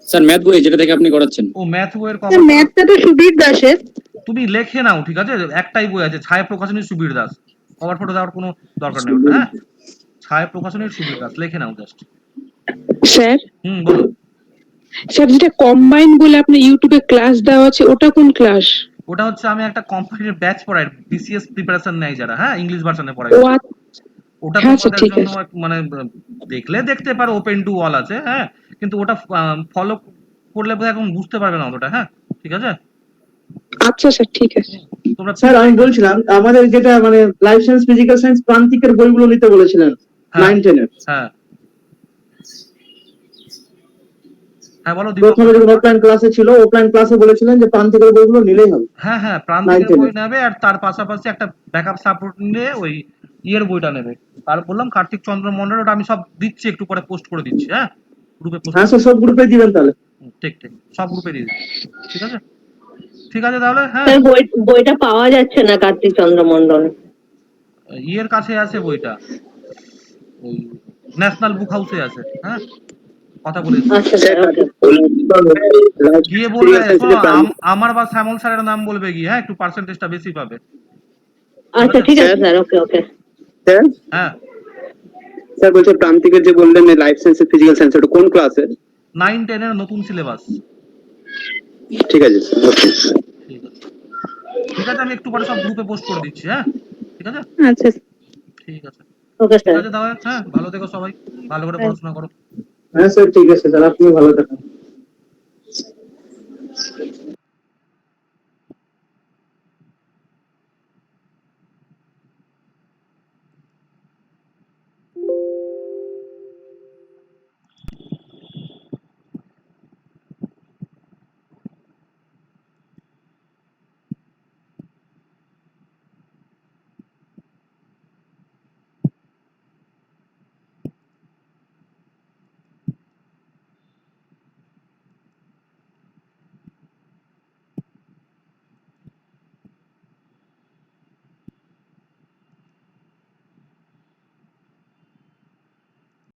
স্যার ম্যাথ বই যেটা থেকে আপনি করাচ্ছেন। ও ম্যাথ বইয়ের স্যার কভার, ম্যাথটা তো সুবীর দাসের। তুমি লেখে নাও, ঠিক আছে, একটাই বই আছে, ছায়া প্রকাশনীর সুবীর দাস, কভার ফটো দেওয়ার কোনো দরকার নেই ওটা, হ্যাঁ ছায়া প্রকাশনীর সুবীর দাস লিখে নাও জাস্ট। স্যার বলো। স্যার যেটা কম্বাইন বলে আপনার ইউটিউবে ক্লাস দেওয়া আছে, ওটা কোন ক্লাস? ওটা হচ্ছে আমি একটা কোম্পানির ব্যাচ পড়াই, বিসিএস প্রিপারেশন নেয় যারা, হ্যাঁ ইংলিশ ভার্সনে পড়াই। ও ওটা হ্যাঁ স্যার তোমাদের ঠিক জন্য আছে। মানে দেখলে দেখতে পারো, ওপেন টু অল আছে, হ্যাঁ কিন্তু ওটা ফলো করলে বোধহয় এখন বুঝতে পারবে না অতটা, হ্যাঁ ঠিক আছে। আচ্ছা স্যার ঠিক আছে। তোমরা স্যার আমি বলছিলাম আমাদের যেটা মানে লাইফ সায়েন্স, ফিজিক্যাল সায়েন্স, প্রান্তিকের বইগুলো নিতে বলেছিলেন হ্যাঁ 9-10 এর। হ্যাঁ হ্যাঁ বলো দীপক। প্রথমে যখন অফলাইন ক্লাসে ছিল, অফলাইন ক্লাসে বলেছিলেন যে প্রান্তিকের বইগুলো নিলেই হবে হ্যাঁ হ্যাঁ 9-10 প্রান্তিকের বই এর। নেবে, আর তার পাশাপাশি একটা ব্যাকআপ সাপোর্ট নিয়ে ওই ইয়ের বইটা নেবে। আর বললাম কার্তিক চন্দ্র মন্ডল, ওটা আমি সব দিচ্ছি, একটু পরে পোস্ট করে দিচ্ছি, হ্যাঁ গ্রুপে পোস্ট হ্যাঁ করে স্যার, সব গ্রুপে দিবেন তাহলে। ঠিক ঠিক সব গ্রুপে দিয়ে দিচ্ছি, ঠিক আছে। ঠিক আছে তাহলে, হ্যাঁ স্যার বইটা পাওয়া যাচ্ছে না কার্তিক চন্দ্র মন্ডল। ইয়ের কাছে আছে বইটা, ওই ন্যাশনাল বুক হাউসে আছে, হ্যাঁ কথা বলেছি। আচ্ছা স্যার ওকে। গিয়ে বলবে, শোনো আমার বা শ্যামল স্যারের নাম বলবে গিয়ে, হ্যাঁ একটু পার্সেন্টেজটা বেশি পাবে। আচ্ছা ঠিক আছে স্যার, ওকে ওকে। স্যার হ্যাঁ স্যার বলছে প্রান্তিকের যে বললেন লাইফ সায়েন্স ফিজিক্যাল সায়েন্স, ওটা কোন ক্লাসের? 9-10 এর নতুন সিলেবাস। ঠিক আছে স্যার, ওকে। ঠিক আছে ঠিক আছে, আমি একটু পরে সব গ্রুপে পোস্ট করে দিচ্ছি, হ্যাঁ ঠিক আছে। আচ্ছা ঠিক আছে ওকে ঠিক স্যার। আছে তাহলে, হ্যাঁ ভালো থেকো সবাই, ভালো করে পড়াশোনা করো। হ্যাঁ স্যার ঠিক আছে স্যার, আপনিও ভালো থাকুন।